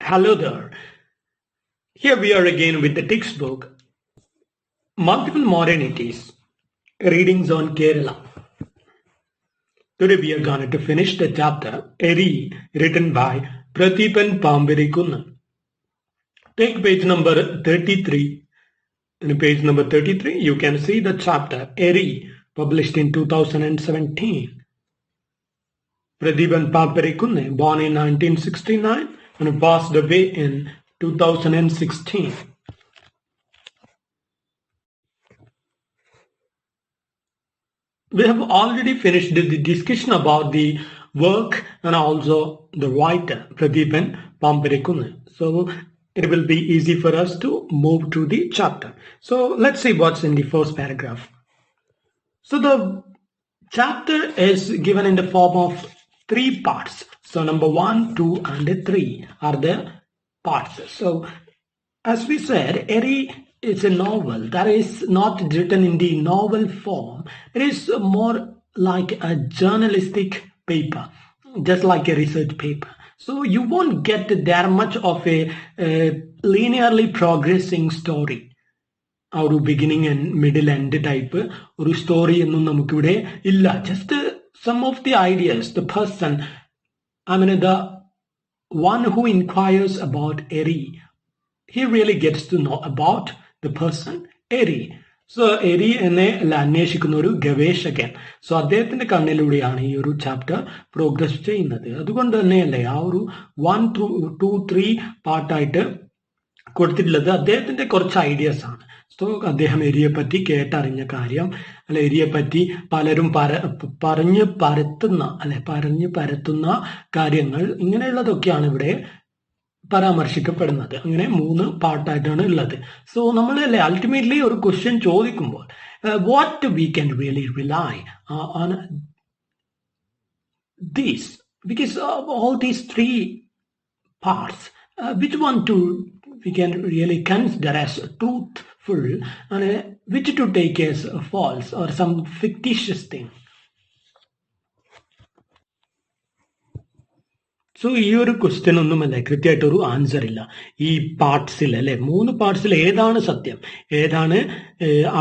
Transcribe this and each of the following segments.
Hello there. Here we are again with the textbook Multiple Modernities Readings on Kerala. Today we are going to finish the chapter Eri, written by Prathipan Pambirikunnan. Take page number 33. In page number 33, you can see the chapter Eri, published in 2017. Prathipan Pambirikunnan, born in 1969 and passed away in 2016. We have already finished the discussion about the work and also the writer, Prathipan Pambirikunnan. So it will be easy for us to move to the chapter. So let's see what's in the first paragraph. So the chapter is given in the form of 3 parts. So number 1, 2 and 3 are the parts. So as we said, Eri is a novel that is not written in the novel form. It is more like a journalistic paper, just like a research paper. So you won't get that much of a linearly progressing story. ആ ഒരു beginning and middle end type ഒരു story ഒന്നും നമുക്കിവിടെ ഇല്ല. Just some of the ideas, the person, I mean the one who inquires about Eri, he really gets to know about the person eri. So എറി എന്നെ അന്വേഷിക്കുന്ന ഒരു ഗവേഷകൻ. So അദ്ദേഹത്തിന്റെ കണ്ണിലൂടെയാണ് ഈ ഒരു ചാപ്റ്റർ പ്രോഗ്രസ് ചെയ്യുന്നത്. അതുകൊണ്ട് തന്നെയല്ലേ ആ ഒരു 1 through 2, 3 പാർട്ടായിട്ട് കൊടുത്തിട്ടുള്ളത് അദ്ദേഹത്തിന്റെ കുറച്ച് ഐഡിയാസ് ആണ്. സോ അദ്ദേഹം എരിയെ പറ്റി കേട്ടറിഞ്ഞ കാര്യം, അല്ലെ എരിയെ പറ്റി പലരും പറഞ്ഞു പരത്തുന്ന കാര്യങ്ങൾ, ഇങ്ങനെയുള്ളതൊക്കെയാണ് ഇവിടെ പരാമർശിക്കപ്പെടുന്നത്. അങ്ങനെ 3 പാർട്ടായിട്ടാണ് ഉള്ളത്. സോ നമ്മളല്ലേ അൾട്ടിമേറ്റ്ലി ഒരു ക്വസ്റ്റ്യൻ ചോദിക്കുമ്പോൾ what we can really rely on these, because all these 3 parts, which one we can really consider as truthful and which to take as false or some fictitious thing. So ഈ ഒരു question ഒന്നുമല്ല, കൃത്യമായിട്ടൊരു answer ഇല്ല. ഈ പാർട്സിൽ അല്ലെ 3 പാർട്സിൽ ഏതാണ് സത്യം, ഏതാണ്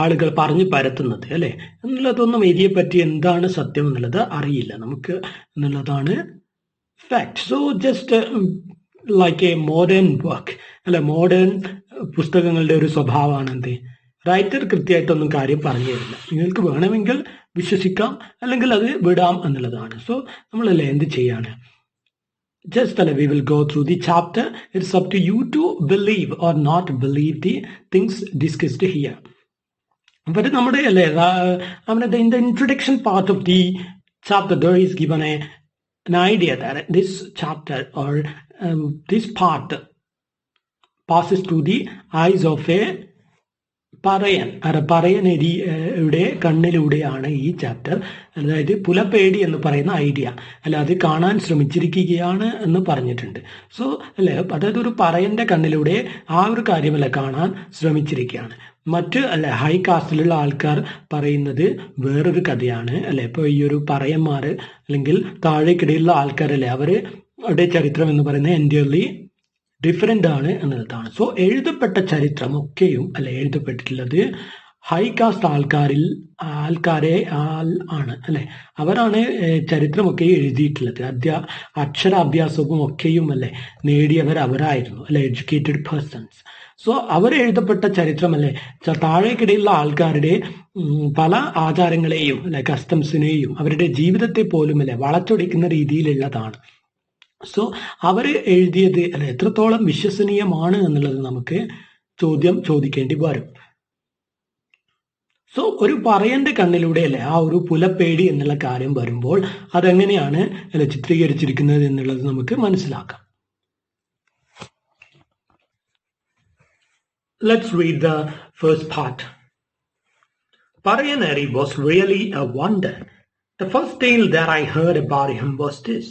ആളുകൾ പറഞ്ഞു പരത്തുന്നത് അല്ലെ എന്നുള്ളതൊന്നും എരിയെ പറ്റി എന്താണ് സത്യം എന്നുള്ളത് അറിയില്ല നമുക്ക് എന്നുള്ളതാണ് fact. So just like A modern work അല്ലെ, മോഡേൺ പുസ്തകങ്ങളുടെ ഒരു സ്വഭാവമാണ് എന്ത്, റൈറ്റർ കൃത്യമായിട്ടൊന്നും കാര്യം പറഞ്ഞു തരില്ല. നിങ്ങൾക്ക് വേണമെങ്കിൽ വിശ്വസിക്കാം, അല്ലെങ്കിൽ അത് വിടാം എന്നുള്ളതാണ്. സോ നമ്മളല്ലേ എന്ത് ചെയ്യാണ്, just we will go through the chapter. It's up to you to believe or not believe the things discussed here. But നമ്മുടെ അല്ലേ in the introduction part of the chapter there is given an idea that this chapter or this part passes through the eyes of a പറയനരിയുടെ കണ്ണിലൂടെയാണ് ഈ chapter. അതായത് പുലപ്പേടി എന്ന് പറയുന്ന idea അല്ല, അത് കാണാൻ ശ്രമിച്ചിരിക്കുകയാണ് എന്ന് പറഞ്ഞിട്ടുണ്ട്. സോ അല്ലെ, അതായത് ഒരു പറയന്റെ കണ്ണിലൂടെ ആ ഒരു കാര്യമല്ല കാണാൻ ശ്രമിച്ചിരിക്കുകയാണ്. മറ്റ് അല്ലെ ഹൈ കാസ്റ്റിലുള്ള ആൾക്കാർ പറയുന്നത് വേറൊരു കഥയാണ് അല്ലെ. ഇപ്പൊ ഈ ഒരു പറയന്മാർ അല്ലെങ്കിൽ താഴേക്കിടയിലുള്ള ആൾക്കാരല്ലേ, അവരുടെ ചരിത്രം എന്ന് പറയുന്നത് എൻറ്റയർലി ഡിഫറെൻ്റ് ആണ് എന്നുള്ളതാണ്. സോ എഴുതപ്പെട്ട ചരിത്രമൊക്കെയും അല്ലെ എഴുതപ്പെട്ടിട്ടുള്ളത് ഹൈ കാസ്റ്റ് ആൾക്കാരെ ആണ് അല്ലെ, അവരാണ് ചരിത്രമൊക്കെ എഴുതിയിട്ടുള്ളത്. അക്ഷരാഭ്യാസവും ഒക്കെയും അല്ലെ നേടിയവർ അവരായിരുന്നു അല്ലെ, എഡ്യൂക്കേറ്റഡ് പേഴ്സൺസ്. സോ അവർ എഴുതപ്പെട്ട ചരിത്രമല്ലേ താഴേക്കിടയിലുള്ള ആൾക്കാരുടെ പല ആചാരങ്ങളെയും അല്ലെ കസ്റ്റംസിനെയും അവരുടെ ജീവിതത്തെ പോലും അല്ലെ വളച്ചൊടിക്കുന്ന രീതിയിലുള്ളതാണ്. സോ അവർ എഴുതിയത് അല്ലെ എത്രത്തോളം വിശ്വസനീയമാണ് എന്നുള്ളത് നമുക്ക് ചോദിക്കേണ്ടി വരും. സോ ഒരു പറയന്റെ കണ്ണിലൂടെ അല്ലെ ആ ഒരു പുലപ്പേടി എന്നുള്ള കാര്യം വരുമ്പോൾ അതെങ്ങനെയാണ് അല്ലെ ചിത്രീകരിച്ചിരിക്കുന്നത് എന്നുള്ളത് നമുക്ക് മനസ്സിലാക്കാം. Let's read the first part. Parayanari was really a wonder. The first tale that I heard about him was this.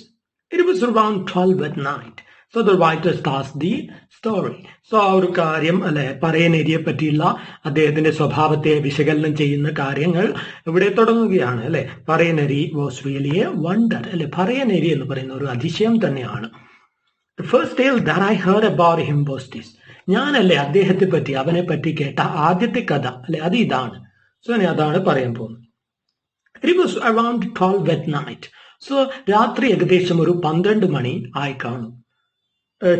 It was around 12 at night. So the writer starts the story. So ആ ഒരു കാര്യം അല്ലെ പറയനരിയെ പറ്റിയുള്ള അദ്ദേഹത്തിന്റെ സ്വഭാവത്തെ വിശകലനം ചെയ്യുന്ന കാര്യങ്ങൾ ഇവിടെ തുടങ്ങുകയാണ് അല്ലെ. Parayanari was really a wonder അല്ലെ, പറയനരി എന്ന് പറയുന്ന ഒരു അതിശയം തന്നെയാണ്. First tale that I heard about him was this. ഞാനല്ലേ അദ്ദേഹത്തെ പറ്റി അവനെ പറ്റി കേട്ട ആദ്യത്തെ കഥ അല്ലെ അത് ഇതാണ്. സോ ഞാൻ അതാണ് പറയാൻ പോകുന്നത്. It was around 12 at night. So രാത്രി ഏകദേശം ഒരു 12 മണി ആയി കാണും.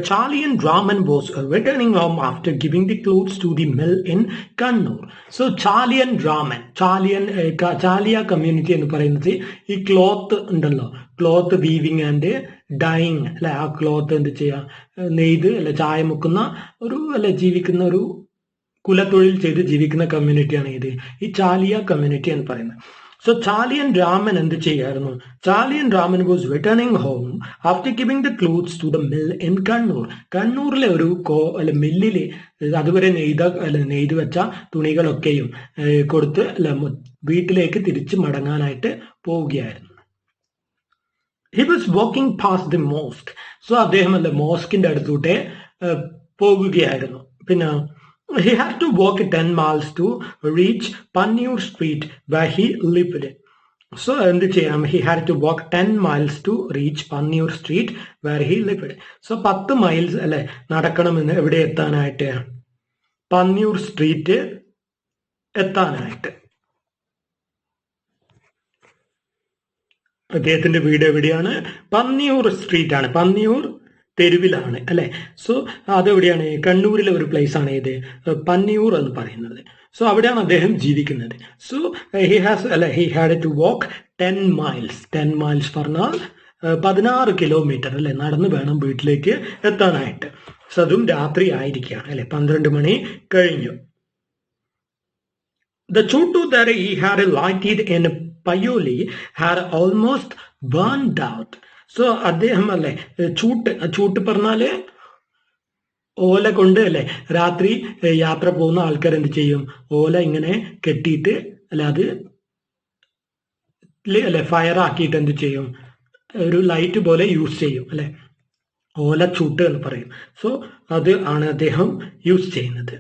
Charlie and Raman was returning home after giving the clothes to the mill in Kannur. So Charlie and Raman, Chaliya community എന്ന് പറയുന്നത് ഈ ക്ലോത്ത് ഉണ്ടല്ലോ, ക്ലോത്ത് വീവിങ് ആൻഡ് ഡൈയിങ് അല്ലെ, ആ ക്ലോത്ത് എന്ത് ചെയ്യാ നെയ്ത് അല്ലെ ചായ മുക്കുന്ന ഒരു അല്ലെ ജീവിക്കുന്ന ഒരു കുലത്തൊഴിൽ ചെയ്ത് ജീവിക്കുന്ന കമ്മ്യൂണിറ്റിയാണ് ഇത് ഈ ചാലിയ കമ്മ്യൂണിറ്റി എന്ന് പറയുന്നത്. So Charlie and Raman എന്ത് ചെയ്യായിരുന്നു? Charlie and Raman was returning home after giving the clothes to the mill in Kannur. കണ്ണൂരിലെ ഒരു മില്ലില് അതുവരെ നെയ്ത് വെച്ച തുണികളൊക്കെയും കൊടുത്ത് വീട്ടിലേക്ക് തിരിച്ചു മടങ്ങാനായിട്ട് പോവുകയായിരുന്നു. He was walking past the mosque. So അദ്ദേഹം മോസ്കിന്റെ അടുത്തൂടെ പോകുകയായിരുന്നു. പിന്നെ he had to walk 10 miles to reach Pannur Street where he lived. So എന്ത് ചെയ്യാം? He had to walk 10 miles to reach Pannur Street where he lived. So 10 miles അല്ലെ നടക്കണമെന്ന് എവിടെ എത്താനായിട്ട്? Panniyur street എത്താനായിട്ട്. അദ്ദേഹത്തിന്റെ വീട് എവിടെയാണ്? പന്നിയൂർ സ്ട്രീറ്റ് ആണ്, പന്നിയൂർ തെരുവിലാണ് അല്ലെ. സോ അതെവിടെയാണ്? കണ്ണൂരിലെ ഒരു പ്ലേസ് ആണ് ഇത് പന്നിയൂർ എന്ന് പറയുന്നത്. സോ അവിടെയാണ് അദ്ദേഹം ജീവിക്കുന്നത്. So he had to walk 10 miles. 10 miles പറഞ്ഞാൽ 16 കിലോമീറ്റർ അല്ലെ നടന്ന് വേണം വീട്ടിലേക്ക് എത്താനായിട്ട്. സോ അതും രാത്രി ആയിരിക്കുകയാണ് അല്ലെ, 12 മണി കഴിഞ്ഞു. The chutu that he had lighted in Payoli had almost burned out. So അദ്ദേഹം അല്ലെ ചൂട്ട് പറഞ്ഞാല് ഓല കൊണ്ട് അല്ലെ രാത്രി യാത്ര പോകുന്ന ആൾക്കാർ എന്ത് ചെയ്യും? ഓല ഇങ്ങനെ കെട്ടിയിട്ട് അല്ലെ അത് അല്ലെ ഫയർ ആക്കിയിട്ട് എന്ത് ചെയ്യും? ഒരു ലൈറ്റ് പോലെ യൂസ് ചെയ്യും അല്ലെ, ഓല ചൂട്ട് എന്ന് പറയും. സോ അത് ആണ് അദ്ദേഹം യൂസ് ചെയ്യുന്നത്.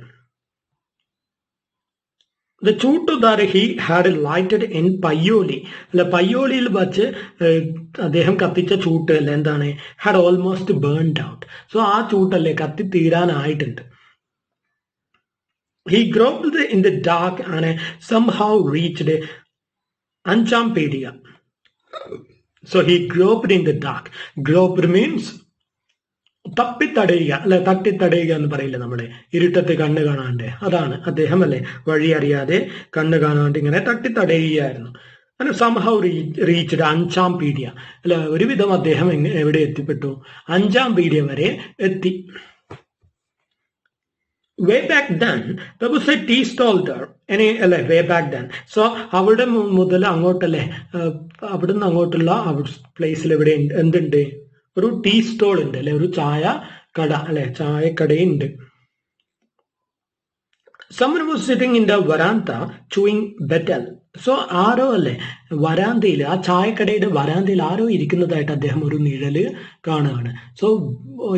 The chutu that he had lighted in Payoli, അല്ല പയ്യോളിയിൽ വച്ച് അദ്ദേഹം കത്തിച്ച ചൂട്ട് അല്ലെ എന്താണ്? had almost burned out. So ആ ചൂട്ടല്ലേ കത്തി തീരാനായിട്ടുണ്ട്. He groped in the dark and somehow reached Anchampediya. So he groped in the dark. Groped means തപ്പിത്തടയുക അല്ലെ, തട്ടിത്തടയുക എന്ന് പറയില്ല നമ്മളെ, ഇരുട്ടത്ത് കണ്ണ് കാണാണ്ട്. അതാണ് അദ്ദേഹം അല്ലെ വഴി അറിയാതെ കണ്ണ് കാണാണ്ട് ഇങ്ങനെ തട്ടിത്തടയുകയായിരുന്നു. അങ്ങനെ സംഹൗ റീച്ച്ഡ് അഞ്ചാംപീഡിയ അല്ലെ, ഒരുവിധം അദ്ദേഹം എവിടെ എത്തിപ്പെട്ടു? അഞ്ചാംപീഡിയ വരെ എത്തി. Way back then, there was a tea stall there. Way back then. So അവിടെ മുതൽ അങ്ങോട്ടല്ലേ, അവിടുന്ന് അങ്ങോട്ടുള്ള പ്ലേസിൽ എവിടെ എന്തുണ്ട്? ഒരു ടീ സ്റ്റോൾ ഉണ്ട് അല്ലെ, ഒരു ചായ കട അല്ലെ, ചായക്കടയുണ്ട്. Someone was sitting in the veranda chewing betel. So ആരോ അല്ലെ വരാന്തയിൽ, ആ ചായക്കടയുടെ വരാന്തയിൽ ആരോ ഇരിക്കുന്നതായിട്ട് അദ്ദേഹം ഒരു നിഴല് കാണുകയാണ്. സോ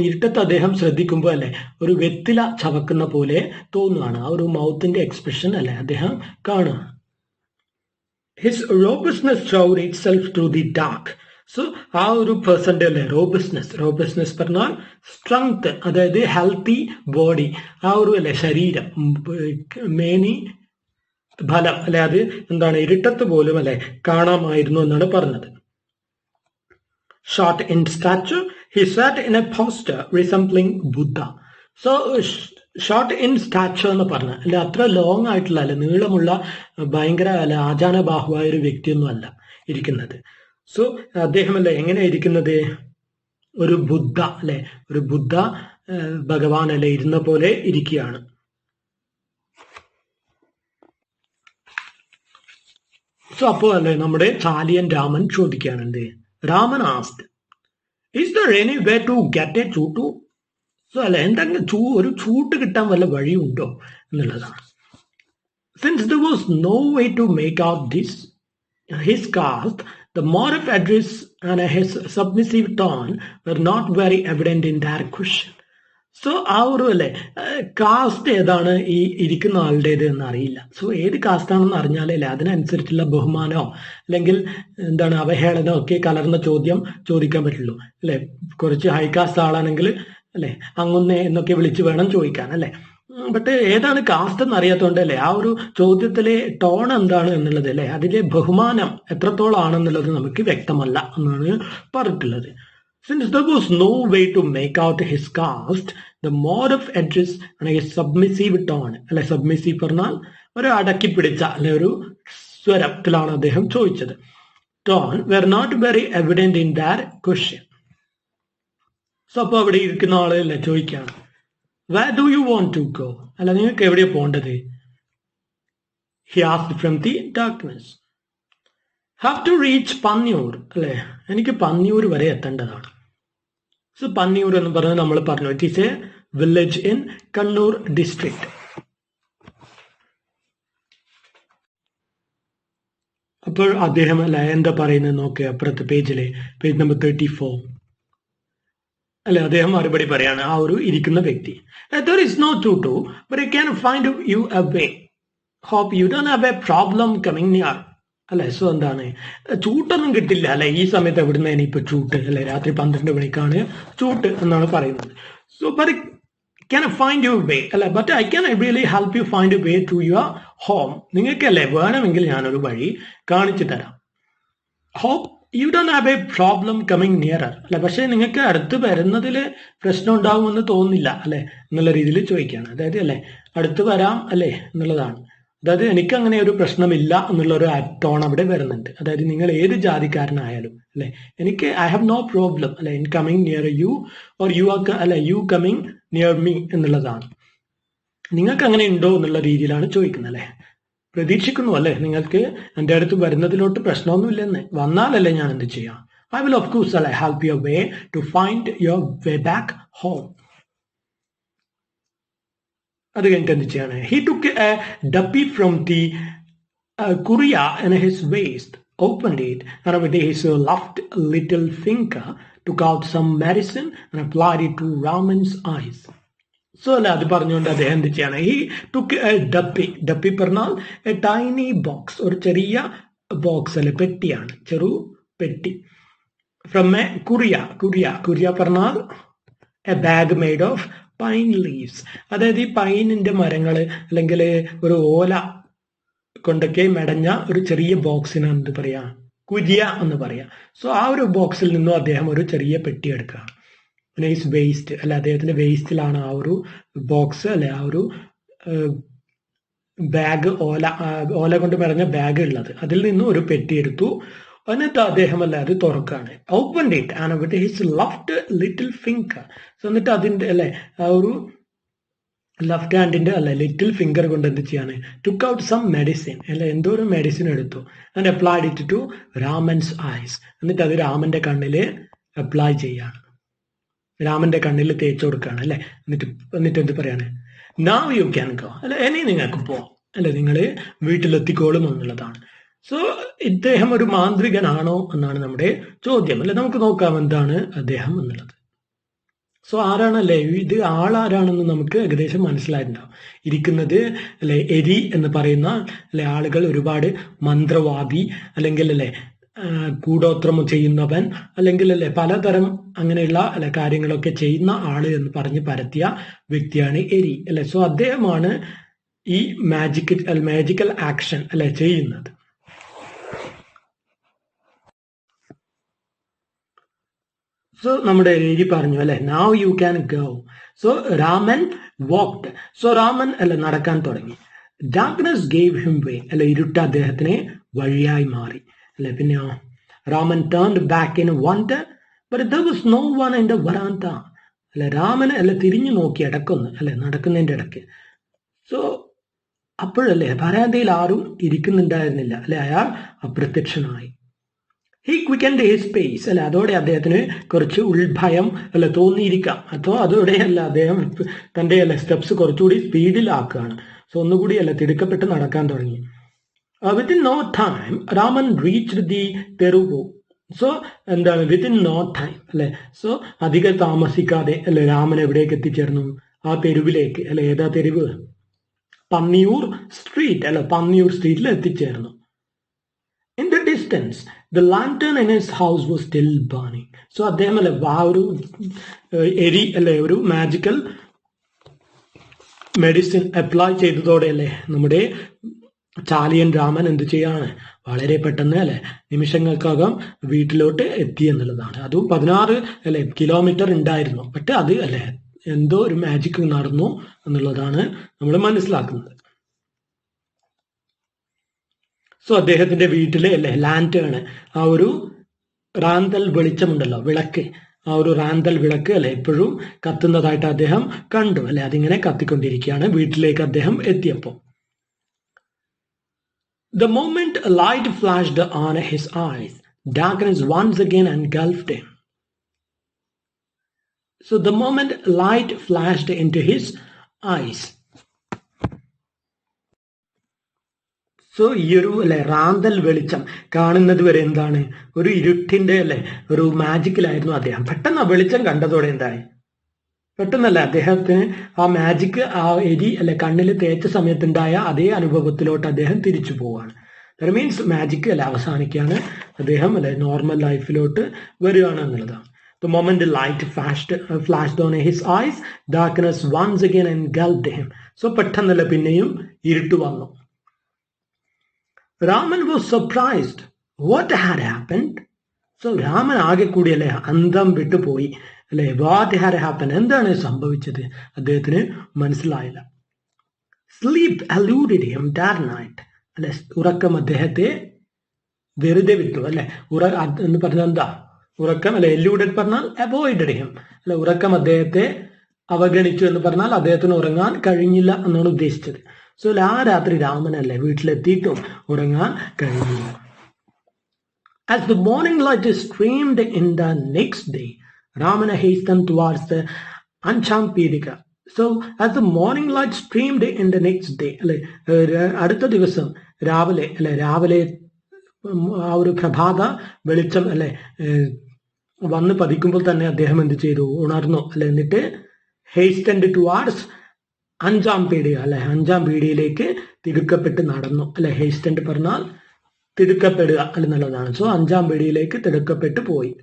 ഇരുട്ടത്ത് അദ്ദേഹം ശ്രദ്ധിക്കുമ്പോൾ അല്ലെ ഒരു വെറ്റില ചവക്കുന്ന പോലെ തോന്നുകയാണ്. ആ ഒരു മൗത്തിന്റെ എക്സ്പ്രഷൻ അല്ലെ അദ്ദേഹം കാണുകയാണ്. His robustness showed itself through the dark. So ആ ഒരു പേഴ്സന്റെ അല്ലെ റോബസ്റ്റ്നെസ് പറഞ്ഞാൽ സ്ട്രെങ്ത്, അതായത് ഹെൽത്തി ബോഡി, ആ ഒരു അല്ലെ ശരീരം, മേനി ഫലം അല്ലെ, അത് എന്താണ് ഇരുട്ടത്ത് പോലും അല്ലെ കാണാമായിരുന്നു എന്നാണ് പറഞ്ഞത്. Short in stature, he SAT in A poster resembling Buddha. So short in stature എന്ന് പറഞ്ഞ അല്ലെ അത്ര ലോങ് ആയിട്ടുള്ള അല്ലെ നീളമുള്ള ഭയങ്കര അല്ലെ ആചാനബാഹുവായ ഒരു വ്യക്തിയൊന്നും അല്ല ഇരിക്കുന്നത്. സോ അദ്ദേഹം അല്ലെ എങ്ങനെയാ ഇരിക്കുന്നത്? ഒരു ബുദ്ധ അല്ലെ, ഒരു ബുദ്ധ ഭഗവാൻ അല്ലെ ഇരുന്ന പോലെ ഇരിക്കുകയാണ്. സോ അപ്പോൾ അല്ലെ നമ്മുടെ ചാലിയൻ രാമൻ ചോദിക്കുകയാണ് എന്ത്? Raman asked, is there any way to get a chootu? So അല്ലെ എന്തെങ്കിലും ഒരു ചൂട്ട് കിട്ടാൻ വല്ല വഴിയുണ്ടോ എന്നുള്ളതാണ്. Since there was no way to make out this his caste, the moral address and his submissive tone were not very evident in that question. So ആ ഒരു അല്ലെ കാസ്റ്റ് ഏതാണ് ഈ ഇരിക്കുന്ന ആളുടേത് എന്ന് അറിയില്ല. സോ ഏത് കാസ്റ്റ് ആണെന്ന് അറിഞ്ഞാലല്ലേ അതിനനുസരിച്ചുള്ള ബഹുമാനമോ അല്ലെങ്കിൽ എന്താണ് അവഹേളനോ ഒക്കെ കലർന്ന ചോദ്യം ചോദിക്കാൻ പറ്റുള്ളൂ അല്ലെ. കുറച്ച് ഹൈ കാസ്റ്റ് ആളാണെങ്കിൽ അല്ലെ അങ്ങൊന്നേ എന്നൊക്കെ വിളിച്ച് വേണം ചോദിക്കാൻ അല്ലെ. ബട്ട് ഏതാണ് കാസ്റ്റ് എന്ന് അറിയാത്തതുകൊണ്ട് അല്ലെ ആ ഒരു ചോദ്യത്തിലെ ടോൺ എന്താണ് എന്നുള്ളത് അല്ലെ അതിലെ ബഹുമാനം എത്രത്തോളം ആണെന്നുള്ളത് നമുക്ക് വ്യക്തമല്ല എന്നാണ് പറഞ്ഞിട്ടുള്ളത്. Since there was no way to make out his caste, the mode of address a submissive tone അല്ലെ സബ്മിസീവ് പറഞ്ഞാൽ ഒരു അടക്കി പിടിച്ച അല്ലെ ഒരു സ്വരത്തിലാണ് അദ്ദേഹം ചോദിച്ചത്. Tone were not very evident in that question. So അപ്പൊ അവിടെ ഇരിക്കുന്ന ആള് അല്ലെ ചോദിക്കാണ്, where do you want to go? അല്ല നിങ്ങൾക്ക് എവിടെയാ പോണ്ടത്? He asked from the darkness. Have to reach Panniyur അല്ലെ എനിക്ക് പന്നിയൂർ വരെ എത്തേണ്ടതാണ്. സോ പന്നിയൂർ എന്ന് പറഞ്ഞാൽ നമ്മൾ പറഞ്ഞു it is A village in Kannur district. അപ്പോൾ അദ്ദേഹം അല്ല എന്താ പറയുന്നത് നോക്കുക അപ്പുറത്തെ പേജിലെ പേജ് നമ്പർ 34 അല്ലെ അദ്ദേഹം മറുപടി പറയാണ് ആ ഒരു ഇരിക്കുന്ന വ്യക്തി. There is no tutu, but I can find you a way. Hope you don't have a problem coming near. അല്ലെ സോ എന്താണ് ചൂട്ടൊന്നും കിട്ടില്ല അല്ലെ ഈ സമയത്ത് എവിടുന്ന് ഇനിയിപ്പോ ചൂട്ട് അല്ലെ രാത്രി 12 മണിക്കാണ് ചൂട്ട് എന്നാണ് പറയുന്നത്. So but can find your way അല്ലെ but I can really help you find way to your home. നിങ്ങൾക്കല്ലേ വേണമെങ്കിൽ ഞാനൊരു വഴി കാണിച്ചു തരാം. Hope you don't have a problem coming nearer അല്ലെ പക്ഷെ നിങ്ങൾക്ക് അടുത്ത് വരുന്നതിൽ പ്രശ്നം ഉണ്ടാവുമെന്ന് തോന്നുന്നില്ല അല്ലെ എന്നുള്ള രീതിയിൽ ചോദിക്കുകയാണ്. അതായത് അല്ലെ അടുത്ത് വരാം അല്ലെ എന്നുള്ളതാണ്. അതായത് എനിക്ക് അങ്ങനെ ഒരു പ്രശ്നമില്ല എന്നുള്ള ഒരു ടോൺ അവിടെ വരുന്നുണ്ട്. അതായത് നിങ്ങൾ ഏത് ജാതിക്കാരനായാലും അല്ലെ എനിക്ക് ഐ ഹാവ് നോ പ്രോബ്ലം അല്ലെ in coming near U or you are അല്ലെ യു കമ്മിങ് നിയർ മീ എന്നുള്ളതാണ്. നിങ്ങൾക്ക് അങ്ങനെ ഉണ്ടോ എന്നുള്ള രീതിയിലാണ് ചോദിക്കുന്നത് അല്ലെ. പ്രതീക്ഷിക്കുന്നു അല്ലെ നിങ്ങൾക്ക് എൻ്റെ അടുത്ത് വരുന്നതിലോട്ട് പ്രശ്നമൊന്നുമില്ലെന്ന്. വന്നാലല്ലേ ഞാൻ എന്ത് ചെയ്യാം. ഐ വിൽ ഓഫ് കോഴ്സ് അല്ലെ help your way to find your way back home. അത് കഴിഞ്ഞിട്ട് എന്ത് ചെയ്യാണ്. He took a dappi from the കുറിയ in his waist, opened it, and with his left little finger took out some medicine and applied it to Raman's eyes. So അല്ലെ അത് പറഞ്ഞുകൊണ്ട് അദ്ദേഹം എന്ത് ചെയ്യാണ്. ഹി ടുക്ക് എ ഡപ്പി പറഞ്ഞാൽ എ ടൈനി ബോക്സ് ഒരു ചെറിയ ബോക്സ് അല്ലെ പെട്ടിയാണ് ചെറു പെട്ടി. ഫ്രം എ കുറിയ പറഞ്ഞാൽ A bag made of pine leaves അതായത് ഈ പൈനിന്റെ മരങ്ങൾ അല്ലെങ്കിൽ ഒരു ഓല കൊണ്ടൊക്കെ മെടഞ്ഞ ഒരു ചെറിയ ബോക്സിനാണ് എന്ത് പറയാ കുരിയ എന്ന് പറയാ. സോ ആ ഒരു ബോക്സിൽ നിന്നും അദ്ദേഹം ഒരു ചെറിയ പെട്ടി എടുക്കുകയാണ്. പിന്നെ ഈ വേസ്റ്റ് അല്ലെ അദ്ദേഹത്തിന്റെ വേസ്റ്റിലാണ് ആ ഒരു ബോക്സ് അല്ലെ ആ ഒരു ബാഗ് ഓല കൊണ്ട് മെടഞ്ഞ ബാഗ് ഉള്ളത്. അതിൽ നിന്നും ഒരു പെട്ടി എടുത്തു. എന്നിട്ട് അദ്ദേഹം അല്ലെ അത് തുറക്കാണ്. Opened it and with his left little finger. എന്നിട്ട് അതിന്റെ അല്ലെ ആ ഒരു ലെഫ്റ്റ് ഹാൻഡിന്റെ അല്ലെ ലിറ്റിൽ ഫിംഗർ കൊണ്ട് എന്ത് ചെയ്യാണ്. ടുക്ക് ഔട്ട് സം മെഡിസിൻ അല്ലെ എന്തോ ഒരു മെഡിസിൻ എടുത്തു. And applied it to Raman's eyes. എന്നിട്ട് അത് രാമന്റെ കണ്ണില് അപ്ലൈ ചെയ്യാണ്. രാമന്റെ കണ്ണിൽ തേച്ചു കൊടുക്കുകയാണ് അല്ലെ. എന്നിട്ട് എന്ത് പറയാണ്. നൗ യു ക്യാൻ ഗോ അല്ലെ ഇനി നിങ്ങൾക്ക് പോവാം അല്ലെ നിങ്ങൾ വീട്ടിലെത്തിക്കോളും എന്നുള്ളതാണ്. സോ ഇദ്ദേഹം ഒരു മാന്ത്രികനാണോ എന്നാണ് നമ്മുടെ ചോദ്യം അല്ലെ. നമുക്ക് നോക്കാം എന്താണ് അദ്ദേഹം എന്നുള്ളത്. സോ ആരാണല്ലേ ഇത് ആളാരാണെന്ന് നമുക്ക് ഏകദേശം മനസ്സിലായിട്ടുണ്ടാവും. ഇരിക്കുന്നത് അല്ലെ എരി എന്ന് പറയുന്ന അല്ലെ ആളുകൾ ഒരുപാട് മന്ത്രവാദി അല്ലെങ്കിൽ അല്ലെ കൂടോത്രം ചെയ്യുന്നവൻ അല്ലെങ്കിൽ അല്ലെ പലതരം അങ്ങനെയുള്ള അല്ലെ കാര്യങ്ങളൊക്കെ ചെയ്യുന്ന ആള് എന്ന് പറഞ്ഞ് പരത്തിയ വ്യക്തിയാണ് എരി അല്ലെ. സോ അദ്ദേഹമാണ് ഈ മാജിക്കൽ ആക്ഷൻ അല്ലെ ചെയ്യുന്നത്. സോ നമ്മുടെ എരി പറഞ്ഞു അല്ലെ now you can go. So Raman walked. So Raman അല്ലെ നടക്കാൻ തുടങ്ങി. ഡാർക്ക്നെസ് ഗേവ് ഹിം വേ അല്ലെ ഇരുട്ട് അദ്ദേഹത്തിന് വഴിയായി മാറി അല്ലെ. പിന്നെയോ Raman turned back in wonder but there was no one in the veranda അല്ലെ. രാമൻ അല്ലെ തിരിഞ്ഞു നോക്കി ഇടക്കൊന്ന് അല്ലെ നടക്കുന്നതിന്റെ ഇടയ്ക്ക്. സോ അപ്പോഴല്ലേ വരാന്തയിൽ ആരും ഇരിക്കുന്നുണ്ടായിരുന്നില്ല അല്ലെ. അയാൾ അപ്രത്യക്ഷനായി. ഹി ക്വിക്കൻഡ് ഹിസ് പേസ് അല്ലെ. അതോടെ അദ്ദേഹത്തിന് കുറച്ച് ഉൾഭയം അല്ലെ തോന്നിയിരിക്കാം. അതോടെ അല്ല അദ്ദേഹം തന്റെ അല്ലെ സ്റ്റെപ്സ് കുറച്ചുകൂടി സ്പീഡിലാക്കുകയാണ്. സോ ഒന്നുകൂടി അല്ലെ തിടുക്കപ്പെട്ട് നടക്കാൻ തുടങ്ങി. Within no time Raman reached the തെരുവു സോ എന്താണ് വിത്തിൻ നോ ടൈം അല്ലെ. സോ അധികം താമസിക്കാതെ അല്ലെ രാമൻ എവിടേക്ക് എത്തിച്ചേർന്നു? ആ തെരുവിലേക്ക് അല്ലെ. ഏതാ തെരുവ്? പന്നിയൂർ സ്ട്രീറ്റ് അല്ലെ. പന്നിയൂർ സ്ട്രീറ്റിൽ എത്തിച്ചേർന്നു. In the distance the lantern in his house was still burning. So അദ്ദേഹം അല്ലെ ആ ഒരു എരി അല്ലെ ഒരു മാജിക്കൽ മെഡിസിൻ അപ്ലൈ ചെയ്തതോടെ അല്ലേ നമ്മുടെ ചാലിയൻ രാമൻ എന്ത് ചെയ്യാണ്? വളരെ പെട്ടെന്ന് അല്ലെ നിമിഷങ്ങൾക്കകം വീട്ടിലോട്ട് എത്തി എന്നുള്ളതാണ്. അതും 16 അല്ലെ കിലോമീറ്റർ ഉണ്ടായിരുന്നു. പക്ഷെ അത് അല്ലെ എന്തോ ഒരു മാജിക് നടന്നു എന്നുള്ളതാണ് നമ്മൾ മനസ്സിലാക്കുന്നത്. സോ അദ്ദേഹത്തിന്റെ വീട്ടിലെ അല്ലെ ലാന്റേൺ, ആ ഒരു റാന്തൽ വെളിച്ചമുണ്ടല്ലോ, വിളക്ക്, ആ ഒരു റാന്തൽ വിളക്ക് അല്ലെ എപ്പോഴും കത്തുന്നതായിട്ട് അദ്ദേഹം കണ്ടു അല്ലെ. അതിങ്ങനെ കത്തിക്കൊണ്ടിരിക്കുകയാണ് വീട്ടിലേക്ക് അദ്ദേഹം എത്തിയപ്പോൾ. The moment a light flashed on his eyes, darkness once again engulfed him. So the moment light flashed into his eyes. So ഈ ഒരു അല്ലെ റാന്തൽ വെളിച്ചം കാണുന്നത് വരെ എന്താണ്? ഒരു ഇരുട്ടിന്റെ അല്ലെ ഒരു മാജിക്കിലായിരുന്നു അദ്ദേഹം. പെട്ടെന്ന് ആ വെളിച്ചം കണ്ടതോടെ എന്തായി? പെട്ടെന്നല്ല അദ്ദേഹത്തിന് ആ മാജിക്, ആ എരി അല്ലെ കണ്ണിൽ തേച്ച സമയത്തുണ്ടായ അതേ അനുഭവത്തിലോട്ട് അദ്ദേഹം തിരിച്ചു പോവാണ്. ദാറ്റ് മീൻസ് മാജിക് അല്ലെ അവസാനിക്കുകയാണ്, അദ്ദേഹം അല്ലെ നോർമൽ ലൈഫിലോട്ട് വരികയാണ് എന്നുള്ളതാണ്. The moment the light flashed on his eyes, darkness once again engulfed him. So പെട്ടെന്നല്ല പിന്നെയും ഇരുട്ട് വന്നു. Raman was surprised. What had happened? So Raman ആകെ കൂടി അല്ലെ അന്തം വിട്ടുപോയി അല്ലെ. വാട്ട് ഹാഡ് ഹാപ്പൻ, എന്താണ് സംഭവിച്ചത് അദ്ദേഹത്തിന് മനസ്സിലായില്ല. സ്ലീപ് അലൂഡഡ് ഹിം ദാറ്റ് നൈറ്റ് അല്ലെ. ഉറക്കം അദ്ദേഹത്തെ വെറുതെ വിട്ടു അല്ലെ. എന്ന് പറഞ്ഞാൽ എന്താ? ഉറക്കം അല്ലെ. എലൂഡഡ് പറഞ്ഞാൽ അവോയ്ഡഡ് ഹിം അല്ലെ. ഉറക്കം അദ്ദേഹത്തെ അവഗണിച്ചു എന്ന് പറഞ്ഞാൽ അദ്ദേഹത്തിന് ഉറങ്ങാൻ കഴിഞ്ഞില്ല എന്നാണ് ഉദ്ദേശിച്ചത്. സോ ആ രാത്രി രാമൻ അല്ലെ വീട്ടിലെത്തിയിട്ടും ഉറങ്ങാൻ കഴിഞ്ഞില്ല. As the morning light streamed in the next day, Ramana hastened towards the Anchampedika. So as the morning light streamed in the next day, അല്ലെ അടുത്ത ദിവസം രാവിലെ അല്ലെ രാവിലെ ആ ഒരു പ്രഭാത വെളിച്ചം അല്ലെ വന്ന് പതിക്കുമ്പോൾ തന്നെ അദ്ദേഹം എന്ത് ചെയ്തു? ഉണർന്നു അല്ലെ. എന്നിട്ട് ഹേസ്റ്റൻഡ് ടുവാർഡ്സ് അഞ്ചാം പീഡിക അല്ലെ. അഞ്ചാം പീഡികയിലേക്ക് തിടുക്കപ്പെട്ട് നടന്നു അല്ലെ. ഹേസ്റ്റൻഡ് പറഞ്ഞാൽ തിടുക്കപ്പെടുക എന്നുള്ളതാണ്. സോ അഞ്ചാം പീഡികയിലേക്ക് തിടുക്കപ്പെട്ട് പോയി.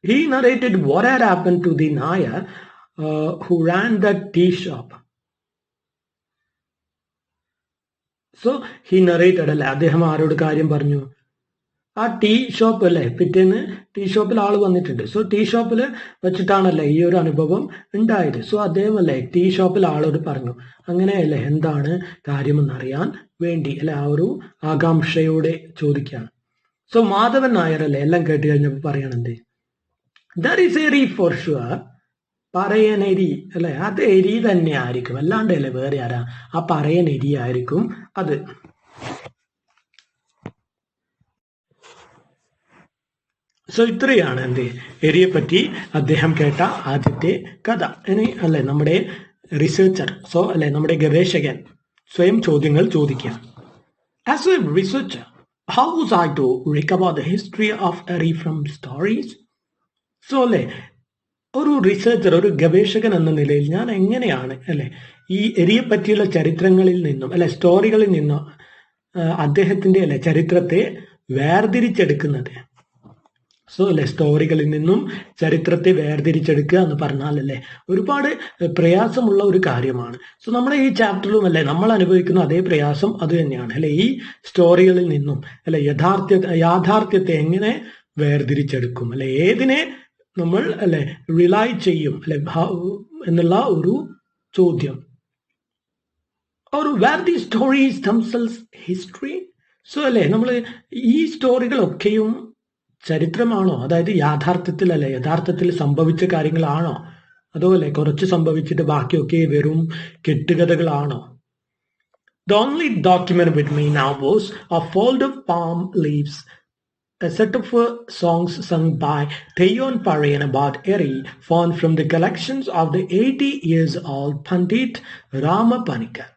He narrated what had happened to the Nayar who ran the tea shop. So he narrated അല്ലെ. അദ്ദേഹം ആരോട് കാര്യം പറഞ്ഞു? ആ ടീ ഷോപ്പ് അല്ലെ. പിറ്റേന്ന് ടീ ഷോപ്പിൽ ആള് വന്നിട്ടുണ്ട്. സോ ടീ ഷോപ്പിൽ വെച്ചിട്ടാണല്ലേ ഈ ഒരു അനുഭവം ഉണ്ടായത്. സോ അദ്ദേഹം അല്ലെ ടീ ഷോപ്പിൽ ആളോട് പറഞ്ഞു. അങ്ങനെയല്ലേ എന്താണ് കാര്യമെന്നറിയാൻ വേണ്ടി അല്ലെ ആ ഒരു ആകാംക്ഷയോടെ ചോദിക്കുകയാണ്. സോ മാധവൻ നായർ അല്ലെ എല്ലാം കേട്ട് കഴിഞ്ഞപ്പോൾ പറയണെന്ത്? ദാറ്റ് ഈസ് എ റി ഫോർ ഷുവർ. പറയൻ എരി അല്ലെ. അത് എരി തന്നെ ആയിരിക്കും, അല്ലാണ്ട് അല്ലേ വേറെ ആരാ? ആ പറയൻ എരി ആയിരിക്കും അത്. സോ ഇത്രയാണ് എന്ത് എരിയെ പറ്റി അദ്ദേഹം കേട്ട ആദ്യത്തെ കഥ. ഇനി അല്ലെ നമ്മുടെ റിസർച്ചർ, സോ അല്ലെ നമ്മുടെ ഗവേഷകൻ സ്വയം ചോദ്യങ്ങൾ ചോദിക്കുക. As a researcher, how was I to recover the history of Eri from stories? So അല്ലെ ഒരു റിസർച്ചർ, ഒരു ഗവേഷകൻ എന്ന നിലയിൽ ഞാൻ എങ്ങനെയാണ് അല്ലെ ഈ എരിയെ പറ്റിയുള്ള ചരിത്രങ്ങളിൽ നിന്നും അല്ലെ സ്റ്റോറികളിൽ നിന്നും അദ്ദേഹത്തിന്റെ അല്ലെ ചരിത്രത്തെ വേർതിരിച്ചെടുക്കുന്നത്? സോ അല്ലെ സ്റ്റോറികളിൽ നിന്നും ചരിത്രത്തെ വേർതിരിച്ചെടുക്കുക എന്ന് പറഞ്ഞാൽ അല്ലെ ഒരുപാട് പ്രയാസമുള്ള ഒരു കാര്യമാണ്. സോ നമ്മുടെ ഈ ചാപ്റ്ററിലും അല്ലെ നമ്മൾ അനുഭവിക്കുന്ന അതേ പ്രയാസം അത് തന്നെയാണ് അല്ലെ. ഈ സ്റ്റോറികളിൽ നിന്നും അല്ലെ യാഥാർത്ഥ്യത്തെ എങ്ങനെ വേർതിരിച്ചെടുക്കും അല്ലെ, ഏതിനെ നമ്മൾ അല്ലെ റിലൈ ചെയ്യും അല്ലെ എന്നുള്ള ഒരു ചോദ്യം. ഒരു where the stories themselves history. So അല്ലെ നമ്മൾ ഈ സ്റ്റോറികളൊക്കെയും ചരിത്രമാണോ? അതായത് യഥാർത്ഥത്തിൽ സംഭവിച്ച കാര്യങ്ങളാണോ? അതോ അല്ലെ കുറച്ച് സംഭവിച്ചിട്ട് ബാക്കിയൊക്കെ വെറും കെട്ടുകഥകളാണോ? The only document with me now was a fold of palm leaves, a set of songs sung by Theyon Parayan about Eri, found from the collections of the 80 years old Pandit Rama Panikar.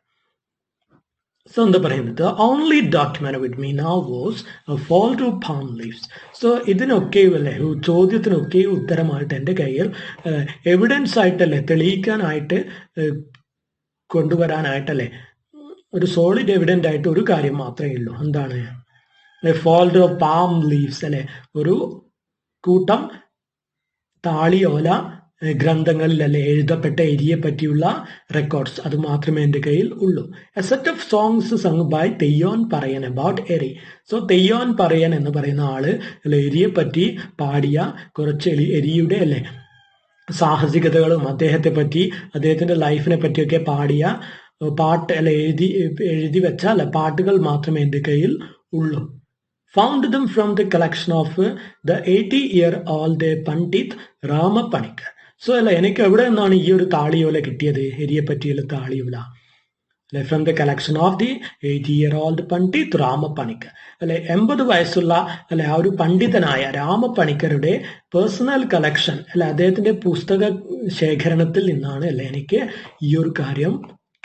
So എന്താ പറയുന്നത്, only document with me now was fall to palm leaves. So ഇതിനൊക്കെയും അല്ലേ, ചോദ്യത്തിനൊക്കെയും ഉത്തരമായിട്ട് എൻ്റെ കയ്യിൽ evidence ആയിട്ടല്ലേ, തെളിയിക്കാനായിട്ട് കൊണ്ടുവരാനായിട്ടല്ലേ, ഒരു സോളിഡ് എവിഡന്റ് ആയിട്ട് ഒരു കാര്യം മാത്രമേ ഉള്ളൂ. എന്താണ്? ഫോൾഡ് ഓഫ് പാം ലീവ്സ് അല്ലെ, ഒരു കൂട്ടം താളിയോല ഗ്രന്ഥങ്ങളിലല്ലേ എഴുതപ്പെട്ട എരിയെ പറ്റിയുള്ള റെക്കോർഡ്സ്, അത് മാത്രമേ എൻ്റെ കയ്യിൽ ഉള്ളൂ. A set of songs sung by Theyyon Parayan about Eri. So Theyyon Parayan എന്ന് പറയുന്ന ആള് അല്ലെ എരിയെ പറ്റി പാടിയ കുറച്ച് എരിയുടെ അല്ലെ സാഹസികതകളും അദ്ദേഹത്തെ പറ്റി, അദ്ദേഹത്തിന്റെ ലൈഫിനെ പറ്റിയൊക്കെ പാടിയ പാട്ട് അല്ലെ എഴുതി വെച്ച അല്ലെ പാട്ടുകൾ മാത്രമേ എൻ്റെ കയ്യിൽ ഉള്ളൂ. Found them from the collection of the 80-year-old Pandit Ramappanikkar. So അല്ല, എനിക്ക് എവിടെ നിന്നാണ് ഈ ഒരു താളിയോല കിട്ടിയത്, എരിയെ പറ്റിയുള്ള താളിയോല? അല്ലെ, from the collection of the 80-year-old Pandit Ramappanikkar. അല്ലെ, 80 വയസ്സുള്ള അല്ലെ ആ ഒരു പണ്ഡിതനായ രാമപ്പണിക്കരുടെ പേഴ്സണൽ കളക്ഷൻ അല്ലെ, അദ്ദേഹത്തിന്റെ പുസ്തക ശേഖരണത്തിൽ നിന്നാണ് അല്ലെ എനിക്ക് ഈ ഒരു കാര്യം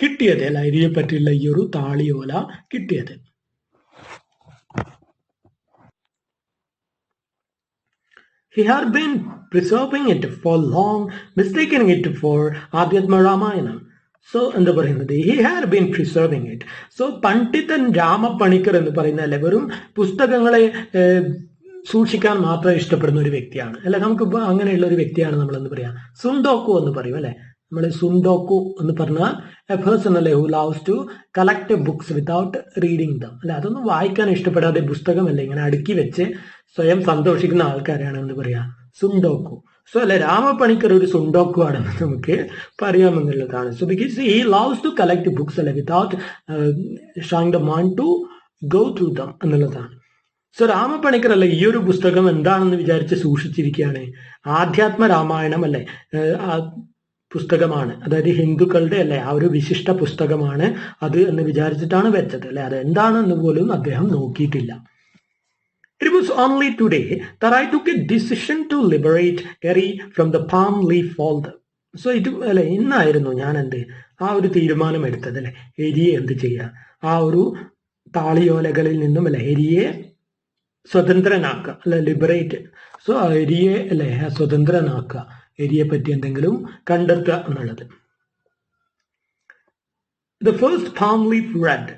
കിട്ടിയത്, അല്ല എരിയെ പറ്റിയുള്ള ഈ ഒരു താളിയോല കിട്ടിയത്. He had been preserving it for long, mistaking it for Adhyatma Ramayana. So എന്താ പറയുന്നത്, he had been preserving it. So പണ്ഡിതൻ രാമപ്പണിക്കർ എന്ന് പറയുന്ന അല്ലെ വെറും പുസ്തകങ്ങളെ സൂക്ഷിക്കാൻ മാത്രം ഇഷ്ടപ്പെടുന്ന ഒരു വ്യക്തിയാണ് അല്ലെ. നമുക്കിപ്പോൾ അങ്ങനെയുള്ള ഒരു വ്യക്തിയാണ് നമ്മൾ എന്ന് പറയാം, സുണ്ടോക്കു എന്ന് പറയും അല്ലെ. നമ്മൾ സുണ്ടോക്കു എന്ന് പറഞ്ഞാൽ എ പേഴ്സൺ അല്ലെ who loves to collect books without reading them അല്ലെ. അതൊന്നും വായിക്കാൻ ഇഷ്ടപ്പെടാതെ പുസ്തകമല്ലേ ഇങ്ങനെ അടുക്കി വെച്ച് സ്വയം സന്തോഷിക്കുന്ന ആൾക്കാരാണ് എന്ന് പറയാ സുണ്ടോക്കു. സോ അല്ലെ, രാമപ്പണിക്കർ ഒരു സുണ്ടോക്കു ആണെന്ന് നമുക്ക് പറയാമെന്നുള്ളതാണ്. So because he loves to collect books അല്ലെ without showing the mind to go through them എന്നുള്ളതാണ്. സോ രാമപ്പണിക്കർ അല്ലെ ഈ ഒരു പുസ്തകം എന്താണെന്ന് വിചാരിച്ച് സൂക്ഷിച്ചിരിക്കുകയാണ്. ആധ്യാത്മ രാമായണം അല്ലെ പുസ്തകമാണ്, അതായത് ഹിന്ദുക്കളുടെ അല്ലെ ആ ഒരു വിശിഷ്ട പുസ്തകമാണ് അത് എന്ന് വിചാരിച്ചിട്ടാണ് വെച്ചത് അല്ലെ. അത് എന്താണെന്ന് പോലും അദ്ദേഹം നോക്കിയിട്ടില്ല. It was only today that I took a decision to liberate Eri from the palm leaf folder. So ഇത് അല്ലെ ഇന്നായിരുന്നു ഞാൻ ആ ഒരു തീരുമാനം എടുത്തത് അല്ലെ, എരിയെ എന്ത് ചെയ്യുക, ആ ഒരു താളിയോലകളിൽ നിന്നും അല്ലെ എരിയെ സ്വതന്ത്രനാക്കുക അല്ലെ, ലിബറേറ്റ്. സോ ആ എരിയെ അല്ലെ സ്വതന്ത്രനാക്കുക, എരിയെ പറ്റി എന്തെങ്കിലും കണ്ടെത്തുക എന്നുള്ളത്. The first palm leaf read,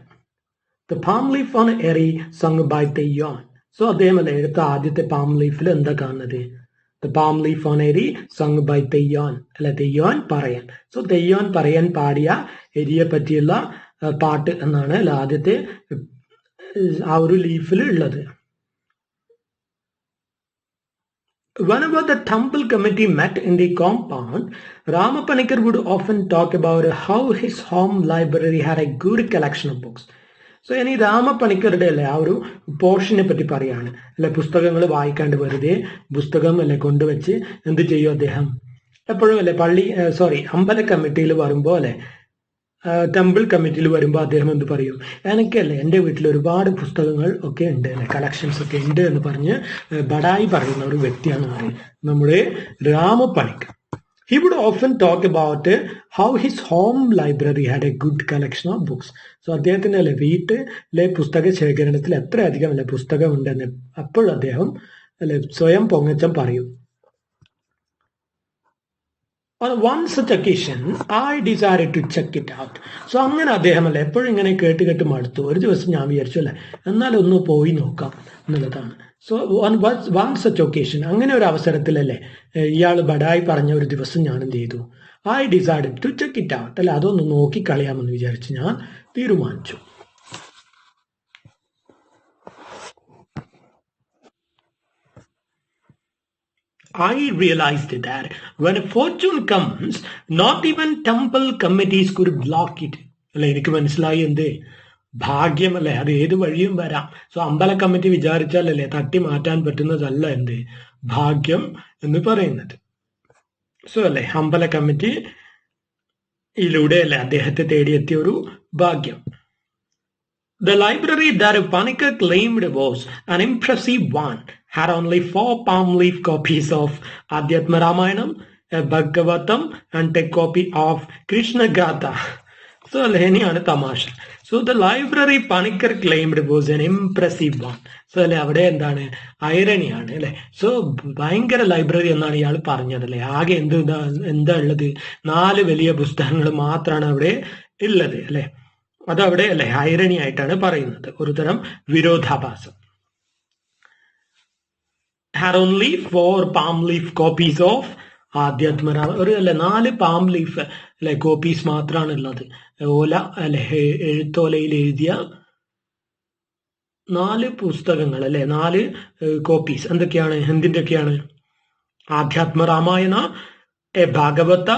The palm leaf on Eri sung by Teyon. So അദ്ദേഹം അല്ലെ എടുത്ത ആദ്യത്തെ പാം ലീഫിൽ എന്താ കാണുന്നത്, ദ പാം ലീഫ് ഓൺ എരി സങ് ബൈ തെയ്യോൻ അല്ലെ, തെയ്യോൻ പറയാൻ. സോ തെയ്യോൻ പറയാൻ പാടിയ എരിയെ പറ്റിയുള്ള പാട്ട് എന്നാണ് അല്ലെ ആദ്യത്തെ ആ ഒരു ലീഫിൽ ഉള്ളത്. Whenever the temple committee met in the compound, Ramapanikar would often talk about how his home library had a good collection of books. So ഇനി രാമപ്പണിക്കരുടെ അല്ലെ ആ ഒരു പോർഷനെ പറ്റി പറയാണ് അല്ലെ, പുസ്തകങ്ങൾ വായിക്കാണ്ട് വെറുതെ പുസ്തകം അല്ലെ കൊണ്ടുവച്ച് എന്ത് ചെയ്യും അദ്ദേഹം എപ്പോഴും അല്ലെ അമ്പല കമ്മിറ്റിയിൽ വരുമ്പോൾ അല്ലെ, ടെമ്പിൾ കമ്മിറ്റിയിൽ വരുമ്പോൾ അദ്ദേഹം എന്ത് പറയും, എനിക്കല്ലേ എൻ്റെ വീട്ടിൽ ഒരുപാട് പുസ്തകങ്ങൾ ഒക്കെ ഉണ്ട് അല്ലെ, കളക്ഷൻസ് ഒക്കെ ഉണ്ട് എന്ന് പറഞ്ഞ് ബടായി പറയുന്ന ഒരു വ്യക്തിയാണ് നമ്മുടെ Ramapanicker. He would often talk about how his home library had a good collection of books. So അദ്ദേഹത്തിന്റെ അല്ലെ വീട്ടിലെ പുസ്തക ശേഖരണത്തിൽ എത്രയധികം അല്ലെ പുസ്തകം ഉണ്ടെന്ന് അപ്പോൾ അദ്ദേഹം അല്ലെ സ്വയം പൊങ്ങച്ചം പറയും. On one such occasion, I decided to check it out. So അങ്ങനെ അദ്ദേഹം അല്ലെ എപ്പോഴും ഇങ്ങനെ കേട്ട് മടുത്തു. ഒരു ദിവസം ഞാൻ വിചാരിച്ചു അല്ലെ എന്നാലും ഒന്ന് പോയി നോക്കാം എന്നുള്ളതാണ്. സോ വൺ സച്ച് ഒക്കേഷൻ, അങ്ങനെ ഒരു അവസരത്തിലല്ലേ ഇയാൾ ബഡായി പറഞ്ഞ ഒരു ദിവസം ഞാൻ എന്ത് ചെയ്തു, I decided to check it out അല്ലെ, അതൊന്ന് നോക്കി കളയാമെന്ന് വിചാരിച്ച് ഞാൻ തീരുമാനിച്ചു. I realized that when a fortune comes, not even temple committees could block it. അല്ലെ, എനിക്ക് മനസ്സിലായി എന്ത് ഭാഗ്യം അല്ലെ, അത് ഏത് വഴിയും വരാം. സോ അമ്പല കമ്മിറ്റി വിചാരിച്ചാലല്ലേ തട്ടി മാറ്റാൻ പറ്റുന്നതല്ല എന്ത് ഭാഗ്യം എന്ന് പറയുന്നത്. സോ അല്ലെ അമ്പല കമ്മിറ്റിയിലൂടെ അല്ലെ അദ്ദേഹത്തെ തേടിയെത്തിയ ഒരു ഭാഗ്യം. The library that Panikkar claimed was an impressive one had only 4 palm leaf copies of Adhyatma Ramayanam, a Bhagavatam and a copy of Krishna Gatha. So അല്ലെ ഇനിയാണ് തമാശ. So the library Panicker claimed was an impressive one. So അല്ലെ അവിടെ എന്താണ് ഐറണിയാണ് അല്ലെ. So ഭയങ്കര library എന്നാണ് ഇയാൾ പറഞ്ഞത് അല്ലെ. ആകെ എന്താ ഉള്ളത്, 4 വലിയ പുസ്തകങ്ങൾ മാത്രമാണ് അവിടെ ഉള്ളത് അല്ലെ. അതവിടെ അല്ലെ ഐറണി ആയിട്ടാണ് പറയുന്നത്, ഒരു തരം വിരോധാഭാസം. had only 4 palm leaf copies of ആധ്യാത്മരാമ. ഒരു അല്ലെ 4 പാം ലീഫ് അല്ലെ കോപ്പീസ് മാത്രമാണ് ഉള്ളത്. ഓല അല്ലെ എഴുത്തോലയിൽ എഴുതിയ 4 പുസ്തകങ്ങൾ അല്ലെ, 4 കോപ്പീസ് എന്തൊക്കെയാണ്, എന്തിൻ്റെയൊക്കെയാണ്? Adhyatmaramayana, a Bhagavata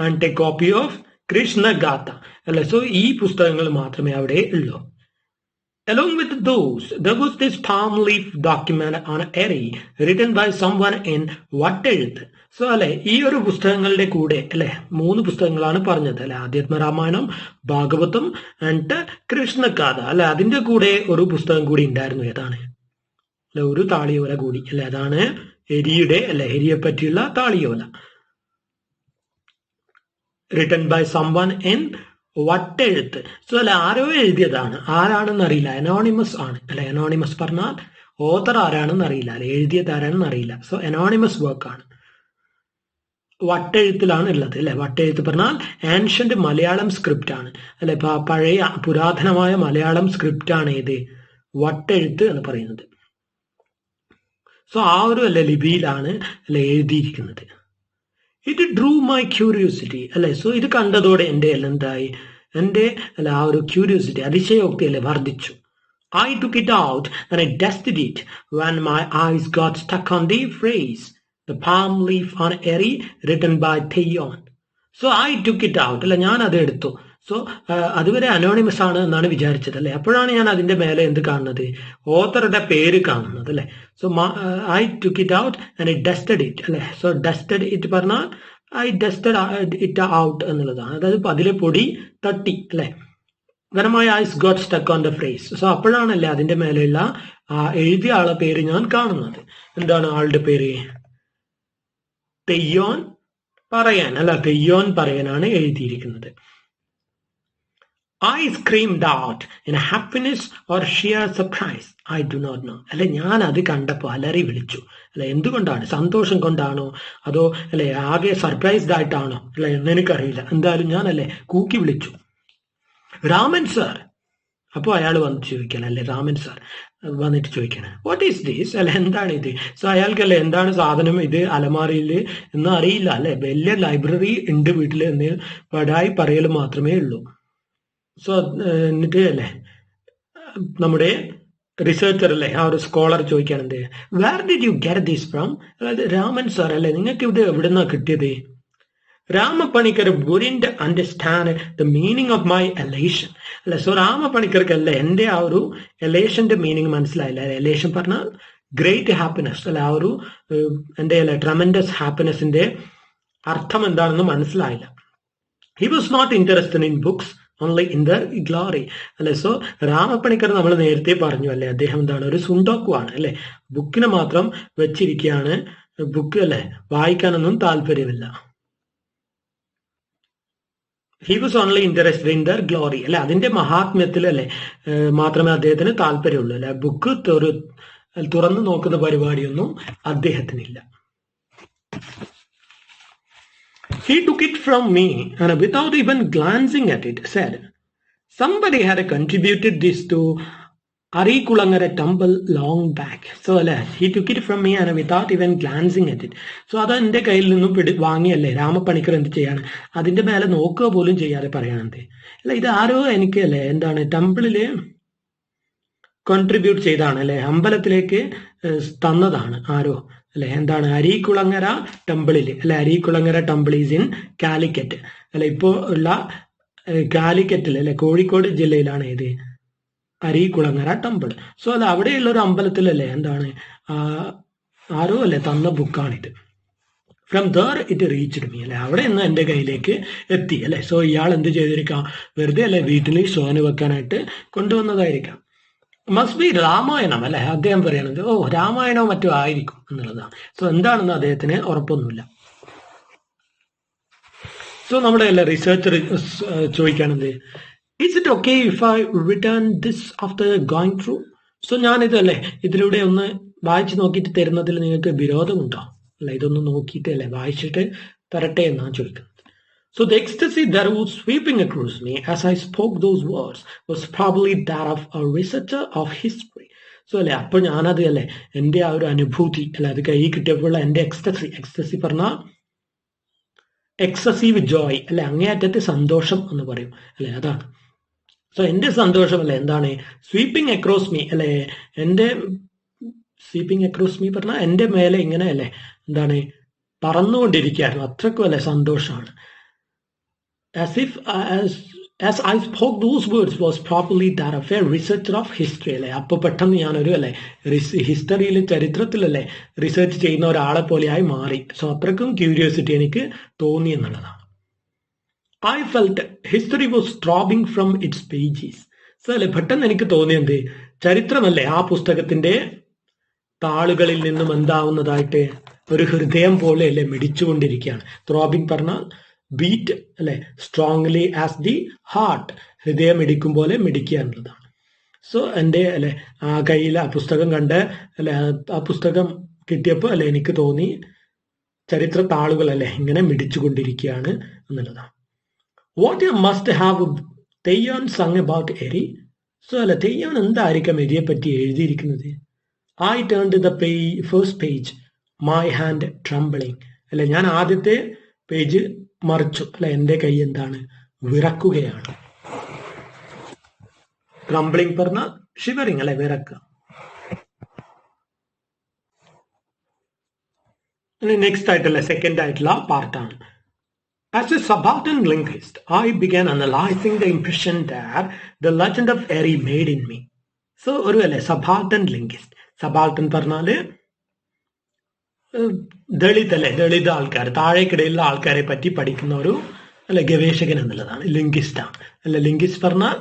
and a copy of Krishnagatha അല്ലെ. സോ ഈ പുസ്തകങ്ങൾ മാത്രമേ അവിടെ ഉള്ളൂ. Along with those, there was this palm leaf document on Eri written by someone in Vattezhuthu. So അല്ലെ ഈ ഒരു പുസ്തകങ്ങളുടെ കൂടെ അല്ലെ 3 പുസ്തകങ്ങളാണ് പറഞ്ഞത് അല്ലെ, ആധ്യാത്മരാമായണം, ഭാഗവതം ആൻഡ് കൃഷ്ണഗാഥ അല്ലെ. അതിന്റെ കൂടെ ഒരു പുസ്തകം കൂടി ഉണ്ടായിരുന്നു. ഏതാണ് അല്ലെ? ഒരു താളിയോല കൂടി അല്ലെ. അതാണ് എരിയുടെ അല്ലെ, എരിയെ പറ്റിയുള്ള താളിയോല. Written by someone in Vattezhuthu. So അല്ലെ ആരോ എഴുതിയതാണ്, ആരാണെന്ന് അറിയില്ല, അനോണിമസ് ആണ് അല്ലെ. അനോണിമസ് പറഞ്ഞാൽ ഓതർ ആരാണെന്ന് അറിയില്ല അല്ലെ, എഴുതിയത് ആരാണെന്ന് അറിയില്ല. സോ അനോണിമസ് വർക്കാണ്, വട്ടെഴുത്തിലാണ് ഉള്ളത് അല്ലെ. വട്ടെഴുത്ത് പറഞ്ഞാൽ ആൻഷ്യന്റ് മലയാളം സ്ക്രിപ്റ്റ് ആണ് അല്ലെ. പഴയ പുരാതനമായ മലയാളം സ്ക്രിപ്റ്റ് ആണ് ഏത്, വട്ടെഴുത്ത് എന്ന് പറയുന്നത്. സോ ആ ഒരു അല്ലെ ലിപിയിലാണ് അല്ലെ എഴുതിയിരിക്കുന്നത്. ഇറ്റ് ഡ്രൂ മൈ ക്യൂരിയോസിറ്റി അല്ലെ. സോ ഇത് കണ്ടതോടെ എൻ്റെ എന്തായി, എൻ്റെ അല്ല ആ ഒരു ക്യൂരിയോസിറ്റി, അതിശയോക്തി അല്ലെ വർദ്ധിച്ചു. I took it out and I dusted it when my eyes got stuck on the phrase, the palm leaf on Eri written by Theon. So I took it out അല്ലെ, ഞാൻ അത് എടുത്തു. സോ അതുവരെ anonymous ആണ് എന്നാണ് വിചാരിച്ചത് അല്ലെ. അപ്പോഴാണ് ഞാൻ അതിന്റെ മേലെ എന്ത് കാണുന്നത്, ഓത്തറുടെ പേര് കാണുന്നത് അല്ലെ. So I took it out and I dusted it അല്ലെ. സോ ഡസ്റ്റഡ് ഇറ്റ് പറഞ്ഞാൽ ഐ ഡസ്റ്റഡ് ഇറ്റ് ഔട്ട് എന്നുള്ളതാണ്, അതായത് അതിലെ പൊടി തട്ടി അല്ലെ. when my eyes got stuck on the phrase. So അപ്പോഴാണല്ലേ അതിന്റെ മേലെയുള്ള എഴുതിയ ആളെ പേര് ഞാൻ കാണുന്നത്. എന്താണ് ആളുടെ പേര്? തെയ്യോൻ പറയാൻ അല്ല, തെയ്യോൻ പറയാനാണ് എഴുതിയിരിക്കുന്നത്. I screamed out in happiness or sheer surprise. I do not know. അല്ലെ ഞാൻ അത് കണ്ടപ്പോൾ അലറി വിളിച്ചു അല്ലെ. എന്തുകൊണ്ടാണ്? സന്തോഷം കൊണ്ടാണോ അതോ അല്ലെ ആകെ സർപ്രൈസ്ഡ് ആയിട്ടാണോ അല്ലെ എന്ന് എനിക്കറിയില്ല. എന്തായാലും ഞാൻ അല്ലെ കൂക്കി വിളിച്ചു, രാമൻ സാർ. അപ്പോൾ അയാൾ വന്ന് ചോദിക്കണം അല്ലെ, രാമൻ സാർ വന്നിട്ട് ചോദിക്കണം, വാട്ട് ഈസ് ദിസ് അല്ലെ, എന്താണ് ഇത്? സോ അയാൾക്കല്ലേ എന്താണ് സാധനം ഇത് അലമാറിയിൽ എന്ന് അറിയില്ല അല്ലെ. വലിയ ലൈബ്രറി ഉണ്ട് വീട്ടിൽ എന്ന് പടായി പറയൽ മാത്രമേ ഉള്ളൂ. സോ എന്നിട്ട് അല്ലേ നമ്മുടെ റിസർച്ചർ അല്ലേ, ആ ഒരു സ്കോളർ ചോദിക്കാണെന്ത്, where did you get this from? അതായത് രാമൻ സാർ അല്ലെ നിങ്ങൾക്ക് ഇത് എവിടുന്നാ കിട്ടിയത്? Ramappanikkar wouldn't understand the meaning of my elation അല്ലെ. സോ രാമപണിക്കർക്ക് അല്ലെ എൻ്റെ ആ ഒരു എലേഷന്റെ മീനിങ് മനസ്സിലായില്ല. എലേഷൻ പറഞ്ഞാൽ ഗ്രേറ്റ് ഹാപ്പിനെസ് അല്ലെ, ആ ഒരു എൻ്റെ അല്ലെ ട്രമൻഡസ് ഹാപ്പിനെസിന്റെ അർത്ഥം എന്താണെന്ന് മനസ്സിലായില്ല. He was not interested in books, only in their glory അല്ലെ. സോ രാമപ്പണിക്കർ നമ്മൾ നേരത്തെ പറഞ്ഞു അല്ലെ, അദ്ദേഹം എന്താണ്, ഒരു സുണ്ടോക്കുവാണ് അല്ലെ, ബുക്കിനെ മാത്രം വെച്ചിരിക്കുകയാണ്, ബുക്ക് അല്ലെ വായിക്കാനൊന്നും താല്പര്യമില്ല. He was only interested in their glory അല്ലെ, അതിന്റെ മഹാത്മ്യത്തിൽ അല്ലെ മാത്രമേ അദ്ദേഹത്തിന് താല്പര്യമുള്ളൂ അല്ലെ. ബുക്ക് തുറന്നു നോക്കുന്ന പരിപാടിയൊന്നും അദ്ദേഹത്തിനില്ല. He took it from me and without even glancing at it said, somebody had contributed this to Arikulangara temple long back. So he took it from me and without even glancing at it. So അത് എൻ്റെ കയ്യിൽ നിന്നും വാങ്ങിയല്ലേ രാമപ്പണിക്കർ എന്ത് ചെയ്യാണ്, അതിന്റെ മേലെ നോക്കുക പോലും ചെയ്യാതെ പറയാണെന്തേ അല്ല. ഇത് ആരോ എനിക്ക് അല്ലെ എന്താണ് ടെമ്പിളില് കോൺട്രിബ്യൂട്ട് ചെയ്താണ് അല്ലെ, അമ്പലത്തിലേക്ക് തന്നതാണ് ആരോ അല്ലെ. എന്താണ് അരീക്കുളങ്ങര ടെമ്പിളില് അല്ലെ, Areekulangara temple is in Calicut അല്ലെ. ഇപ്പോൾ ഉള്ള കാലിക്കറ്റിൽ അല്ലെ കോഴിക്കോട് ജില്ലയിലാണ് ഇത് അരീക്കുളങ്ങര ടെമ്പിൾ. സോ അത് അവിടെയുള്ള ഒരു അമ്പലത്തിലല്ലേ എന്താണ് ആരോ അല്ലെ തന്ന ബുക്കാണിത്. From there it reached me അല്ലെ, അവിടെ നിന്ന് എൻ്റെ കയ്യിലേക്ക് എത്തി അല്ലെ. സോ ഇയാൾ എന്ത് ചെയ്തിരിക്കാം, വെറുതെ അല്ലെ വീട്ടിൽ ഷോന് വെക്കാനായിട്ട് കൊണ്ടുവന്നതായിരിക്കാം. മസ്റ്റ് ബി രാമായണം അല്ലെ, അദ്ദേഹം പറയണത് ഓ രാമായണോ മറ്റോ ആയിരിക്കും എന്നുള്ളതാണ്. സോ എന്താണെന്ന് അദ്ദേഹത്തിന് ഉറപ്പൊന്നുമില്ല. സോ നമ്മുടെ അല്ലെ റിസർച്ചർ ചോദിക്കുകയാണെന്ത്, is it it okay if I return this after going through? So ഞാനിതല്ലേ ഇതിലൂടെ ഒന്ന് വായിച്ചു നോക്കിയിട്ട് തരുന്നതിൽ നിങ്ങൾക്ക് വിരോധമുണ്ടോ? അല്ല, ഇതൊന്ന് നോക്കിയിട്ട് അല്ലേ വായിച്ചിട്ട് തരട്ടെ എന്നാണ് ചോദിക്കുന്നത്. So the ecstasy that was sweeping across me as I spoke those words was probably that of a researcher of history. So അല്ലെ, അപ്പൊ ഞാനത് അല്ലെ എന്റെ ആ ഒരു അനുഭൂതി അല്ലെ അത് കൈ കിട്ടിയപ്പോൾ എന്റെ എക്സ്റ്റസി പറഞ്ഞാൽ എക്സസീവ് ജോയ് അല്ലെ, അങ്ങേയറ്റത്തെ സന്തോഷം എന്ന് പറയും അല്ലെ, അതാണ്. സോ എന്റെ സന്തോഷം അല്ലെ എന്താണ്, സ്വീപ്പിംഗ് അക്രോസ് മീ അല്ലെ, എന്റെ സ്വീപ്പിംഗ് അക്രോസ് മീ പറഞ്ഞാൽ എന്റെ മേലെ ഇങ്ങനെ അല്ലെ എന്താണ് പറന്നുകൊണ്ടിരിക്കുകയായിരുന്നു, അത്രക്കും അല്ലെ സന്തോഷമാണ്. As I spoke those words was probably that of a researcher of history അല്ലെ, അപ്പൊ പെട്ടെന്ന് ഞാനൊരു അല്ലെ ഹിസ്റ്ററിയിൽ ചരിത്രത്തിലല്ലേ റിസർച്ച് ചെയ്യുന്ന ഒരാളെ പോലെയായി മാറി. സോ അത്രക്കും ക്യൂരിയോസിറ്റി എനിക്ക് തോന്നി എന്നുള്ളതാണ്. I felt history was throbbing from its pages. So അല്ലെ പെട്ടെന്ന് എനിക്ക് തോന്നിയത് ചരിത്രമല്ലേ ആ പുസ്തകത്തിന്റെ താളുകളിൽ നിന്നും എന്താവുന്നതായിട്ട് ഒരു ഹൃദയം പോലെ അല്ലെ മിടിച്ചുകൊണ്ടിരിക്കുകയാണ്. ത്രോബിംഗ് പറഞ്ഞാൽ ബീറ്റ് അല്ലെ, സ്ട്രോങ്ലി ആസ് ദി ഹാർട്ട്, ഹൃദയം മിടിക്കും പോലെ മിടിക്കുക എന്നുള്ളതാണ്. സോ എൻ്റെ അല്ലെ ആ കയ്യിൽ ആ പുസ്തകം കണ്ട് അല്ലെ ആ പുസ്തകം കിട്ടിയപ്പോൾ അല്ലെ എനിക്ക് തോന്നി ചരിത്ര താളുകൾ അല്ലെ ഇങ്ങനെ മിടിച്ചുകൊണ്ടിരിക്കുകയാണ് എന്നുള്ളതാണ്. What you must have Theyyan sung about Eri. So അല്ലെ തെയ്യാൻ എന്തായിരിക്കും എരിയെ പറ്റി എഴുതിയിരിക്കുന്നത്. I turn to the first page, my hand trembling അല്ലെ, ഞാൻ ആദ്യത്തെ പേജ് മറിച്ചു അല്ലെ, എന്റെ കൈ എന്താണ് വിറക്കുകയാണ്. ട്രംബിളിങ് പറഞ്ഞ ഷിവറിങ് അല്ലെ, വിറക്കുക. നെക്സ്റ്റ് ആയിട്ടുള്ള സെക്കൻഡ് ആയിട്ടുള്ള പാർട്ടാണ്. As a subaltern linguist, I began analyzing the impression that the legend of Eri made in me. So ഒരു അല്ലെ സബാൾട്ടൻ ലിംഗ്വിസ്റ്റ്, സബാൾട്ടൻ പറഞ്ഞാല് ദളിത് അല്ലെ, ദളിത് ആൾക്കാർ, താഴേക്കിടയിലുള്ള ആൾക്കാരെ പറ്റി പഠിക്കുന്ന ഒരു അല്ലെ ഗവേഷകൻ എന്നുള്ളതാണ്, ലിംഗ്വിസ്റ്റാണ് അല്ലെ. ലിംഗ്വിസ്റ്റ് പറഞ്ഞാൽ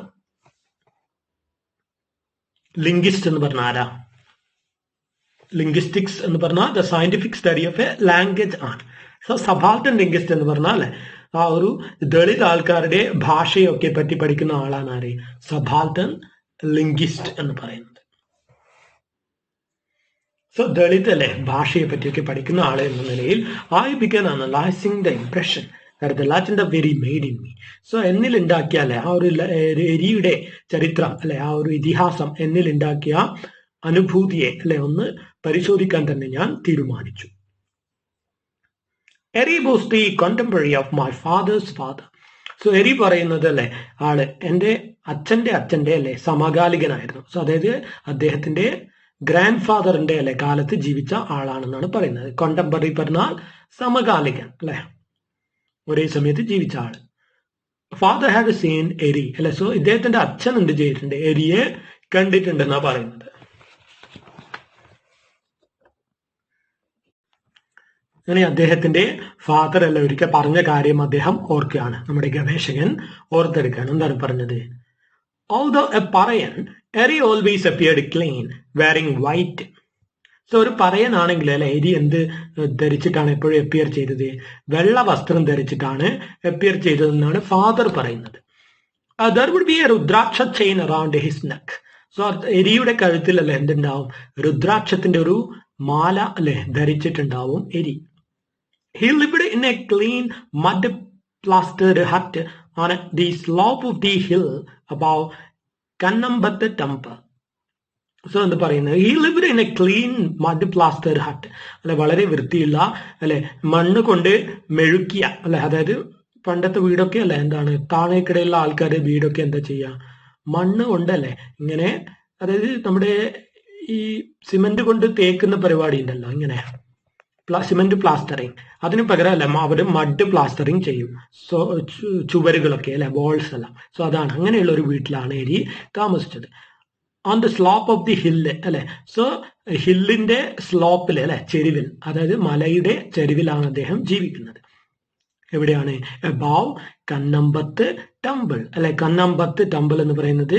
ലിംഗ്വിസ്റ്റ് എന്ന് പറഞ്ഞാൽ ആരാ? ലിംഗ്വിസ്റ്റിക്സ് എന്ന് പറഞ്ഞാൽ the scientific study of A language ആണ്. സോ സബാൾട്ടൻ ലിംഗ്വിസ്റ്റ് എന്ന് പറഞ്ഞാൽ ആ ഒരു ദളിത് ആൾക്കാരുടെ ഭാഷയൊക്കെ പറ്റി പഠിക്കുന്ന ആളാണ് ആര്? സബാൾട്ടൻ ലിംഗ്വിസ്റ്റ് എന്ന് പറയുന്നത്. സോ ദളിത് അല്ലെ ഭാഷയെ പറ്റിയൊക്കെ പഠിക്കുന്ന ആളെ എന്ന നിലയിൽ I began analysing the impression that the legend of Eri made in me. So എന്നിൽ ഉണ്ടാക്കിയ അല്ലെ ആ ഒരു എരിയുടെ ചരിത്രം അല്ലെ, ആ ഒരു ഇതിഹാസം എന്നിൽ ഉണ്ടാക്കിയ അനുഭൂതിയെ അല്ലെ ഒന്ന് പരിശോധിക്കാൻ തന്നെ ഞാൻ തീരുമാനിച്ചു. എരി was the contemporary of my father's father. So എരി പറയുന്നത് അല്ലെ ആള് എൻ്റെ അച്ഛന്റെ അല്ലെ സമകാലികനായിരുന്നു. സോ അതായത് അദ്ദേഹത്തിന്റെ ഗ്രാൻഡ് ഫാദറിന്റെ അല്ലെ കാലത്ത് ജീവിച്ച ആളാണെന്നാണ് പറയുന്നത്. കോണ്ടംപററി പറഞ്ഞാൽ സമകാലികൻ അല്ലെ, ഒരേ സമയത്ത് ജീവിച്ച ആള്. ഫാദർ ഹാഡ് സീൻ എരി അല്ലെ. സോ ഇദ്ദേഹത്തിന്റെ അച്ഛൻ എന്ത് ചെയ്തിട്ടുണ്ട്? എരിയെ കണ്ടിട്ടുണ്ടെന്നാ പറയുന്നത്. അങ്ങനെ അദ്ദേഹത്തിന്റെ ഫാദർ അല്ല ഒരിക്കൽ പറഞ്ഞ കാര്യം അദ്ദേഹം ഓർക്കുകയാണ്, നമ്മുടെ ഗവേഷകൻ ഓർത്തെടുക്കുകയാണ്. എന്താണ് പറഞ്ഞത്? Although a Parayan, Eri always appeared clean, wearing white. So ഒരു പറയനാണെങ്കിൽ അല്ലെ എരി എന്ത് ധരിച്ചിട്ടാണ് എപ്പോഴും അപ്പിയർ ചെയ്തത്? വെള്ള വസ്ത്രം ധരിച്ചിട്ടാണ് അപ്പിയർ ചെയ്തതെന്നാണ് ഫാദർ പറയുന്നത്. There would be a rudraksha chain around his neck. So എരിയുടെ കഴുത്തിൽ അല്ലെ എന്തുണ്ടാവും? രുദ്രാക്ഷത്തിന്റെ ഒരു മാല അല്ലെ ധരിച്ചിട്ടുണ്ടാവും എരി. He lived in a clean mud plastered hut on the slope of the hill above Kannambatta temple. So എന്ത് പറയുന്നത്? He lived in a clean mud plastered hut അല്ലെ, വളരെ വൃത്തിയുള്ള അല്ലെ മണ്ണ് കൊണ്ട് മെഴുക്കിയ അല്ലെ, അതായത് പണ്ടത്തെ വീടൊക്കെ അല്ലെ എന്താണ് താഴേക്കിടയിലുള്ള ആൾക്കാരുടെ വീടൊക്കെ എന്താ ചെയ്യുക? മണ്ണ് കൊണ്ടല്ലേ ഇങ്ങനെ, അതായത് നമ്മുടെ ഈ സിമെന്റ് കൊണ്ട് തേക്കുന്ന പരിപാടി ഉണ്ടല്ലോ, ഇങ്ങനെ സിമെന്റ് പ്ലാസ്റ്ററിങ്, അതിന് പകരം അല്ല അവര് മഡ് പ്ലാസ്റ്ററിങ് ചെയ്യും. സോ ചുവരുകളൊക്കെ അല്ലെ, വാൾസ് എല്ലാം. സോ അതാണ്, അങ്ങനെയുള്ള ഒരു വീട്ടിലാണ് എരി താമസിച്ചത്. On the slope of the hill അല്ലെ. സോ ഹില്ലിന്റെ സ്ലോപ്പിൽ അല്ലെ, ചെരുവിൽ, അതായത് മലയുടെ ചെരുവിലാണ് അദ്ദേഹം ജീവിക്കുന്നത്. എവിടെയാണ്? അബവ് കന്നമ്പത്ത് ടെമ്പിൾ അല്ലെ. കന്നമ്പത്ത് ടെമ്പിൾ എന്ന് പറയുന്നത്,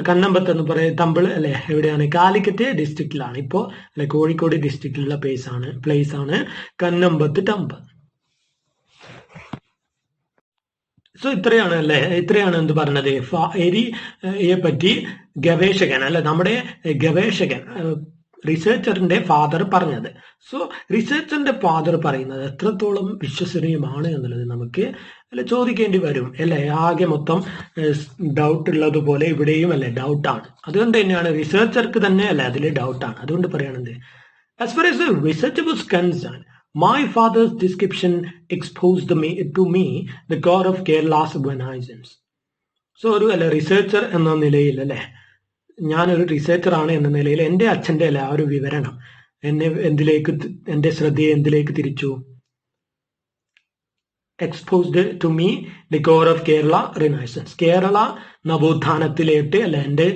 കന്നമ്പത്ത് എന്ന് പറയുന്ന ടെമ്പിൾ അല്ലെ എവിടെയാണ്? കാലിക്കറ്റ് ഡിസ്ട്രിക്റ്റിലാണ്. ഇപ്പോ അല്ലെ കോഴിക്കോട് ഡിസ്ട്രിക്റ്റിലുള്ള പ്ലേസ് ആണ് കന്നമ്പത്ത് ടെമ്പിൾ. സോ ഇത്രയാണ് അല്ലെ, ഇത്രയാണ് എന്ത് പറഞ്ഞത്, എരിയെ പറ്റി ഗവേഷകൻ അല്ലെ, നമ്മുടെ ഗവേഷകൻ റിസർച്ചറിന്റെ ഫാദർ പറഞ്ഞത്. സോ റിസർച്ചറിന്റെ ഫാദർ പറയുന്നത് എത്രത്തോളം വിശ്വസനീയമാണ് എന്നുള്ളത് നമുക്ക് അല്ലെ ചോദിക്കേണ്ടി വരും അല്ലെ. ആകെ മൊത്തം ഡൗട്ട് ഉള്ളതുപോലെ ഇവിടെയും അല്ലെ ഡൗട്ടാണ്. അതുകൊണ്ട് തന്നെയാണ് റിസർച്ചർക്ക് തന്നെ അല്ലെ അതിൽ ഡൗട്ടാണ്. അതുകൊണ്ട് പറയണത് as far as the research was concerned, my father's description exposed to me the god of Kerala's renaissance. So ഒരു അല്ലെ റിസർച്ചർ എന്ന നിലയിൽ അല്ലെ, ഞാനൊരു റിസർച്ചർ ആണ് എന്ന നിലയിൽ എൻ്റെ അച്ഛൻ്റെ അല്ലെ ആ ഒരു വിവരണം എന്നെ എൻ്റെ ശ്രദ്ധയെ എന്തിലേക്ക് തിരിച്ചു? Exposed to me the core of Kerala renaissance. Kerala നവോത്ഥാനത്തിലേക്ക് അല്ലെ എൻ്റെ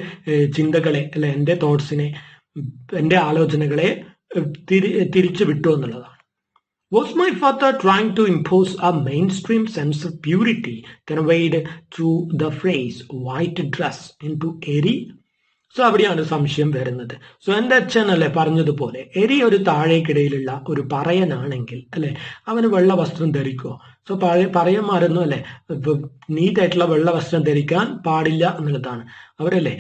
ചിന്തകളെ അല്ലെ എൻ്റെ തോട്ട്സിനെ, എൻ്റെ ആലോചനകളെ തിരിച്ചു വിട്ടു എന്നുള്ളതാണ്. Was my father trying to impose a mainstream sense of purity conveyed through the phrase white dress into Eri? So അവിടെയാണ് സംശയം വരുന്നത്. സോ എൻ്റെ അച്ഛൻ അല്ലെ പറഞ്ഞതുപോലെ എരി ഒരു താഴേക്കിടയിലുള്ള ഒരു പറയനാണെങ്കിൽ അല്ലെ അവന് വെള്ള വസ്ത്രം ധരിക്കുമോ? സോ പറയന്മാരൊന്നും അല്ലെ നീറ്റായിട്ടുള്ള വെള്ള വസ്ത്രം ധരിക്കാൻ പാടില്ല എന്നുള്ളതാണ്. അവരല്ലേ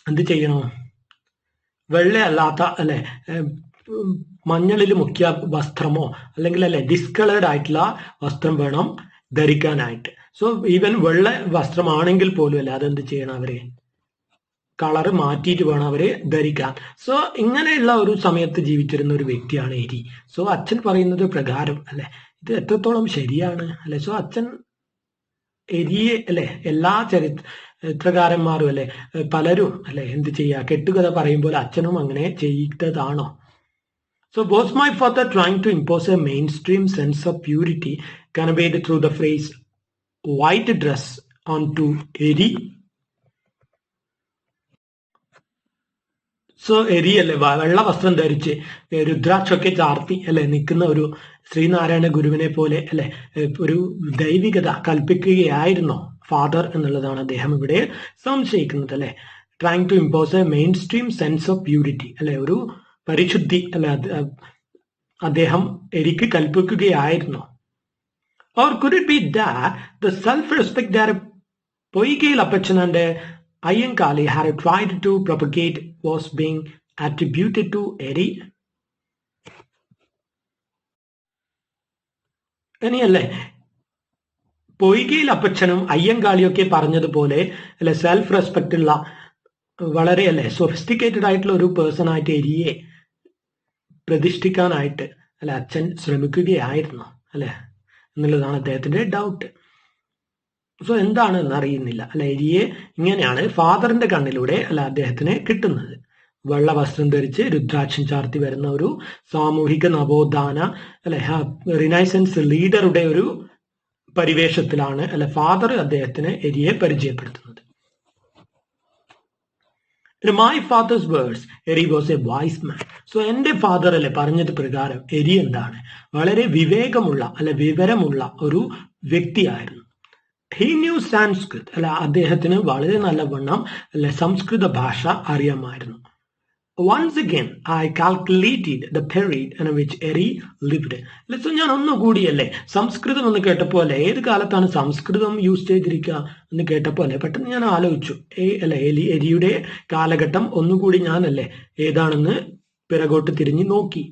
എന്ത് ചെയ്യണോ? വെള്ളയല്ലാത്ത അല്ലെ മഞ്ഞളിൽ മുക്കിയ വസ്ത്രമോ അല്ലെങ്കിൽ അല്ലെ ഡിസ്കളേർഡ് ആയിട്ടുള്ള വസ്ത്രം വേണം ധരിക്കാനായിട്ട്. സോ ഈവൻ വെള്ള വസ്ത്രമാണെങ്കിൽ പോലും അല്ലെ അതെന്ത് ചെയ്യണം? അവര് കളറ് മാറ്റിയിട്ട് വേണം അവര് ധരിക്കാൻ. സോ ഇങ്ങനെയുള്ള ഒരു സമയത്ത് ജീവിച്ചിരുന്ന ഒരു വ്യക്തിയാണ് എരി. സോ അച്ഛൻ പറയുന്നത് പ്രകാരം അല്ലെ ഇത് എത്രത്തോളം ശരിയാണ് അല്ലെ. സോ അച്ഛൻ എരിയെ അല്ലെ എല്ലാ ചരിത്രകാരന്മാരും അല്ലെ പലരും അല്ലെ എന്ത് ചെയ്യാ കെട്ടുകഥ പറയുമ്പോൾ അച്ഛനും അങ്ങനെ ചെയ്തതാണോ? So was my father trying to impose a mainstream sense of purity conveyed through the phrase white dress onto Eri? So എരി അല്ലെ വെള്ള വസ്ത്രം ധരിച്ച് രുദ്രാക്ഷൊക്കെ ചാർത്തി അല്ലെ നിൽക്കുന്ന ഒരു ശ്രീനാരായണ ഗുരുവിനെ പോലെ അല്ലെ ഒരു ദൈവികത കൽപ്പിക്കുകയായിരുന്നോ ഫാദർ എന്നുള്ളതാണ് അദ്ദേഹം ഇവിടെ സംശയിക്കുന്നത് അല്ലെ. Trying to impose a main stream sense of purity അല്ലെ, ഒരു പരിശുദ്ധി അല്ലെ അദ്ദേഹം എരിക്ക് കൽപ്പിക്കുകയായിരുന്നോ? Or could it be that the self respect that Poykayil Appachan and Ayyankali had tried to propagate was being attributed to Eri? ഇനിയല്ലേ പൊയ്കയിൽ അപ്പച്ചനും അയ്യങ്കാളിയൊക്കെ പറഞ്ഞതുപോലെ അല്ലെ സെൽഫ് റെസ്പെക്ട് ഉള്ള വളരെ അല്ലെ സൊഫിസ്റ്റിക്കേറ്റഡ് ആയിട്ടുള്ള ഒരു പേഴ്സൺ ആയിട്ട് എരിയെ പ്രതിഷ്ഠിക്കാനായിട്ട് അല്ലെ അച്ഛൻ ശ്രമിക്കുകയായിരുന്നു അല്ലെ എന്നുള്ളതാണ് അദ്ദേഹത്തിന്റെ ഡൗട്ട്. സോ എന്താണ് എന്ന് അറിയുന്നില്ല അല്ലെ. എരിയെ ഇങ്ങനെയാണ് ഫാദറിന്റെ കണ്ണിലൂടെ അല്ല അദ്ദേഹത്തിന് കിട്ടുന്നത്. വെള്ള വസ്ത്രം ധരിച്ച് രുദ്രാക്ഷം ചാർത്തി വരുന്ന ഒരു സാമൂഹിക നവോത്ഥാന അല്ലെ റിനൈസൻസ് ലീഡറുടെ ഒരു പരിവേഷത്തിലാണ് അല്ലെ ഫാദർ അദ്ദേഹത്തിന് എരിയെ പരിചയപ്പെടുത്തുന്നത്. My father's words, Eri was a wise man. So എന്റെ ഫാദർ അല്ലെ പറഞ്ഞത് പ്രകാരം എരി എന്താണ്? വളരെ വിവേകമുള്ള അല്ലെ വിവരമുള്ള ഒരു വ്യക്തിയായിരുന്നു. He knew Sanskrit അല്ല, അദ്ദേഹത്തിന് വളരെ നല്ലവണ്ണം അല്ലെ സംസ്കൃത ഭാഷ അറിയാമായിരുന്നു. Once again, I calculated the period in which Eri lived. So ഞാൻ ഒന്നുകൂടി അല്ലേ സംസ്കൃതം എന്ന് കേട്ടപ്പോൾ അല്ലെ ഏത് കാലത്താണ് സംസ്കൃതം യൂസ് ചെയ്തിരിക്കുക എന്ന് കേട്ടപ്പോൾ അല്ലെ പെട്ടെന്ന് ഞാൻ ആലോചിച്ചു അല്ലെ എരിയുടെ കാലഘട്ടം ഒന്നുകൂടി ഞാൻ അല്ലെ ഏതാണെന്ന് പിറകോട്ട് തിരിഞ്ഞു നോക്കി.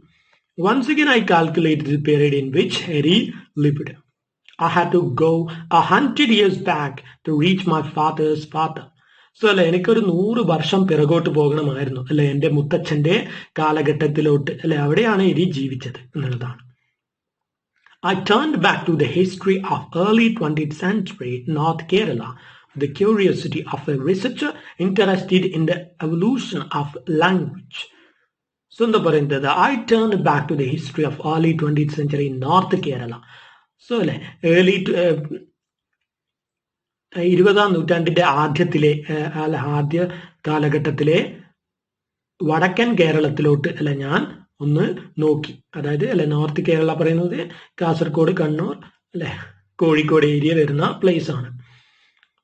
Once again, I calculated the period in which Eri lived. I had to go 100 years back to reach my father's father. So അല്ലെ എനിക്കൊരു 100 വർഷം പിറകോട്ട് പോകണമായിരുന്നു അല്ലെ എൻ്റെ മുത്തച്ഛന്റെ കാലഘട്ടത്തിലോട്ട് അല്ലെ അവിടെയാണ് എരി ജീവിച്ചത് എന്നുള്ളതാണ്. I turned back to the history of early 20th century North Kerala with the curiosity of a researcher interested in the evolution of language. So എന്താ പറയുന്നത്? I turned back to the history of early 20th century North Kerala. So അല്ലെ early 20ാം നൂറ്റാണ്ടിന്റെ ആദ്യ കാലഘട്ടത്തിലെ വടക്കൻ കേരളത്തിലോട്ട് അല്ലെ ഞാൻ ഒന്ന് നോക്കി. അതായത് അല്ലെ നോർത്ത് കേരള പറയുന്നത് കാസർഗോഡ്, കണ്ണൂർ അല്ലെ കോഴിക്കോട് ഏരിയ വരുന്ന പ്ലേസ് ആണ്.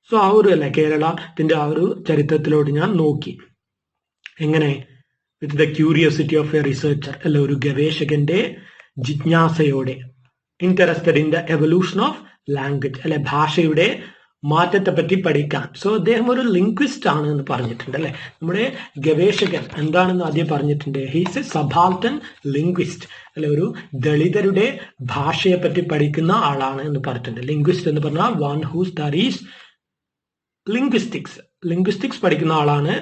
സോ ആ ഒരു അല്ലെ കേരളത്തിന്റെ ആ ഒരു ചരിത്രത്തിലോട്ട് ഞാൻ നോക്കി. എങ്ങനെ? With the curiosity of a researcher അല്ലെ ഒരു ഗവേഷകന്റെ ജിജ്ഞാസയോടെ interested in the evolution of language അല്ലെ ഭാഷയുടെ മാറ്റത്തെ പറ്റി പഠിക്കാൻ. സോ അദ്ദേഹം ഒരു ലിംഗ്വിസ്റ്റ് ആണ് എന്ന് പറഞ്ഞിട്ടുണ്ട് അല്ലെ. നമ്മുടെ ഗവേഷകൻ എന്താണെന്ന് ആദ്യം പറഞ്ഞിട്ടുണ്ട്. ഹീസ് എ സബാൾട്ടൻ ലിംഗ്വിസ്റ്റ് അല്ലെ, ഒരു ദളിതരുടെ ഭാഷയെ പറ്റി പഠിക്കുന്ന ആളാണ് എന്ന് പറഞ്ഞിട്ടുണ്ട്. ലിംഗ്വിസ്റ്റ് എന്ന് പറഞ്ഞാൽ വൺ ഹൂ സ്റ്റഡീസ് ലിംഗ്വിസ്റ്റിക്സ് പഠിക്കുന്ന ആളാണ്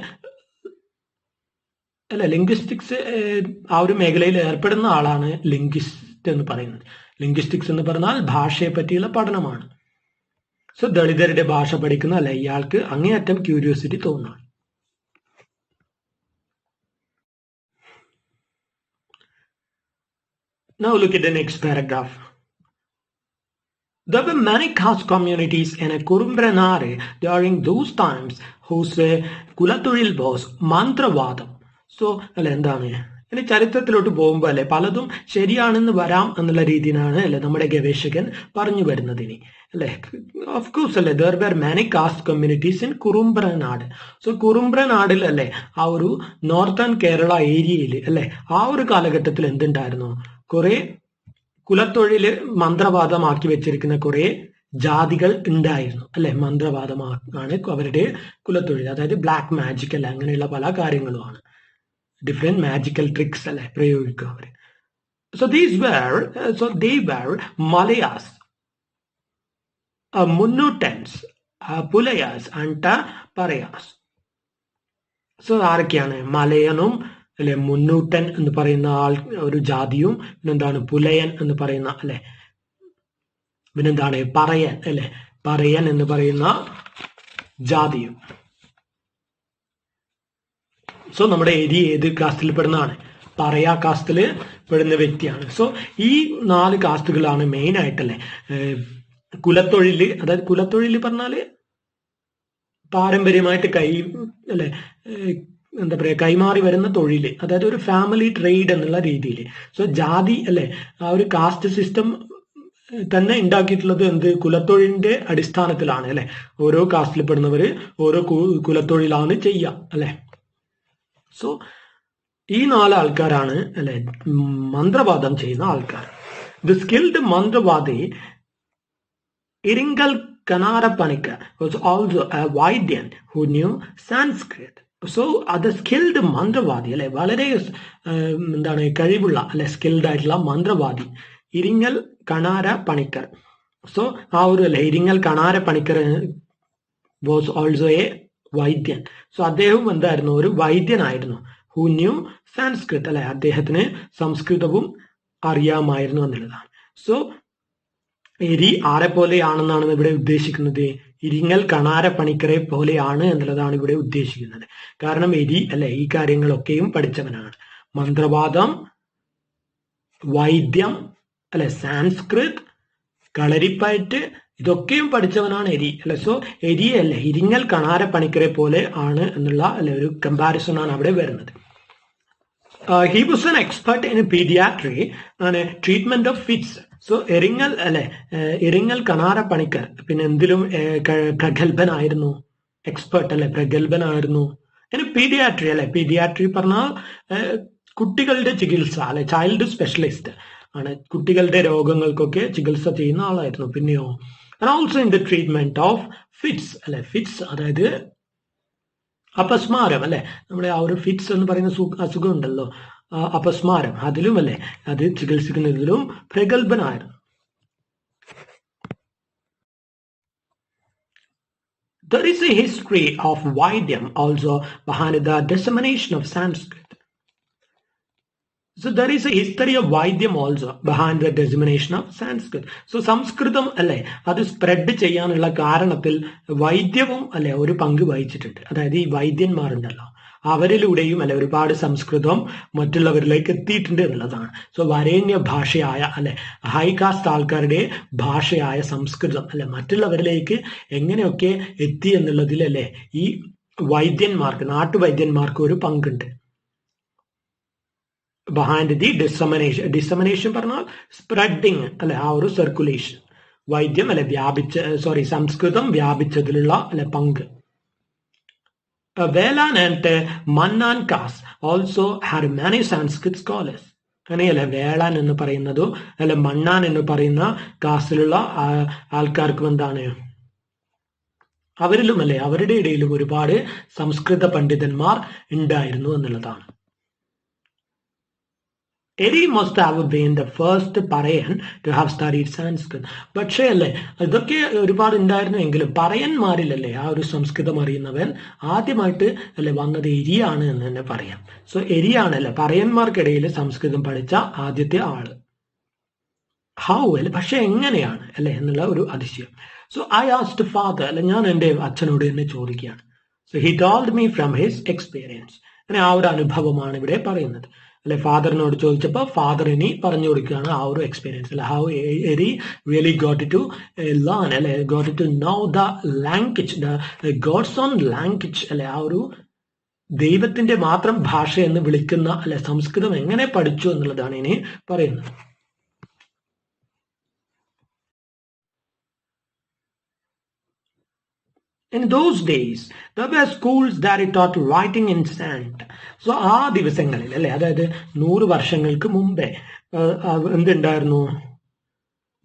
അല്ലെ. ലിംഗ്വിസ്റ്റിക്സ് ആ ഒരു മേഖലയിൽ ഏർപ്പെടുന്ന ആളാണ് ലിംഗ്വിസ്റ്റ് എന്ന് പറയുന്നത്. ലിംഗ്വിസ്റ്റിക്സ് എന്ന് പറഞ്ഞാൽ ഭാഷയെ പറ്റിയുള്ള പഠനമാണ്. സോ ദളിതരുടെ ഭാഷ പഠിക്കുന്ന അല്ലെ ഇയാൾക്ക് അങ്ങേയറ്റം ക്യൂരിയോസിറ്റി തോന്നുന്നു. Now look at the next paragraph. There were many caste communities in a Kurumbaranare during those times whose Kulathozhil was Mantravadam. So, അല്ലെ എന്താണ് ഇനി ചരിത്രത്തിലോട്ട് പോകുമ്പോൾ അല്ലെ പലതും ശരിയാണെന്ന് വരാം എന്നുള്ള രീതിയിലാണ് അല്ലെ നമ്മുടെ ഗവേഷകൻ പറഞ്ഞു വരുന്നതിന് അല്ലെ. ഓഫ് കോഴ്സ് അല്ലെ there were many caste communities in Kurumbranad. So കുറുമ്പ്രനാടിൽ അല്ലെ ആ ഒരു നോർത്തേൺ കേരള ഏരിയയിൽ അല്ലെ ആ ഒരു കാലഘട്ടത്തിൽ എന്തുണ്ടായിരുന്നു, കുറെ കുലത്തൊഴില് മന്ത്രവാദമാക്കി വെച്ചിരിക്കുന്ന കുറെ ജാതികൾ ഉണ്ടായിരുന്നു അല്ലെ. മന്ത്രവാദമാണ് അവരുടെ കുലത്തൊഴിൽ, അതായത് ബ്ലാക്ക് മാജിക് അല്ലെ അങ്ങനെയുള്ള പല കാര്യങ്ങളുമാണ്. ഡിഫറെന്റ് മാജിക്കൽ ട്രിക്സ് അല്ലെ പ്രയോഗിക്കും അവര്. So they were Malayas, Munnoottans, Pulayas and Parayas. So ആരൊക്കെയാണ്? മലയനും അല്ലെ മുന്നൂട്ടൻ എന്ന് പറയുന്ന ആൾ ഒരു ജാതിയും, പിന്നെന്താണ് പുലയൻ എന്ന് പറയുന്ന അല്ലെ, പിന്നെന്താണ് പറയൻ അല്ലെ, പറയൻ എന്ന് പറയുന്ന ജാതിയും. സോ നമ്മുടെ എരി ഏത് കാസ്റ്റിൽ പെടുന്നതാണ്? പറയാ കാസ്റ്റില് പെടുന്ന വ്യക്തിയാണ്. സോ ഈ 4 കാസ്റ്റുകളാണ് മെയിൻ ആയിട്ടല്ലേ കുലത്തൊഴില്. അതായത് കുലത്തൊഴില് പറഞ്ഞാല് പാരമ്പര്യമായിട്ട് അല്ലെ എന്താ പറയാ കൈമാറി വരുന്ന തൊഴില്, അതായത് ഒരു ഫാമിലി ട്രേഡ് എന്നുള്ള രീതിയിൽ. സോ ജാതി അല്ലെ ആ ഒരു കാസ്റ്റ് സിസ്റ്റം തന്നെ ഉണ്ടാക്കിയിട്ടുള്ളത് എന്ത് കുലത്തൊഴിലിന്റെ അടിസ്ഥാനത്തിലാണ് അല്ലെ. ഓരോ കാസ്റ്റിൽ പെടുന്നവര് ഓരോ കുലത്തൊഴിലാണ് ചെയ്യുക അല്ലെ. സോ ഈ 4 ആൾക്കാരാണ് അല്ലെ മന്ത്രവാദം ചെയ്യുന്ന ആൾക്കാർ. The skilled mantravadi Iringal Kanarappanikkar was also a vaidyan who knew Sanskrit. So അത് സ്കിൽഡ് മന്ത്രവാദി അല്ലെ, വളരെ എന്താണ് കഴിവുള്ള അല്ലെ സ്കിൽഡ് ആയിട്ടുള്ള മന്ത്രവാദി ഇരിങ്ങൽ കണാര പണിക്കർ. സോ ആ ഒരു അല്ലെ Iringal Kanara Panikkar was also a vaidyan. So അദ്ദേഹം എന്തായിരുന്നു? ഒരു വൈദ്യനായിരുന്നു. ഹു ന്യൂ സാൻസ്ക്രിറ്റ് അല്ലെ, അദ്ദേഹത്തിന് സംസ്കൃതവും അറിയാമായിരുന്നു എന്നുള്ളതാണ്. സോ എരി ആരെ പോലെയാണെന്നാണ് ഇവിടെ ഉദ്ദേശിക്കുന്നത്? ഇരിങ്ങൽ കണാര പണിക്കരെ പോലെയാണ് എന്നുള്ളതാണ് ഇവിടെ ഉദ്ദേശിക്കുന്നത്. കാരണം എരി അല്ലെ ഈ കാര്യങ്ങളൊക്കെയും പഠിച്ചവനാണ്. മന്ത്രവാദം, വൈദ്യം അല്ലെ, സാൻസ്കൃത്, കളരിപ്പയറ്റ്, ഇതൊക്കെയും പഠിച്ചവനാണ് എരി അല്ലെ. സോ എരി അല്ലെ ഇരിങ്ങൽ കണാര പണിക്കരെ പോലെ ആണ് എന്നുള്ള അല്ലെ ഒരു കമ്പാരിസൺ ആണ് അവിടെ വരുന്നത്. He was an expert in pediatry and treatment of fits. So Eringal അല്ലെ ഇരിങ്ങൽ കണാര പണിക്കർ പിന്നെ എന്തിലും പ്രഗത്ഭനായിരുന്നു, എക്സ്പെർട്ട് അല്ലെ പ്രഗത്ഭനായിരുന്നു. ഇനി പീഡിയാട്രി അല്ലെ, പീഡിയാട്രി പറഞ്ഞാൽ കുട്ടികളുടെ ചികിത്സ അല്ലെ, ചൈൽഡ് സ്പെഷ്യലിസ്റ്റ് ആണ്. കുട്ടികളുടെ രോഗങ്ങൾക്കൊക്കെ ചികിത്സ ചെയ്യുന്ന ആളായിരുന്നു. പിന്നെയോ and also in the treatment of fits അല്ലെ, ഫിറ്റ്സ് അതായത് അപസ്മാരം അല്ലെ, നമ്മുടെ ആ ഒരു ഫിറ്റ്സ് എന്ന് പറയുന്ന അസുഖം ഉണ്ടല്ലോ, അപസ്മാരം, അതിലും അല്ലെ അത് ചികിത്സിക്കുന്നതിലും പ്രഗത്ഭനായിരുന്നു. There is a history of Vaidyam also behind the dissemination of Sanskrit. So there is a history of Vaidyam also behind the dissemination of Sanskrit. So സംസ്കൃതം അല്ലെ അത് സ്പ്രെഡ് ചെയ്യാനുള്ള കാരണത്തിൽ വൈദ്യവും അല്ലെ ഒരു പങ്ക് വഹിച്ചിട്ടുണ്ട്. അതായത് ഈ വൈദ്യന്മാരുണ്ടല്ലോ അവരിലൂടെയും അല്ലെ ഒരുപാട് സംസ്കൃതം മറ്റുള്ളവരിലേക്ക് എത്തിയിട്ടുണ്ട് എന്നുള്ളതാണ്. സോ വരേണ്യ ഭാഷയായ അല്ലെ ഹൈ കാസ്റ്റ് ആൾക്കാരുടെ ഭാഷയായ സംസ്കൃതം അല്ലെ മറ്റുള്ളവരിലേക്ക് എങ്ങനെയൊക്കെ എത്തി എന്നുള്ളതിൽ അല്ലെ ഈ വൈദ്യന്മാർക്ക്, നാട്ടുവൈദ്യന്മാർക്ക് ഒരു പങ്കുണ്ട്. ബിഹൈൻഡ് ദി ഡിസമിനേഷൻ പറഞ്ഞാൽ സ്പ്രെഡിങ് അല്ലെ ആ ഒരു സർക്കുലേഷൻ, വൈദ്യം അല്ലെ സംസ്കൃതം വ്യാപിച്ചതിലുള്ള അല്ലെ പങ്ക്. Velan and Mannan castes also had many Sanskrit scholars. അങ്ങനെയല്ലേ വേളാൻ എന്ന് പറയുന്നതോ അല്ലെ മണ്ണാൻ എന്ന് പറയുന്ന കാസ്റ്റിലുള്ള ആൾക്കാർക്കും എന്താണ് അവരിലും അല്ലെ അവരുടെ ഇടയിലും ഒരുപാട് സംസ്കൃത പണ്ഡിതന്മാർ ഉണ്ടായിരുന്നു എന്നുള്ളതാണ്. Eri must have been the first Parayan to have studied Sanskrit. പക്ഷേ അല്ലേ ഇതൊക്കെ ഒരുപാട് ഉണ്ടായിരുന്നു എങ്കിലും പറയന്മാരിലല്ലേ ആ ഒരു സംസ്കൃതം അറിയുന്നവൻ ആദ്യമായിട്ട് അല്ലെ വന്നത് എരിയാണ് എന്ന് തന്നെ പറയാം. സോ എരിയാണല്ലേ പറയന്മാർക്കിടയിൽ സംസ്കൃതം പഠിച്ച ആദ്യത്തെ ആള്. ഹൗ അല്ലെ പക്ഷെ എങ്ങനെയാണ് അല്ലെ എന്നുള്ള ഒരു അതിശയം. സോ ഐ ആസ്ക്ഡ് ഫാദർ അല്ലെ ഞാൻ എൻ്റെ അച്ഛനോട് തന്നെ ചോദിക്കുകയാണ്. So he told me from his experience. അങ്ങനെ ആ ഒരു അനുഭവമാണ് ഇവിടെ പറയുന്നത്. അല്ലെ ഫാദറിനോട് ചോദിച്ചപ്പോൾ ഫാദർ ഇനി പറഞ്ഞു കൊടുക്കുകയാണ് ആ ഒരു എക്സ്പീരിയൻസ് അല്ലെ how Eri really got to learn അല്ലെ got to know the language the gods own language അല്ലെ ആ ഒരു ദൈവത്തിന്റെ മാത്രം ഭാഷ എന്ന് വിളിക്കുന്ന അല്ലെ സംസ്കൃതം എങ്ങനെ പഠിച്ചു എന്നുള്ളതാണ് ഇനി പറയുന്നത്. In those days, there were schools that taught writing in sand. So ആ ദിവസങ്ങളിൽ അല്ലെ അതായത് 100 വർഷങ്ങൾക്ക് മുമ്പേ എന്തുണ്ടായിരുന്നു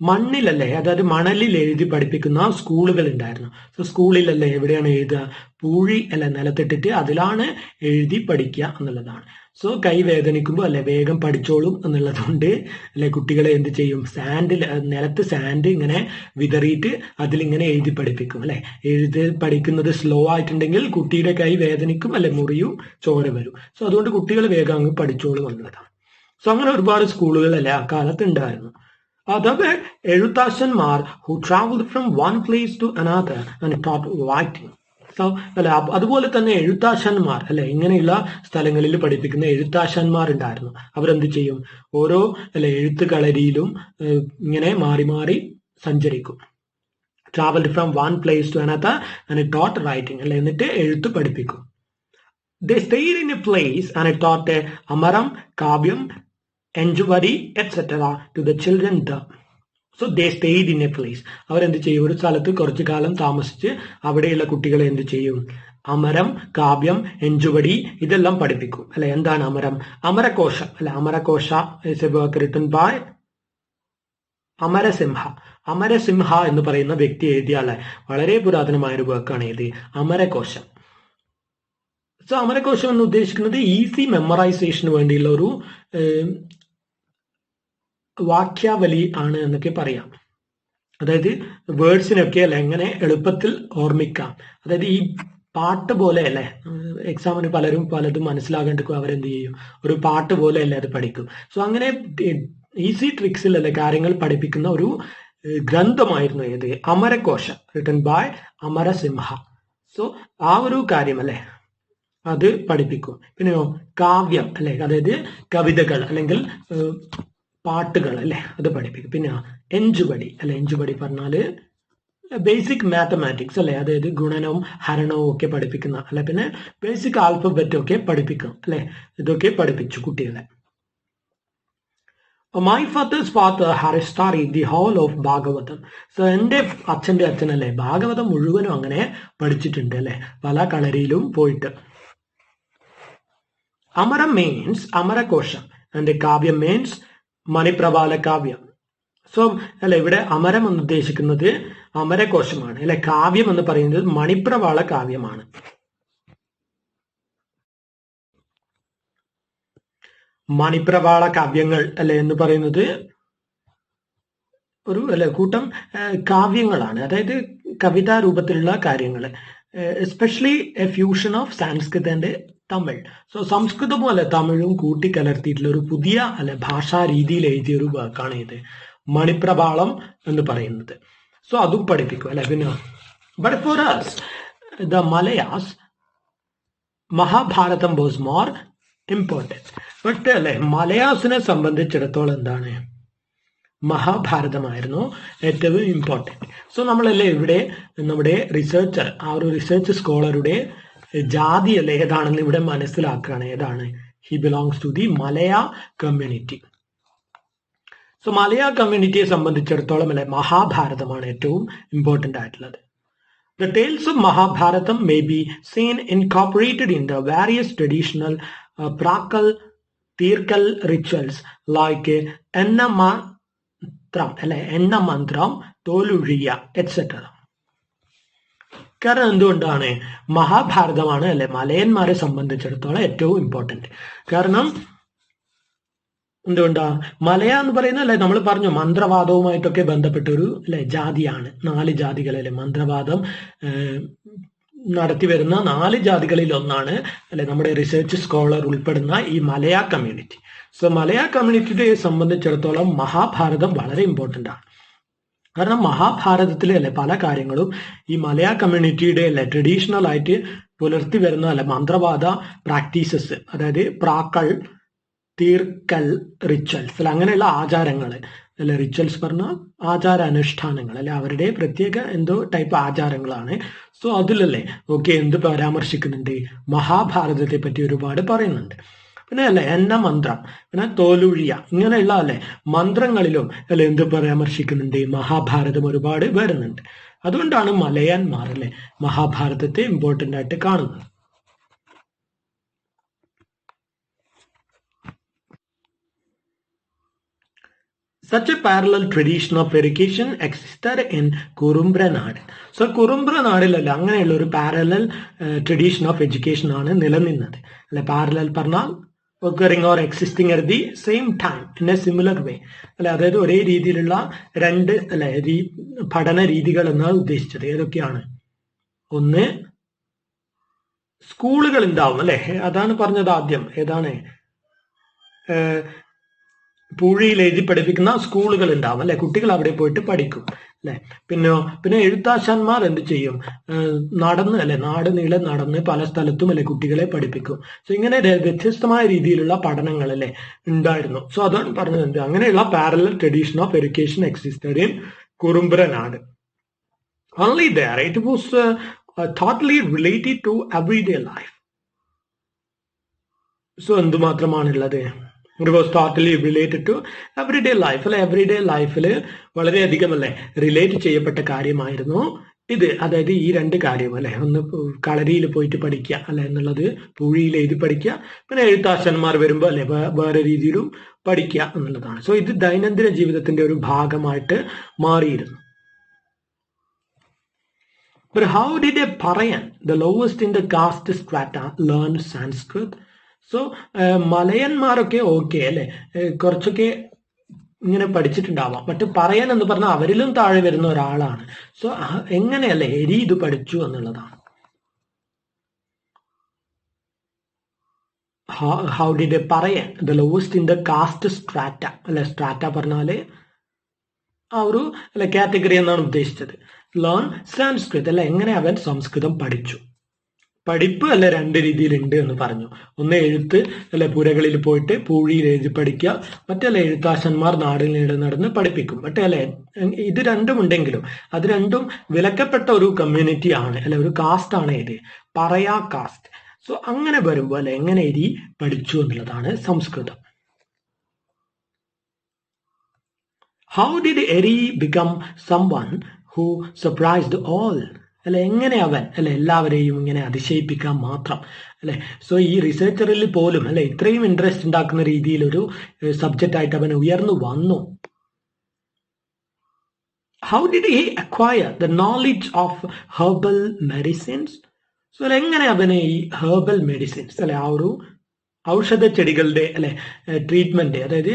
മണ്ണിലല്ലേ അതായത് മണലിൽ എഴുതി പഠിപ്പിക്കുന്ന സ്കൂളുകൾ ഉണ്ടായിരുന്നു. സോ സ്കൂളിലല്ലേ എവിടെയാണ് എഴുതുക പൂഴി അല്ലെ നിലത്തിട്ടിട്ട് അതിലാണ് എഴുതി പഠിക്കുക എന്നുള്ളതാണ്. സോ കൈ വേദനിക്കുമ്പോൾ അല്ലെ വേഗം പഠിച്ചോളും എന്നുള്ളതുകൊണ്ട് അല്ലെ കുട്ടികളെ എന്ത് ചെയ്യും സാൻഡിൽ നിലത്ത് സാൻഡ് ഇങ്ങനെ വിതറിയിട്ട് അതിലിങ്ങനെ എഴുതി പഠിപ്പിക്കും അല്ലെ. എഴുതി പഠിക്കുന്നത് സ്ലോ ആയിട്ടുണ്ടെങ്കിൽ കുട്ടിയുടെ കൈ വേദനിക്കും അല്ലെ മുറിയും ചോര വരും. സോ അതുകൊണ്ട് കുട്ടികൾ വേഗം അങ്ങ് പഠിച്ചോളും എന്നുള്ളതാണ്. സോ അങ്ങനെ ഒരുപാട് സ്കൂളുകൾ അല്ലെ ആ കാലത്ത് ഉണ്ടായിരുന്നു. There were എഴുത്താശന്മാർ who traveled from one place to another and taught writing. So അല്ലെ അതുപോലെ തന്നെ എഴുത്താശന്മാർ അല്ലെ ഇങ്ങനെയുള്ള സ്ഥലങ്ങളിൽ പഠിപ്പിക്കുന്ന എഴുത്താശന്മാർ ഉണ്ടായിരുന്നു. അവരെന്ത് ചെയ്യും ഓരോ അല്ലെ എഴുത്ത് കളരിയിലും ഇങ്ങനെ മാറി മാറി സഞ്ചരിക്കും. traveled from one place to another and taught writing അല്ലെ എന്നിട്ട് എഴുത്ത് പഠിപ്പിക്കും. They stayed in a place and taught Amaram kavyam എൻജുവരി etcetera to the children there. So they stayed in a place. അവരെന്ത് ചെയ്യും ഒരു സ്ഥലത്ത് കുറച്ചു കാലം താമസിച്ച് അവിടെയുള്ള കുട്ടികളെ എന്ത് ചെയ്യും അമരം കാവ്യം എഞ്ചുവടി ഇതെല്ലാം പഠിപ്പിക്കും അല്ലെ. എന്താണ് അമരം അമരകോശം അല്ലെ Amarakosha is a work written by Amarasimha. Amarasimha എന്ന് പറയുന്ന വ്യക്തി എഴുതിയ അല്ലെ വളരെ പുരാതനമായ ഒരു വർക്കാണ് ഇത് അമരകോശം. സോ അമരകോശം എന്ന് ഉദ്ദേശിക്കുന്നത് ഈസി മെമ്മറൈസേഷന് വേണ്ടിയുള്ള ഒരു വാക്യാവലി ആണ് എന്നൊക്കെ പറയാം. അതായത് വേർഡ്സിനൊക്കെ അല്ലെ എങ്ങനെ എളുപ്പത്തിൽ ഓർമ്മിക്കാം. അതായത് ഈ പാട്ട് പോലെ അല്ലേ എക്സാമിന് പലതും മനസ്സിലാകേണ്ടിക്കും അവരെന്ത് ചെയ്യും ഒരു പാട്ട് പോലെ അല്ലേ അത് പഠിക്കും. സോ അങ്ങനെ ഈസി ട്രിക്സിൽ അല്ലെ കാര്യങ്ങൾ പഠിപ്പിക്കുന്ന ഒരു ഗ്രന്ഥമായിരുന്നു ഏത് Amarakosha written by Amarasimha. So ആ ഒരു കാര്യം അല്ലെ അത് പഠിപ്പിക്കും. പിന്നെയോ കാവ്യം അല്ലെ അതായത് കവിതകൾ അല്ലെങ്കിൽ പാട്ടുകൾ അല്ലെ അത് പഠിപ്പിക്കും. പിന്നെ എഞ്ചുപടി അല്ലെ എഞ്ചുപടി പറഞ്ഞാല് ബേസിക് മാത്തമാറ്റിക്സ് അല്ലെ അതായത് ഗുണനവും ഹരണവും ഒക്കെ പഠിപ്പിക്കുന്ന അല്ലെ പിന്നെ ബേസിക് ആൽഫബറ്റ് ഒക്കെ പഠിപ്പിക്കും അല്ലെ ഇതൊക്കെ പഠിപ്പിച്ചു കുട്ടികളെ. My father's father had studied the whole of Bhagavatam. So എൻ്റെ അച്ഛൻ്റെ അച്ഛനല്ലേ ഭാഗവതം മുഴുവനും അങ്ങനെ പഠിച്ചിട്ടുണ്ട് അല്ലെ പല കളരിയിലും പോയിട്ട്. അമരം മീൻസ് അമരകോശം ആൻഡ് കാവ്യം മീൻസ് മണിപ്രവാല കാവ്യം. സോ അല്ലെ ഇവിടെ അമരം എന്ന് ഉദ്ദേശിക്കുന്നത് അമരകോശമാണ് അല്ലെ കാവ്യം എന്ന് പറയുന്നത് മണിപ്രവാള കാവ്യമാണ്. മണിപ്രവാള കാവ്യങ്ങൾ അല്ലെ എന്ന് പറയുന്നത് ഒരു അല്ലെ കൂട്ടം കാവ്യങ്ങളാണ്. അതായത് കവിതാ രൂപത്തിലുള്ള കാര്യങ്ങൾ especially A fusion of Sanskrit and Tamil. So സംസ്കൃതവും അല്ലെ തമിഴും കൂട്ടിക്കലർത്തിയിട്ടുള്ള ഒരു പുതിയ അല്ലെ ഭാഷാ രീതിയിൽ എഴുതിയ ഒരു വർക്കാണ് ഇത് മണിപ്രവാളം എന്ന് പറയുന്നത്. സോ അതും പഠിപ്പിക്കും അല്ലെ. പിന്നെ but for us the Malayas Mahabharatam was more important. But അല്ലെ മലയാസിനെ സംബന്ധിച്ചിടത്തോളം എന്താണ് മഹാഭാരതമായിരുന്നു ഏറ്റവും ഇമ്പോർട്ടൻറ്റ്. സോ നമ്മളല്ലേ ഇവിടെ നമ്മുടെ റിസർച്ചർ ആ ഒരു റിസർച്ച് സ്കോളറുടെ ജാതി അല്ലെ ഏതാണെന്ന് ഇവിടെ മനസ്സിലാക്കുകയാണ്. ഏതാണ് he belongs to the Malaya community. So Malaya കമ്മ്യൂണിറ്റിയെ സംബന്ധിച്ചിടത്തോളം അല്ലെ മഹാഭാരതമാണ് ഏറ്റവും ഇമ്പോർട്ടൻ്റ് ആയിട്ടുള്ളത്. The tales of Mahabharatam may be seen incorporated in the various traditional prakal theerkkal rituals like ennamanthram അല്ലെ, എണ്ണമന്ത്രം, തോലുഴിയ എക്സെട്ര. കാരണം എന്തുകൊണ്ടാണ്? മഹാഭാരതമാണ് അല്ലെ മലയന്മാരെ സംബന്ധിച്ചിടത്തോളം ഏറ്റവും ഇമ്പോർട്ടന്റ്. കാരണം എന്തുകൊണ്ടാ? മലയ എന്ന് പറയുന്നത് അല്ലെ നമ്മൾ പറഞ്ഞു മന്ത്രവാദവുമായിട്ടൊക്കെ ബന്ധപ്പെട്ട ഒരു അല്ലെ ജാതിയാണ്. 4 ജാതികളല്ലേ മന്ത്രവാദം നടത്തി വരുന്ന 4 ജാതികളിൽ ഒന്നാണ് അല്ലെ നമ്മുടെ റിസർച്ച് സ്കോളർ ഉൾപ്പെടുന്ന ഈ മലയ കമ്മ്യൂണിറ്റി. സോ മലയ കമ്മ്യൂണിറ്റിയെ സംബന്ധിച്ചിടത്തോളം മഹാഭാരതം വളരെ ഇമ്പോർട്ടന്റ് ആണ്. കാരണം മഹാഭാരതത്തിലെ അല്ലെ പല കാര്യങ്ങളും ഈ മലയ കമ്മ്യൂണിറ്റിയുടെ അല്ലെ ട്രഡീഷണൽ ആയിട്ട് പുലർത്തി വരുന്ന അല്ലെ മന്ത്രവാദ പ്രാക്ടീസസ്, അതായത് പ്രാക്കൾ, തീർക്കൽ, റിച്വൽസ് അല്ലെ അങ്ങനെയുള്ള ആചാരങ്ങൾ അല്ലെ, റിച്വൽസ് പറഞ്ഞാൽ ആചാരാനുഷ്ഠാനങ്ങൾ അല്ലെ, അവരുടെ പ്രത്യേക എന്തോ ടൈപ്പ് ആചാരങ്ങളാണ്. സോ അതിലല്ലേ ഓക്കെ എന്ത് പരാമർശിക്കുന്നുണ്ട്? മഹാഭാരതത്തെ പറ്റി ഒരുപാട് പറയുന്നുണ്ട്. പിന്നെ അല്ലെ എന്ന മന്ത്രം, പിന്നെ തോലുഴിയ, ഇങ്ങനെയുള്ള അല്ലെ മന്ത്രങ്ങളിലും അല്ലെ എന്ത് പരാമർശിക്കുന്നുണ്ട്? മഹാഭാരതം ഒരുപാട് വരുന്നുണ്ട്. അതുകൊണ്ടാണ് മലയന്മാർ അല്ലെ മഹാഭാരതത്തെ ഇമ്പോർട്ടന്റ് ആയിട്ട് കാണുന്നത്. Such a parallel tradition of education existed in Kurumbranad. So കുറുമ്പ്രനാടിലല്ല അങ്ങനെയുള്ള ഒരു പാരലൽ ട്രഡീഷൻ ഓഫ് എഡ്യൂക്കേഷൻ ആണ് നിലനിന്നത് അല്ലെ. പാരലൽ പറഞ്ഞാൽ occurring or existing at the same time in a similar way അല്ലെ, അതായത് ഒരേ രീതിയിലുള്ള 2 അല്ലെ പഠന രീതികൾ എന്നാണ് ഉദ്ദേശിച്ചത്. ഏതൊക്കെയാണ്? ഒന്ന് സ്കൂളുകൾ ഉണ്ടാവും അല്ലെ, അതാണ് പറഞ്ഞത് ആദ്യം. ഏതാണ്? പൂഴിയിൽ എഴുതി പഠിപ്പിക്കുന്ന സ്കൂളുകൾ ഉണ്ടാവും അല്ലെ, കുട്ടികൾ അവിടെ പോയിട്ട് പഠിക്കും അല്ലെ. പിന്നെ എഴുത്താശാന്മാർ എന്ത് ചെയ്യും? നടന്ന് അല്ലെ നാട് നീളെ നടന്ന് പല സ്ഥലത്തും അല്ലെ കുട്ടികളെ പഠിപ്പിക്കും. സോ ഇങ്ങനെ വ്യത്യസ്തമായ രീതിയിലുള്ള പഠനങ്ങൾ അല്ലെ ഉണ്ടായിരുന്നു. സോ അതാണ് പറഞ്ഞത് അങ്ങനെയുള്ള parallel tradition of education existed in Kurumbranad. Only there it was totally related to everyday life. So എന്തുമാത്രമാണുള്ളത്? It was totally related to everyday life അല്ലെ. എവറിഡേ ലൈഫിൽ വളരെയധികം അല്ലെ റിലേറ്റ് ചെയ്യപ്പെട്ട കാര്യമായിരുന്നു ഇത്. അതായത് ഈ 2 കാര്യം അല്ലെ, ഒന്ന് കളരിയിൽ പോയിട്ട് പഠിക്കുക അല്ലെ എന്നുള്ളത്, പൂഴിയിൽ എഴുതി പഠിക്കുക, പിന്നെ എഴുത്താശന്മാർ വരുമ്പോൾ അല്ലെ വേറെ രീതിയിലും പഠിക്കുക എന്നുള്ളതാണ്. സോ ഇത് ദൈനംദിന ജീവിതത്തിന്റെ ഒരു ഭാഗമായിട്ട് മാറിയിരുന്നു. But how did a Parayan, the lowest in the caste strata, learn Sanskrit? So മലയന്മാരൊക്കെ ഓക്കെ അല്ലെ കുറച്ചൊക്കെ ഇങ്ങനെ പഠിച്ചിട്ടുണ്ടാവാം. ബട്ട് പറയാൻ എന്ന് പറഞ്ഞാൽ അവരിലും താഴെ വരുന്ന ഒരാളാണ്. സോ എങ്ങനെയല്ലേ എരി ഇത് പഠിച്ചു എന്നുള്ളതാണ്. How did a Parayan the lowest in the caste strata അല്ലെ, സ്ട്രാറ്റ പറഞ്ഞാല് ആ ഒരു അല്ലെ കാറ്റഗറി എന്നാണ് ഉദ്ദേശിച്ചത്. ലേൺ സാൻസ്ക്രിത് അല്ലെ, എങ്ങനെ അവൻ സംസ്കൃതം പഠിച്ചു. പഠിപ്പ് അല്ലെ 2 രീതിയിലുണ്ട് എന്ന് പറഞ്ഞു. ഒന്ന് എഴുത്ത് അല്ലെ, പുരകളിൽ പോയിട്ട് പൂഴിയിൽ എഴുതി പഠിക്കുക. മറ്റല്ലേ എഴുത്താശന്മാർ നാടിൽ നീടെ നടന്ന് പഠിപ്പിക്കും. മറ്റേ അല്ലെ ഇത് 2 ഉണ്ടെങ്കിലും അത് 2 വിലക്കപ്പെട്ട ഒരു കമ്മ്യൂണിറ്റി ആണ് അല്ലെ, ഒരു കാസ്റ്റ് ആണ് ഇത്, പറയാ കാസ്റ്റ്. സോ അങ്ങനെ വരുമ്പോൾ അല്ലെ എങ്ങനെ എരി പഠിച്ചു എന്നുള്ളതാണ് സംസ്കൃതം. ഹൗ ഡിഡ് എരി become someone who surprised all അല്ലെ, എങ്ങനെ അവൻ അല്ലെ എല്ലാവരെയും ഇങ്ങനെ അതിശയിപ്പിക്കാൻ മാത്രം അല്ലെ. സോ ഈ റിസർച്ചറിൽ പോലും അല്ലെ ഇത്രയും ഇൻട്രസ്റ്റ് ഉണ്ടാക്കുന്ന രീതിയിൽ ഒരു സബ്ജക്റ്റ് ആയിട്ട് അവൻ ഉയർന്നു വന്നു. How did he acquire the knowledge of herbal medicines? So എങ്ങനെ അവന് ഈ ഹെർബൽ മെഡിസിൻസ് അല്ലെ, ആ ഒരു ഔഷധ ചെടികളുടെ അല്ലെ ട്രീറ്റ്മെന്റ്, അതായത്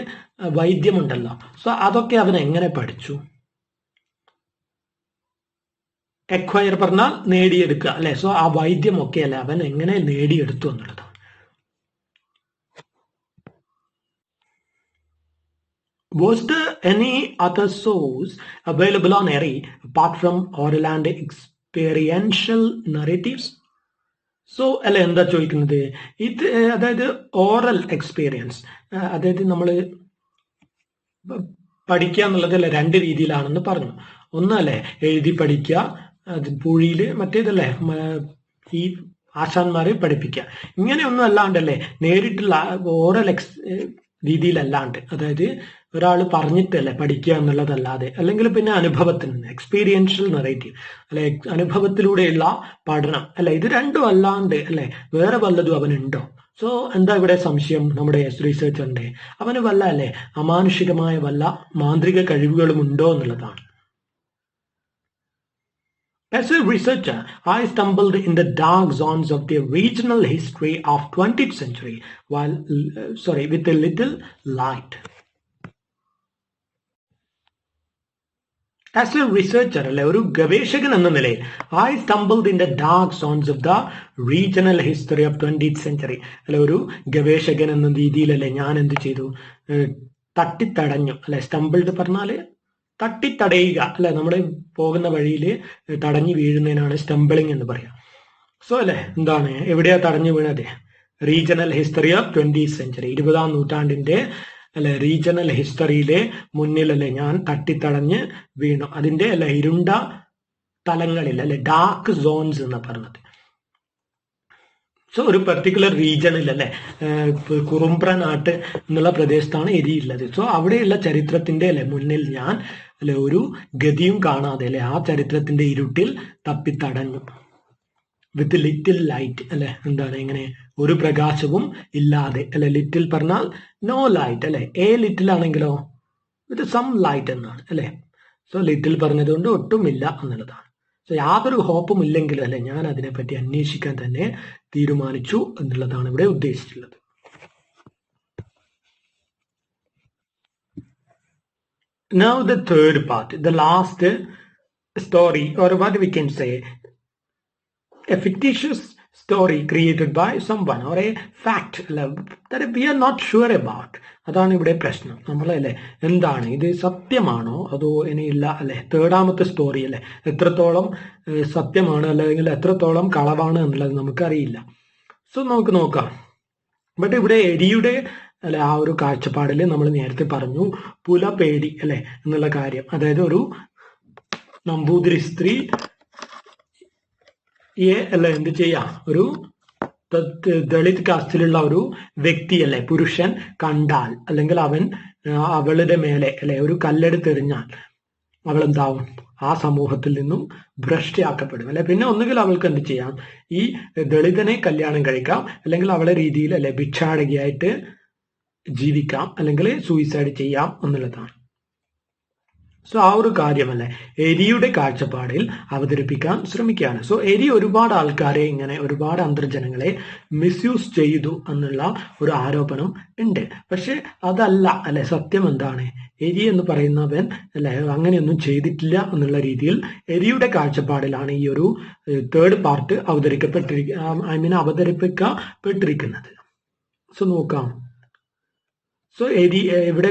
വൈദ്യമുണ്ടല്ലോ, സോ അതൊക്കെ അവൻ എങ്ങനെ പഠിച്ചു? എക്വയർ പറഞ്ഞാൽ നേടിയെടുക്കുക അല്ലെ. സോ ആ വൈദ്യമൊക്കെ അല്ലെ അവൻ എങ്ങനെ നേടിയെടുത്തു എന്നുള്ളതാണ്. Was there any other source available on Eri apart from oral and experiential narratives? So അല്ലെ എന്താ ചോദിക്കുന്നത്? ഇത് അതായത് ഓറൽ എക്സ്പീരിയൻസ്, അതായത് നമ്മൾ പഠിക്കുക എന്നുള്ളത് അല്ലെ 2 രീതിയിലാണെന്ന് പറഞ്ഞു. ഒന്നല്ലേ എഴുതി പഠിക്കുക, അത് പൂഴിയിൽ, മറ്റേതല്ലേ ഈ ആശാന്മാരെ പഠിപ്പിക്കുക. ഇങ്ങനെയൊന്നും അല്ലാണ്ടല്ലേ നേരിട്ടുള്ള ഓറൽ രീതിയിലല്ലാണ്ട്, അതായത് ഒരാൾ പറഞ്ഞിട്ടല്ലേ പഠിക്കുക എന്നുള്ളതല്ലാതെ, അല്ലെങ്കിൽ പിന്നെ അനുഭവത്തിൽ നിന്ന്, എക്സ്പീരിയൻഷ്യൽ നെറേറ്റീവ് അല്ലെ, അനുഭവത്തിലൂടെയുള്ള പഠനം അല്ലെ, ഇത് രണ്ടും അല്ലാണ്ട് അല്ലെ വേറെ വല്ലതും അവനുണ്ടോ? സോ എന്താ ഇവിടെ സംശയം നമ്മുടെ റിസർച്ചറിന്റെ? അവന് വല്ല അല്ലെ അമാനുഷികമായ വല്ല മാന്ത്രിക കഴിവുകളും ഉണ്ടോ എന്നുള്ളതാണ്. As a researcher, I stumbled in the dark zones of the regional history of 20th century with a little light. As a researcher, അല്ലെ ഒരു ഗവേഷകൻ എന്ന നിലയിൽ, I stumbled in the dark zones of the regional history of 20th century. അല്ലെ ഒരു ഗവേഷകൻ എന്ന രീതിയിലല്ലേ ഞാൻ എന്ത് ചെയ്തു? തട്ടിത്തടഞ്ഞു അല്ലെ. സ്റ്റംബിൾഡ് പറഞ്ഞാല് തട്ടിത്തടയുക അല്ലെ, നമ്മൾ പോകുന്ന വഴിയിൽ തടഞ്ഞു വീഴുന്നതിനാണ് സ്റ്റംബിളിംഗ് എന്ന് പറയാം. സോ അല്ലെ എന്താണ്, എവിടെയാ തടഞ്ഞു വീണത്? Regional history of 20th century, 20ാം നൂറ്റാണ്ടിന്റെ അല്ലെ റീജിയണൽ ഹിസ്റ്ററിയിലെ മുന്നിലല്ലേ ഞാൻ തട്ടിത്തടഞ്ഞ് വീണു. അതിന്റെ അല്ലെ ഇരുണ്ട തലങ്ങളിൽ അല്ലെ, ഡാർക്ക് സോൺസ് എന്ന് പറഞ്ഞത്. സോ ഒരു പെർട്ടിക്കുലർ റീജിയണിൽ അല്ലെ, കുറുമ്പ്ര നാട്ട് എന്നുള്ള പ്രദേശത്താണ് എരി ഉള്ളത്. സോ അവിടെയുള്ള ചരിത്രത്തിന്റെ അല്ലെ മുന്നിൽ ഞാൻ അല്ലെ ഒരു ഗതിയും കാണാതെ അല്ലെ ആ ചരിത്രത്തിന്റെ ഇരുട്ടിൽ തപ്പിത്തടഞ്ഞു. വിത്ത് ലിറ്റിൽ ലൈറ്റ് അല്ലെ, എന്താണ് ഇങ്ങനെ ഒരു പ്രകാശവും ഇല്ലാതെ അല്ലെ. ലിറ്റിൽ പറഞ്ഞാൽ നോ ലൈറ്റ് അല്ലെ, എ ലിറ്റിൽ ആണെങ്കിലോ വിത്ത് സം ലൈറ്റ് എന്നാണ് അല്ലെ. സോ ലിറ്റിൽ പറഞ്ഞതുകൊണ്ട് ഒട്ടുമില്ല എന്നുള്ളതാണ്. സോ യാതൊരു ഹോപ്പും ഇല്ലെങ്കിലും അല്ലെ ഞാൻ അതിനെപ്പറ്റി അന്വേഷിക്കാൻ തന്നെ തീരുമാനിച്ചു എന്നുള്ളതാണ് ഇവിടെ ഉദ്ദേശിച്ചുള്ളത്. Now the third part, the last story, or what we can say, a fictitious story created by someone or a fact that we are not sure about. അതാണ് ഇവിടെ പ്രശ്നം. നമ്മളല്ലേ എന്താണ് ഇത്, സത്യമാണോ അതോ ഇനിയില്ല അല്ലെ. തേർഡാമത്തെ സ്റ്റോറി അല്ലെ, എത്രത്തോളം സത്യമാണ് അല്ലെങ്കിൽ എത്രത്തോളം കളവാണ് എന്നുള്ളത് നമുക്കറിയില്ല. സോ നമുക്ക് നോക്കാം. ബട്ട് ഇവിടെ എരിയുടെ അല്ലെ ആ ഒരു കാഴ്ചപ്പാടിൽ നമ്മൾ നേരത്തെ പറഞ്ഞു പുലപേടി അല്ലെ എന്നുള്ള കാര്യം. അതായത് ഒരു നമ്പൂതിരി സ്ത്രീ അല്ലെ എന്ത് ചെയ്യാം, ഒരു ദളിത് കാസ്റ്റിലുള്ള ഒരു വ്യക്തി അല്ലെ പുരുഷൻ കണ്ടാൽ, അല്ലെങ്കിൽ അവളുടെ മേലെ അല്ലെ ഒരു കല്ലെടുത്തെറിഞ്ഞാൽ അവൾ എന്താവും, ആ സമൂഹത്തിൽ നിന്നും ഭ്രഷ്ടയാക്കപ്പെടും അല്ലെ. പിന്നെ ഒന്നുകിൽ അവൾക്ക് എന്ത് ചെയ്യാം, ഈ ദളിതനെ കല്യാണം കഴിക്കാം, അല്ലെങ്കിൽ അവളെ രീതിയിൽ അല്ലെ ഭിക്ഷാടകയായിട്ട് ജീവിക്കാം, അല്ലെങ്കിൽ സൂയിസൈഡ് ചെയ്യാം എന്നുള്ളതാണ്. സോ ആ ഒരു കാര്യമല്ലേ എരിയുടെ കാഴ്ചപ്പാടിൽ അവതരിപ്പിക്കാൻ ശ്രമിക്കുകയാണ്. സോ എരി ഒരുപാട് ആൾക്കാരെ ഇങ്ങനെ ഒരുപാട് അന്തർജനങ്ങളെ മിസ്യൂസ് ചെയ്തു എന്നുള്ള ഒരു ആരോപണം ഉണ്ട്. പക്ഷെ അതല്ല അല്ലെ സത്യം. എന്താണ്, എരി എന്ന് പറയുന്നവൻ അല്ലെ അങ്ങനെയൊന്നും ചെയ്തിട്ടില്ല എന്നുള്ള രീതിയിൽ എരിയുടെ കാഴ്ചപ്പാടിലാണ് ഈ ഒരു തേർഡ് പാർട്ട് അവതരിപ്പിക്കപ്പെട്ടിരിക്കുന്നത്. സോ നോക്കാം. സോ എരി ഇവിടെ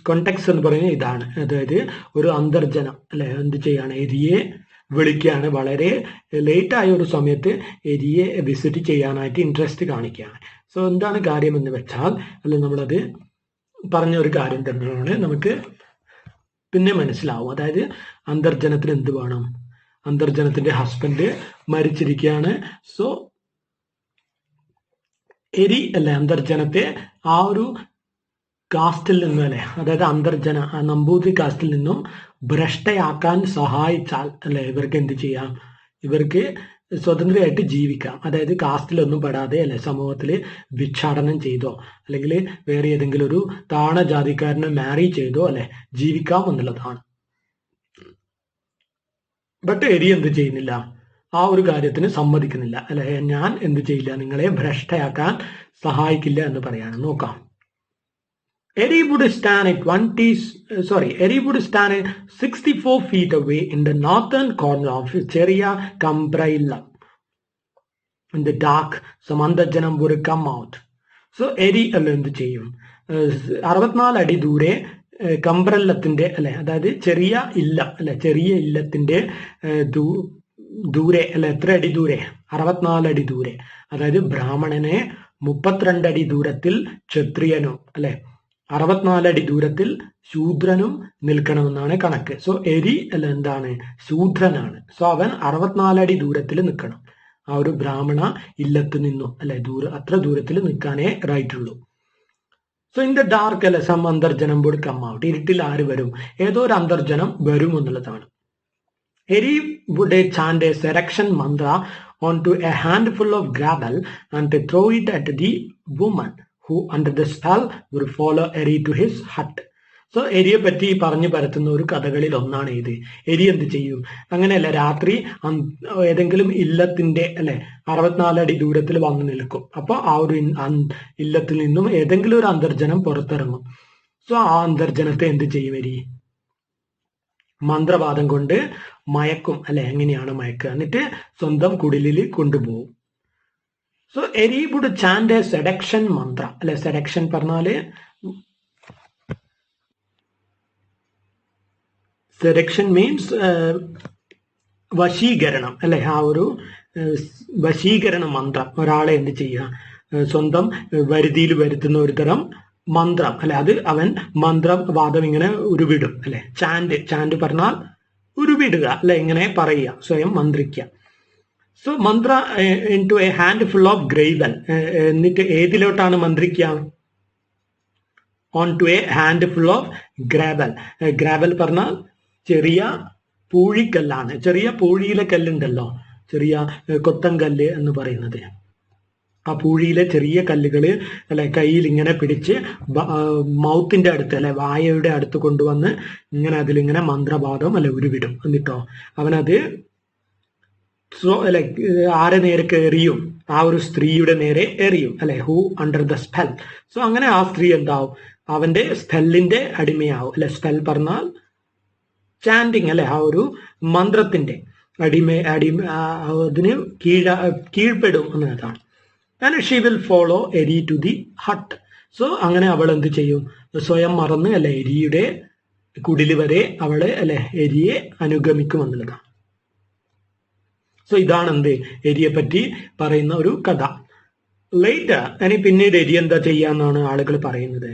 കോണ്ടെക്സ്റ്റ് എന്ന് പറയുന്നത് ഇതാണ്. അതായത് ഒരു അന്തർജനം അല്ലെ എന്ത് ചെയ്യാണ്, എരിയെ വിളിക്കുകയാണ്. വളരെ ലേറ്റ് ആയ ഒരു സമയത്ത് എരിയെ വിസിറ്റ് ചെയ്യാനായിട്ട് ഇൻട്രസ്റ്റ് കാണിക്കുകയാണ്. സോ എന്താണ് കാര്യം എന്ന് വെച്ചാൽ അല്ലെ, നമ്മളത് പറഞ്ഞ ഒരു കാര്യം തന്നെയാണ്, നമുക്ക് പിന്നെ മനസ്സിലാവും. അതായത് അന്തർജനത്തിന് എന്ത് വേണം, അന്തർജനത്തിന്റെ ഹസ്ബൻഡ് മരിച്ചിരിക്കുകയാണ്. സോ എരി അല്ലെ അന്തർജനത്തെ ആ ഒരു കാസ്റ്റിൽ നിന്നും അല്ലെ, അതായത് അന്തർജന നമ്പൂതിരി കാസ്റ്റിൽ നിന്നും ഭ്രഷ്ടയാക്കാൻ സഹായിച്ചാൽ അല്ലെ ഇവർക്ക് എന്ത് ചെയ്യാം, ഇവർക്ക് സ്വതന്ത്രമായിട്ട് ജീവിക്കാം. അതായത് കാസ്റ്റിലൊന്നും പെടാതെ അല്ലെ സമൂഹത്തിൽ ഭിക്ഷാടനം ചെയ്തോ അല്ലെങ്കിൽ വേറെ ഏതെങ്കിലും ഒരു താണ ജാതിക്കാരനെ മാരി ചെയ്തോ അല്ലെ ജീവിക്കാം എന്നുള്ളതാണ്. ബട്ട് എരി എന്ത് ചെയ്യുന്നില്ല, ആ ഒരു കാര്യത്തിന് സമ്മതിക്കുന്നില്ല അല്ലെ. ഞാൻ എന്ത് ചെയ്യില്ല, നിങ്ങളെ ഭ്രഷ്ടയാക്കാൻ സഹായിക്കില്ല എന്ന് പറയാണ്. നോക്കാം. Eri would stand 64 feet away in the northern corner of Cheria Cambrailla. In the dark, some Andarjanam would come out. So Eri എന്ത് ചെയ്യും, 64 അടി ദൂരെ കംബ്രല്ലത്തിന്റെ അല്ലെ, അതായത് ചെറിയ ഇല്ലം അല്ലെ, ചെറിയ ഇല്ലത്തിന്റെ ദൂരെ അല്ലെ, എത്ര അടി ദൂരെ, 64 അടി ദൂരെ. അതായത് ബ്രാഹ്മണനെ 32 അടി ദൂരത്തിൽ ക്ഷത്രിയനും അല്ലെ 64 അടി ദൂരത്തിൽ ശൂദ്രനും നിൽക്കണമെന്നാണ് കണക്ക്. സോ എരി അല്ല എന്താണ്, ശൂദ്രനാണ്. സോ അവൻ 64 അടി ദൂരത്തിൽ നിൽക്കണം. ആ ഒരു ബ്രാഹ്മണ ഇല്ലത്ത് നിന്നും അല്ലെ അത്ര ദൂരത്തിൽ നിൽക്കാനേ റൈറ്റ് ഉള്ളൂ. സോ ഇൻ ദ ഡാർക്ക് അല്ലെ some antharjanam would come out. ഇരുട്ടിൽ ആര് വരും? ഏതോ ഒരു അന്തർജനം വരും എന്നുള്ളതാണ്. Eri would chant a selection mantra onto a handful of gravel and throw it at the woman who under the spell would follow Eri to his hut. So എരിയെ പറ്റി പറഞ്ഞു പരത്തുന്ന ഒരു കഥകളിൽ ഒന്നാണ് ഇത്. എരി എന്ത് ചെയ്യും? അങ്ങനെയല്ല, രാത്രി ഏതെങ്കിലും ഇല്ലത്തിന്റെ അല്ലെ 64 അടി ദൂരത്തിൽ വന്നു നിൽക്കും. അപ്പോൾ ആ ഒരു ഇല്ലത്തിൽ നിന്നും ഏതെങ്കിലും ഒരു അന്തർജനം പുറത്തിറങ്ങും. സോ ആ അന്തർജനത്തെ എന്ത് ചെയ്യും? എരി മന്ത്രവാദം കൊണ്ട് മയക്കും അല്ലെ. എങ്ങനെയാണ് മയക്കുക? എന്നിട്ട് സ്വന്തം കുടിലിൽ കൊണ്ടുപോകും. സോ എരി വുഡ് ചാൻഡ് എ സെഡക്ഷൻ മന്ത്ര അല്ലെ. സെഡക്ഷൻ പറഞ്ഞാല് സെഡക്ഷൻ മീൻസ് വശീകരണം അല്ലെ. ആ ഒരു വശീകരണ മന്ത്രം ഒരാളെ എന്ത് ചെയ്യുക? സ്വന്തം വരുതിയിൽ വരുത്തുന്ന ഒരു തരം മന്ത്രം അല്ലെ. അത് അവൻ മന്ത്രവാദം ഇങ്ങനെ ഉരുവിടും അല്ലെ. ചാൻഡ് പറഞ്ഞാൽ ഉരുവിടുക അല്ലെ. ഇങ്ങനെ പറയുക, സ്വയം മന്ത്രിക്കുക. So mantra into a handful of gravel. എന്നിട്ട് ഏതിലോട്ടാണ് മന്ത്രിക്കുക? Onto a handful of gravel. Gravel പറഞ്ഞാൽ ചെറിയ പൂഴിക്കല്ലാണ്. ചെറിയ പൂഴിയിലെ കല്ലുണ്ടല്ലോ, ചെറിയ കൊത്തങ്കല്ല് എന്ന് പറയുന്നത്. ആ പൂഴിയിലെ ചെറിയ കല്ലുകൾ അല്ലെ കയ്യിൽ ഇങ്ങനെ പിടിച്ച് മൗത്തിന്റെ അടുത്ത് അല്ലെ വായയുടെ അടുത്ത് കൊണ്ടുവന്ന് ഇങ്ങനെ അതിലിങ്ങനെ മന്ത്രവാദം അല്ലെ ഉരുവിടും. എന്നിട്ടോ അവനത് അല്ലെ ആരെ നേരെ എറിയും? ആ ഒരു സ്ത്രീയുടെ നേരെ എറിയും അല്ലെ. Who under the spell. So അങ്ങനെ ആ സ്ത്രീ എന്താവും? അവന്റെ സ്പെല്ലിന്റെ അടിമയാവും അല്ലെ. സ്പെൽ പറഞ്ഞാൽ ചാൻഡിങ് അല്ലെ. ആ ഒരു മന്ത്രത്തിന്റെ അതിന് കീഴ്പ്പെടും എന്നതാണ്. And she will follow Eri to the hut. So അങ്ങനെ അവൾ എന്ത് ചെയ്യും? സ്വയം മറന്ന് അല്ലെ എരിയുടെ കുടില് വരെ അവള് അല്ലെ എരിയെ അനുഗമിക്കും എന്നുള്ളതാണ്. സോ ഇതാണ് എന്ത് എരിയെ പറ്റി പറയുന്ന ഒരു കഥ. ലേറ്റർ ഇനി പിന്നീട് എരി എന്താ ചെയ്യാന്നാണ് ആളുകൾ പറയുന്നത്.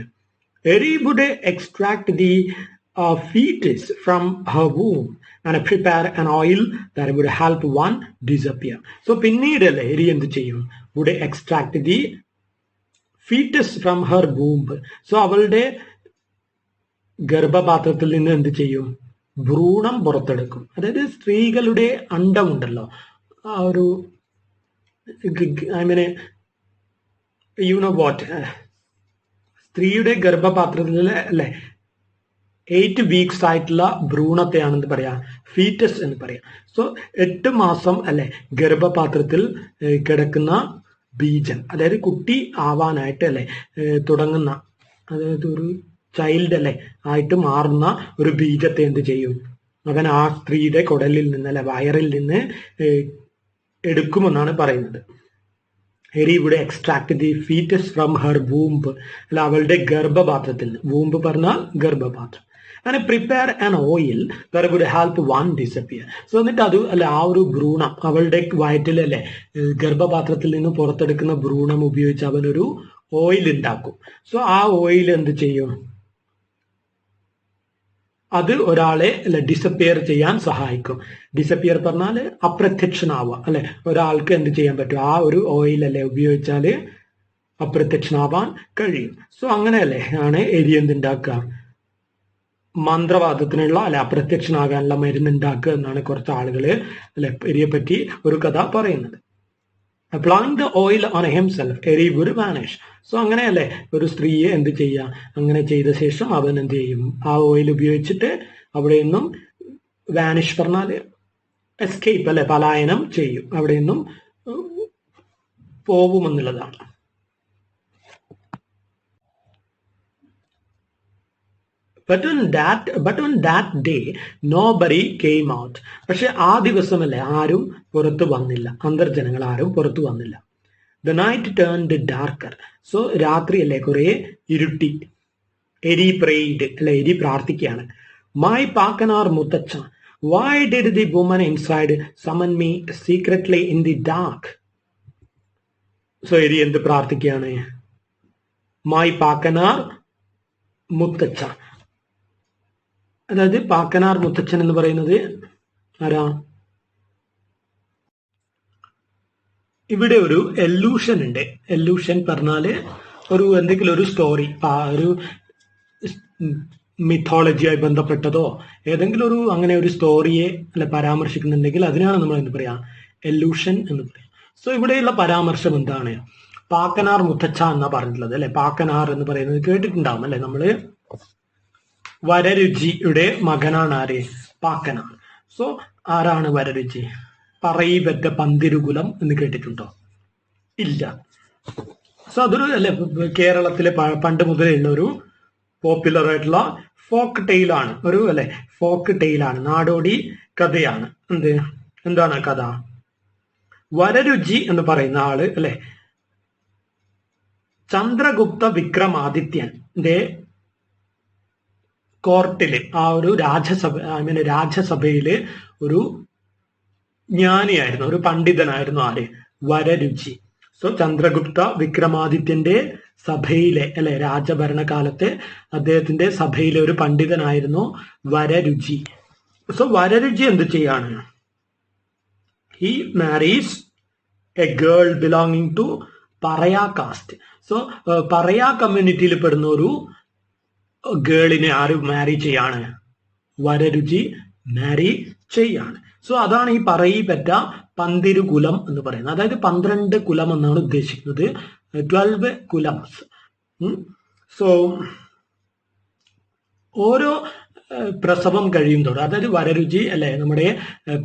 Eri would extract the fetus from her womb and prepare an oil that would help one disappear. So പിന്നീട് അല്ലേ എരി എന്ത് ചെയ്യും? would extract the fetus from her womb. So അവളുടെ ഗർഭപാത്രത്തിൽ നിന്ന് എന്ത് ചെയ്യും? ഭ്രൂണം പുറത്തെടുക്കും. അതായത് സ്ത്രീകളുടെ അണ്ടമുണ്ടല്ലോ, ആ ഒരു യു നോ വാട്ട്, സ്ത്രീയുടെ ഗർഭപാത്രത്തിൽ അല്ലെ 8 വീക്സ് ആയിട്ടുള്ള ഭ്രൂണത്തെയാണെന്ന് പറയാ ഫീറ്റസ് എന്ന് പറയാം. സോ 8 മാസം അല്ലെ ഗർഭപാത്രത്തിൽ കിടക്കുന്ന ബീജം, അതായത് കുട്ടി ആവാനായിട്ട് അല്ലെ തുടങ്ങുന്ന, അതായത് ഒരു ചൈൽഡ് അല്ലെ ആയിട്ട് മാറുന്ന ഒരു ബീജത്തെ എന്ത് ചെയ്യും? അവൻ ആ സ്ത്രീയുടെ കുടലിൽ നിന്ന് അല്ലെ വയറിൽ നിന്ന് എടുക്കുമെന്നാണ് പറയുന്നത്. Eri would extract the fetus from her womb അല്ല, അവളുടെ ഗർഭപാത്രത്തിൽ. വൂംബ് പറഞ്ഞാൽ ഗർഭപാത്രം. അങ്ങനെ prepare an oil that would help one disappear. So എന്നിട്ട് അത് അല്ലെ ആ ഒരു ഭ്രൂണം അവളുടെ വയറ്റിൽ അല്ലെ ഗർഭപാത്രത്തിൽ നിന്ന് പുറത്തെടുക്കുന്ന ഭ്രൂണം ഉപയോഗിച്ച് അവനൊരു ഓയിൽ ഉണ്ടാക്കും. സോ ആ ഓയിൽ എന്ത് ചെയ്യും? അത് ഒരാളെ അല്ലെ ഡിസപ്പിയർ ചെയ്യാൻ സഹായിക്കും. ഡിസപ്പിയർ പറഞ്ഞാൽ അപ്രത്യക്ഷനാവുക അല്ലെ. ഒരാൾക്ക് എന്ത് ചെയ്യാൻ പറ്റും? ആ ഒരു ഓയിൽ അല്ലെ ഉപയോഗിച്ചാല് അപ്രത്യക്ഷനാവാൻ കഴിയും. സോ അങ്ങനെയല്ലേ ആണ് എരി എന്തുണ്ടാക്കുക? മന്ത്രവാദത്തിനുള്ള അല്ലെ അപ്രത്യക്ഷനാകാനുള്ള മരുന്ന് ഉണ്ടാക്കുക എന്നാണ് കുറച്ച് ആളുകള് അല്ലെ എരിയെ പറ്റി ഒരു കഥ പറയുന്നത്. Applying the oil on himself എരി വുഡ് വാനിഷ്. സോ അങ്ങനെയല്ലേ ഒരു സ്ത്രീയെ എന്ത് ചെയ്യുക? അങ്ങനെ ചെയ്ത ശേഷം അവൻ എന്ത് ചെയ്യും? ആ ഓയിൽ ഉപയോഗിച്ചിട്ട് അവിടെ നിന്നും വാനിഷ് പറഞ്ഞാല് എസ്കേപ്പ് അല്ലെ, പലായനം ചെയ്യും, അവിടെ നിന്നും പോകുമെന്നുള്ളതാണ്. But on that day, nobody came out. പക്ഷെ ആ ദിവസമല്ലേ ആരും പുറത്തു വന്നില്ല, അന്തർജനങ്ങൾ ആരും പുറത്തു വന്നില്ല. The night turned darker. So രാത്രി അല്ലേ കുറെ ഇരുട്ടി. എരി prayed അല്ലെ, എരി പ്രാർത്ഥിക്കുകയാണ്. My പാക്കനാർ മുത്തച്ഛ, why did the woman inside summon me secretly in the dark? So എരി എന്ത് പ്രാർത്ഥിക്കുകയാണ്? My പാക്കനാർ മുത്തച്ഛ, അതായത് പാക്കനാർ മുത്തച്ഛൻ എന്ന് പറയുന്നത് ആരാ? ഇവിടെ ഒരു എല്ലൂഷൻ ഉണ്ട്. എല്ലൂഷൻ പറഞ്ഞാല് ഒരു എന്തെങ്കിലും ഒരു സ്റ്റോറി, ഒരു മിത്തോളജിയായി ബന്ധപ്പെട്ടതോ ഏതെങ്കിലും ഒരു അങ്ങനെ ഒരു സ്റ്റോറിയെ അല്ലെ പരാമർശിക്കുന്നുണ്ടെങ്കിൽ അതിനാണ് നമ്മൾ എന്ത് പറയാ, എലൂഷൻ എന്ന് പറയാം. സോ ഇവിടെയുള്ള പരാമർശം എന്താണ്? പാക്കനാർ മുത്തച്ഛ എന്നാ പറഞ്ഞിട്ടുള്ളത് അല്ലെ. പാക്കനാർ എന്ന് പറയുന്നത് കേട്ടിട്ടുണ്ടാവും അല്ലെ നമ്മള്. വരരുചിയുടെ മകനാണ് ആര്? പാക്കനാർ. സോ ആരാണ് വരരുചി? പറയിപെറ്റ പന്തിരുകുലം എന്ന് കേട്ടിട്ടുണ്ടോ? ഇല്ല. സോ അതൊരു അല്ലെ കേരളത്തിലെ പണ്ട് മുതലുള്ള ഒരു പോപ്പുലർ ആയിട്ടുള്ള ഫോക്ക് ടെയിലാണ്, ഒരു അല്ലെ ഫോക്ക് ടെയിലാണ്, നാടോടി കഥയാണ്. എന്താണ് കഥ? വരരുചി എന്ന് പറയുന്ന ആള് അല്ലെ ചന്ദ്രഗുപ്ത വിക്രമാദിത്യന്റെ കോർട്ടില്, ആ ഒരു രാജസഭയില് ഒരു ജ്ഞാനിയായിരുന്നു, ഒരു പണ്ഡിതനായിരുന്നു ആര്? വരരുചി. സോ ചന്ദ്രഗുപ്ത വിക്രമാദിത്യന്റെ സഭയിലെ അല്ലെ രാജഭരണകാലത്തെ അദ്ദേഹത്തിന്റെ സഭയിലെ ഒരു പണ്ഡിതനായിരുന്നു വരരുചി. സോ വരരുചി എന്ത് ചെയ്യാണ്? He marries a girl belonging to Paraya caste. So Paraya കമ്മ്യൂണിറ്റിയിൽ പെടുന്ന ഒരു ഗേളിനെ ആര് മാരി ചെയ്യാണ്? വരരുചി മാരി ചെയ്യാണ്. സോ അതാണ് ഈ പറയിപ്പറ്റ പന്തിരുകുലം എന്ന് പറയുന്നത്. അതായത് 12 കുലം എന്നാണ് ഉദ്ദേശിക്കുന്നത്, 12 കുലംസ്. സോ ഓരോ പ്രസവം കഴിയുന്നതോടെ, അതായത് വരരുചി അല്ലെ നമ്മുടെ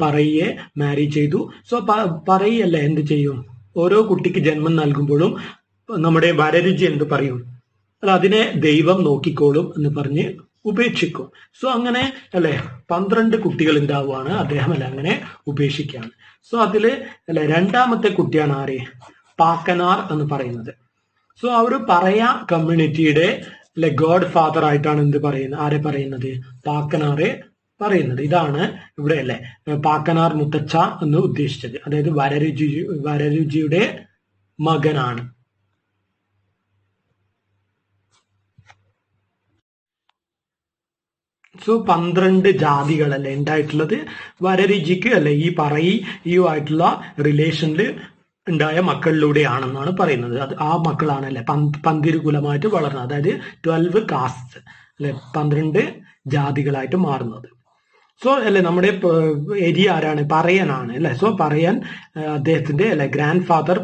പറയെ മാരി ചെയ്തു. സോ പറയല്ലേ എന്ത് ചെയ്യും? ഓരോ കുട്ടിക്ക് ജന്മം നൽകുമ്പോഴും നമ്മുടെ വരരുചി എന്ത് പറയും? അതിനെ ദൈവം നോക്കിക്കോളും എന്ന് പറഞ്ഞ് ഉപേക്ഷിക്കും. സോ അങ്ങനെ അല്ലെ 12 കുട്ടികൾ ഉണ്ടാവുകയാണ്, അദ്ദേഹം അല്ലെ അങ്ങനെ ഉപേക്ഷിക്കുകയാണ്. സോ അതില് അല്ലെ രണ്ടാമത്തെ കുട്ടിയാണ് ആര്? പാക്കനാർ എന്ന് പറയുന്നത്. സോ ആ ഒരു പറയ കമ്മ്യൂണിറ്റിയുടെ അല്ലെ ഗോഡ് ഫാദർ ആയിട്ടാണ് എന്ത് പറയുന്നത്? ആരെ പറയുന്നത്? പാക്കനാറെ പറയുന്നത്. ഇതാണ് ഇവിടെ അല്ലെ പാക്കനാർ മുത്തച്ഛ എന്ന് ഉദ്ദേശിച്ചത്. അതായത് വരരുചിയുടെ മകനാണ്. സോ 12 ജാതികളല്ലേ ഉണ്ടായിട്ടുള്ളത്. വരരുചിക്ക് അല്ലെ ഈ പറയുമായിട്ടുള്ള റിലേഷനിൽ ഉണ്ടായ മക്കളിലൂടെയാണെന്നാണ് പറയുന്നത്. അത് ആ മക്കളാണ് അല്ലെ പന്തിരുകുലമായിട്ട് വളർന്നത്. അതായത് 12 കാസ്റ്റ് അല്ലെ 12 ജാതികളായിട്ട് മാറുന്നത്. സോ അല്ലെ നമ്മുടെ ഏരിയ ആരാണ്? പറയനാണ് അല്ലെ. സോ പറയൻ അദ്ദേഹത്തിന്റെ അല്ലെ ഗ്രാൻഡ് ഫാദർ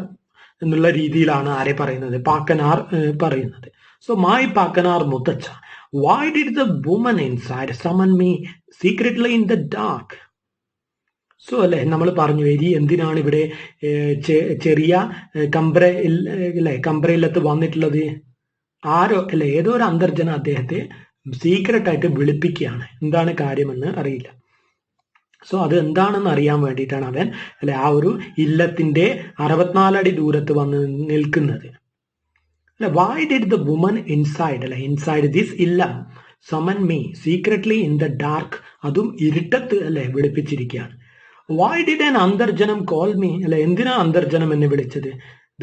എന്നുള്ള രീതിയിലാണ് ആരെ പറയുന്നത്? പാക്കനാർ പറയുന്നത്. സോ മൈ പാക്കനാർ മുത്തച്ഛ, why did the woman inside summon me secretly in the dark? So അല്ലെ നമ്മൾ പറഞ്ഞു എരി എന്തിനാണ് ഇവിടെ ചെറിയ കംബ്രയിലത്ത് വന്നിട്ടുള്ളത്? ആരോ അല്ലെ ഏതോ ഒരു അന്തർജന അദ്ദേഹത്തെ സീക്രട്ട് ആയിട്ട് വിളിപ്പിക്കുകയാണ്. എന്താണ് കാര്യമെന്ന് അറിയില്ല. സോ അത് എന്താണെന്ന് അറിയാൻ വേണ്ടിയിട്ടാണ് അവൻ അല്ലെ ആ ഒരു ഇല്ലത്തിന്റെ 64 അടി ദൂരത്ത് വന്ന് നിൽക്കുന്നത്. Why did the woman inside this illam summon me secretly in the dark? അതും ഇരുട്ടത്ത് അല്ലെ വിളിപ്പിച്ചിരിക്കുകയാണ്. Why did an Antharjanam call me? അല്ലെ എന്തിനാ അന്തർജനം എന്നെ വിളിച്ചത്?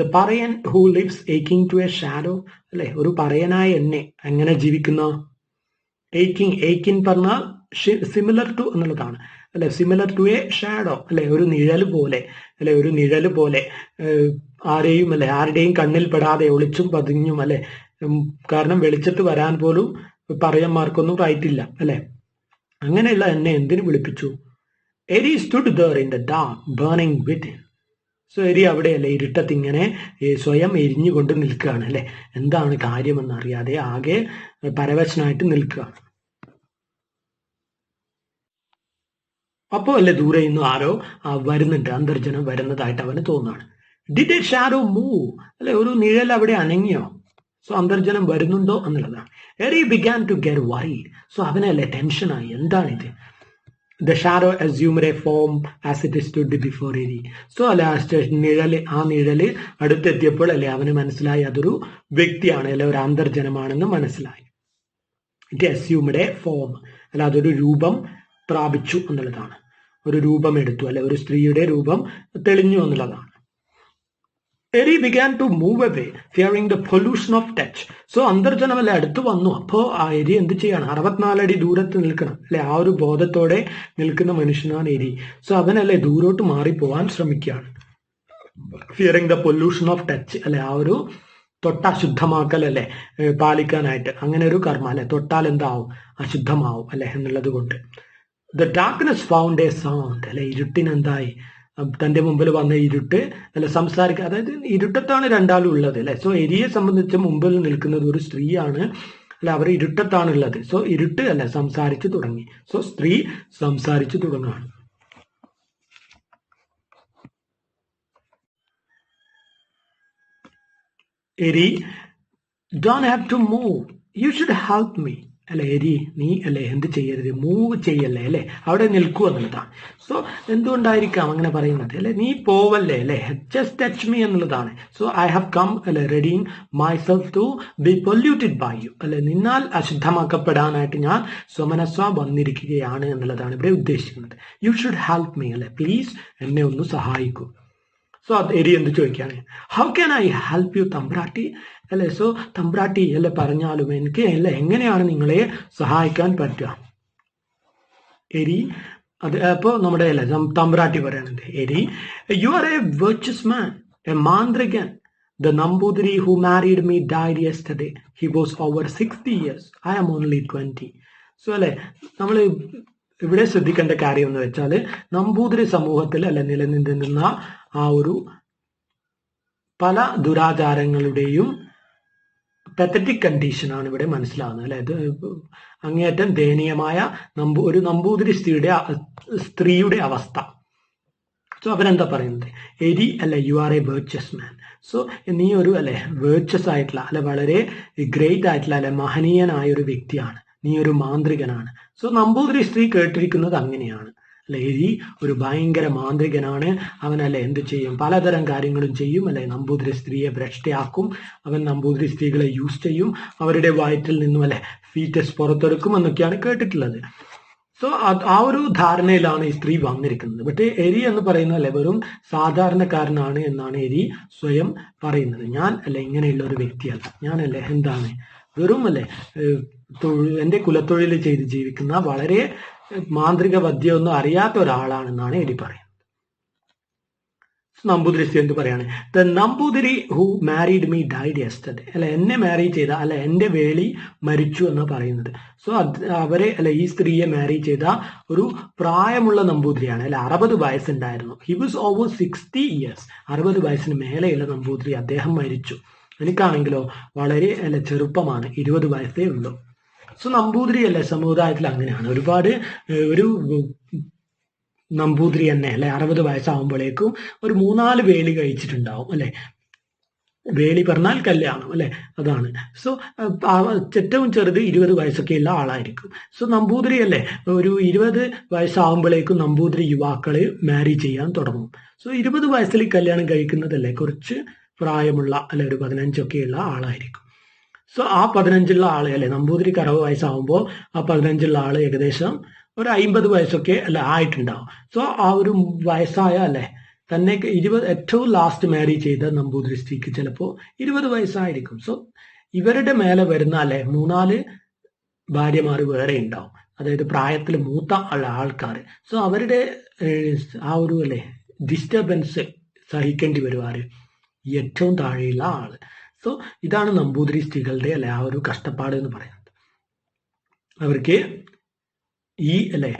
The parayan who lives aching to a shadow. അല്ലെ ഒരു പറയനായ എന്നെ എങ്ങനെ ജീവിക്കുന്ന? aching പറഞ്ഞാൽ സിമിലർ ടു എന്നുള്ളതാണ് അല്ലെ. സിമിലർ ടു എ ഷാഡോ അല്ലെ ഒരു നിഴൽ പോലെ അല്ലെ ഒരു നിഴൽ പോലെ ആരെയും അല്ലെ ആരുടെയും കണ്ണിൽ പെടാതെ ഒളിച്ചും പതിഞ്ഞും അല്ലെ. കാരണം വെളിച്ചത്ത് വരാൻ പോലും പറയന്മാർക്കൊന്നും റൈറ്റില്ല അല്ലെ. അങ്ങനെയുള്ള എന്നെ എന്തിനു വിളിപ്പിച്ചു? എരി stood there in the dark burning within. So എരി അവിടെ അല്ലെ ഇരുട്ടത്ത് ഇങ്ങനെ സ്വയം എരിഞ്ഞുകൊണ്ട് നിൽക്കുകയാണ് അല്ലെ. എന്താണ് കാര്യമെന്ന് അറിയാതെ ആകെ പരവശനായിട്ട് നിൽക്കുകയാണ്. അപ്പോ അല്ലെ ദൂരെ നിന്ന് ആരോ വരുന്നുണ്ട്, അന്തർജനം വരുന്നതായിട്ട് അവന് തോന്നുകയാണ്. Did A shadow move? അല്ലെ ഒരു നിഴൽ അവിടെ അനങ്ങിയോ? സോ അന്തർജനം വരുന്നുണ്ടോ എന്നുള്ളതാണ്. Eri began to get worried. So അവനല്ലേ ടെൻഷനായി. എന്താണിത്? The shadow assumed a form as it stood before Eri. So അല്ലെ ആ നിഴല് അടുത്തെത്തിയപ്പോൾ അല്ലെ അവന് മനസ്സിലായി അതൊരു വ്യക്തിയാണ് അല്ലെ ഒരു അന്തർജനമാണെന്ന് മനസ്സിലായി. ഇറ്റ് അസ്യൂംഡ് എ ഫോം അല്ല അതൊരു രൂപം പ്രാപിച്ചു എന്നുള്ളതാണ്. ഒരു രൂപം എടുത്തു അല്ലെ ഒരു സ്ത്രീയുടെ രൂപം തെളിഞ്ഞു എന്നുള്ളതാണ്. Eri began to move away fearing the pollution of touch. So അന്തർജനം അല്ലെ അടുത്ത് വന്നു. അപ്പോ ആ എരി എന്ത് ചെയ്യാണ്? 64 അടി ദൂരത്ത് നിൽക്കണം അല്ലെ. ആ ഒരു ബോധത്തോടെ നിൽക്കുന്ന മനുഷ്യനാണ് എരി. സോ അവനല്ലേ ദൂരോട്ട് മാറിപ്പോവാൻ ശ്രമിക്കുകയാണ്. Fearing the pollution of touch അല്ലെ ആ ഒരു തൊട്ടാ ശുദ്ധമാക്കൽ അല്ലെ പാലിക്കാനായിട്ട്, അങ്ങനെ ഒരു കർമ്മ അല്ലെ, തൊട്ടാൽ എന്താവും, അശുദ്ധമാവും അല്ലെ എന്നുള്ളത് കൊണ്ട്. The darkness found A sound അല്ലെ, ഇരുട്ടിനെന്തായി, തന്റെ മുമ്പിൽ വന്ന ഇരുട്ട് അല്ലെ സംസാരിക്കുക, അതായത് ഇരുട്ടത്താണ് രണ്ടാളും ഉള്ളത് അല്ലെ. സോ എരിയെ സംബന്ധിച്ച് മുമ്പിൽ നിൽക്കുന്നത് ഒരു സ്ത്രീയാണ് അല്ലെ, അവർ ഇരുട്ടത്താണ് ഉള്ളത്. സോ ഇരുട്ട് അല്ലെ സംസാരിച്ചു തുടങ്ങി. സോ സ്ത്രീ സംസാരിച്ചു തുടങ്ങുകയാണ്. എരി, don't have to move, you should help me അല്ലെ. എരി നീ അല്ലെ എന്ത് ചെയ്യരുത്, മൂവ് ചെയ്യല്ലേ അല്ലെ, അവിടെ നിൽക്കൂ എന്നുള്ളതാണ്. സോ എന്തുകൊണ്ടായിരിക്കാം അങ്ങനെ പറയുന്നത് അല്ലെ, നീ പോവല്ലേ അല്ലെ, ജസ്റ്റ് ടച്ച് മീ എന്നുള്ളതാണ്. സോ ഐ ഹാവ് കം അല്ലെ readying myself to be polluted by you അല്ലെ, നിന്നാൽ അശുദ്ധമാക്കപ്പെടാനായിട്ട് ഞാൻ സ്വമനസ്വ വന്നിരിക്കുകയാണ് എന്നുള്ളതാണ് ഇവിടെ ഉദ്ദേശിക്കുന്നത്. യു ഷുഡ് ഹെൽപ്പ് മീ അല്ലെ, പ്ലീസ് എന്നെ ഒന്ന് സഹായിക്കൂ. സോ എരി എന്ത് ചോദിക്കുകയാണ്, how can I help you Thampratti അല്ലെ. സോ തമ്പ്രാട്ടി അല്ലെ പറഞ്ഞാലും എനിക്ക് അല്ലെ എങ്ങനെയാണ് നിങ്ങളെ സഹായിക്കാൻ പറ്റുക. എരി അത് അപ്പോ നമ്മുടെ അല്ലെ തമ്പ്രാട്ടി പറയുന്നുണ്ട്, Eri you are a virtuous man, a manthrikan. The Nambudiri who married me died yesterday. He was over 60 years. I am only 20. So അല്ലെ നമ്മൾ ഇവിടെ ശ്രദ്ധിക്കേണ്ട കാര്യം എന്ന് വെച്ചാൽ, നമ്പൂതിരി സമൂഹത്തിൽ അല്ലെ നിലനിന്നിരുന്ന ആ ഒരു പല ദുരാചാരങ്ങളുടെയും പത്തറ്റിക് കണ്ടീഷനാണ് ഇവിടെ മനസ്സിലാവുന്നത് അല്ലെ. ഇത് അങ്ങേയറ്റം ദയനീയമായ ഒരു നമ്പൂതിരി സ്ത്രീയുടെ അവസ്ഥ. സോ അവരെന്താ പറയുന്നത്, എരി അല്ലെ U are a virtuous man. So നീ ഒരു അല്ലെ വെർച്വസ് ആയിട്ടുള്ള അല്ലെ വളരെ ഗ്രേറ്റ് ആയിട്ടുള്ള അല്ലെ മഹനീയനായ ഒരു വ്യക്തിയാണ്, നീ ഒരു മാന്ത്രികനാണ്. സോ നമ്പൂതിരി സ്ത്രീ കേട്ടിരിക്കുന്നത് അങ്ങനെയാണ് അല്ലെ, എരി ഒരു ഭയങ്കര മാന്ത്രികനാണ്, അവൻ അല്ലെ എന്ത് ചെയ്യും, പലതരം കാര്യങ്ങളും ചെയ്യും അല്ലെ, നമ്പൂതിരി സ്ത്രീയെ ഭ്രഷ്ടയാക്കും, അവൻ നമ്പൂതിരി സ്ത്രീകളെ യൂസ് ചെയ്യും, അവരുടെ വയറ്റിൽ നിന്നും അല്ലെ ഫീറ്റസ് പുറത്തെടുക്കും എന്നൊക്കെയാണ് കേട്ടിട്ടുള്ളത്. സോ ആ ഒരു ധാരണയിലാണ് ഈ സ്ത്രീ വന്നിരിക്കുന്നത്. ബട്ട് എരി എന്ന് പറയുന്ന അല്ലെ വെറും സാധാരണക്കാരനാണ് എന്നാണ് എരി സ്വയം പറയുന്നത്. ഞാൻ അല്ലെ ഇങ്ങനെയുള്ള ഒരു വ്യക്തിയല്ല, ഞാൻ അല്ലെ എന്താണ് വെറും അല്ലെ എന്റെ കുലത്തൊഴിൽ ചെയ്ത് ജീവിക്കുന്ന വളരെ മാന്ത്രിക വദ്യമൊന്നും അറിയാത്ത ഒരാളാണെന്നാണ് എരി പറയുന്നത്. നമ്പൂതിരി സ്ത്രീ എന്ത് പറയാണ്, the Namboothiri who married me died yesterday അല്ലെ, എന്നെ മാരി ചെയ്ത അല്ലെ എന്റെ വേളി മരിച്ചു എന്ന് പറയുന്നത്. സോ അവരെ അല്ലെ ഈ സ്ത്രീയെ മാരി ചെയ്ത ഒരു പ്രായമുള്ള നമ്പൂതിരിയാണ് അല്ലെ, 60 വയസ്സുണ്ടായിരുന്നു. ഹി വാസ് ഓവർ 60 years, 60 വയസ്സിന് മേലെയുള്ള നമ്പൂതിരി, അദ്ദേഹം മരിച്ചു. എനിക്കാണെങ്കിലോ വളരെ അല്ലെ ചെറുപ്പമാണ്, 20 വയസ്സേ ഉള്ളൂ. സോ നമ്പൂതിരി അല്ലെ സമുദായത്തിൽ അങ്ങനെയാണ്, ഒരുപാട് ഒരു നമ്പൂതിരി തന്നെ അല്ലെ 60 വയസ്സാകുമ്പോഴേക്കും ഒരു 3-4 വേലി കഴിച്ചിട്ടുണ്ടാവും അല്ലെ. വേലി പറഞ്ഞാൽ കല്യാണം അല്ലെ, അതാണ്. സോ ഏറ്റവും ചെറുത് 20 വയസ്സൊക്കെയുള്ള ആളായിരിക്കും. സോ നമ്പൂതിരി അല്ലെ ഒരു 20 വയസ്സാകുമ്പോഴേക്കും നമ്പൂതിരി യുവാക്കള് മാരി ചെയ്യാൻ തുടങ്ങും. സോ 20 വയസ്സിൽ കല്യാണം കഴിക്കുന്നതല്ലേ കുറച്ച് പ്രായമുള്ള അല്ലെ ഒരു 15 ഒക്കെയുള്ള ആളായിരിക്കും. സോ ആ 15 ആള് അല്ലെ നമ്പൂതിരിക്ക് 60 വയസ്സാകുമ്പോൾ ആ 15 ആള് ഏകദേശം ഒരു 50 വയസ്സൊക്കെ അല്ലെ ആയിട്ടുണ്ടാവും. സോ ആ ഒരു വയസ്സായ അല്ലെ തന്നെ ഏറ്റവും ലാസ്റ്റ് മാരി ചെയ്ത നമ്പൂതിരി സ്ത്രീക്ക് ചിലപ്പോൾ 20 വയസ്സായിരിക്കും. സോ ഇവരുടെ മേലെ വരുന്ന അല്ലെ 3-4 ഭാര്യമാർ വേറെ ഉണ്ടാവും, അതായത് പ്രായത്തിൽ മൂത്ത ആൾക്കാർ. സോ അവരുടെ ആ ഒരു അല്ലെ ഡിസ്റ്റർബൻസ് സഹിക്കേണ്ടി വരുവാറ് ഏറ്റവും താഴെയുള്ള ആള്. സോ ഇതാണ് നമ്പൂതിരി സ്ത്രീകളുടെ അല്ലെ ആ ഒരു കഷ്ടപ്പാട് എന്ന് പറയുന്നത്. അവർക്ക് ഈ അല്ലെ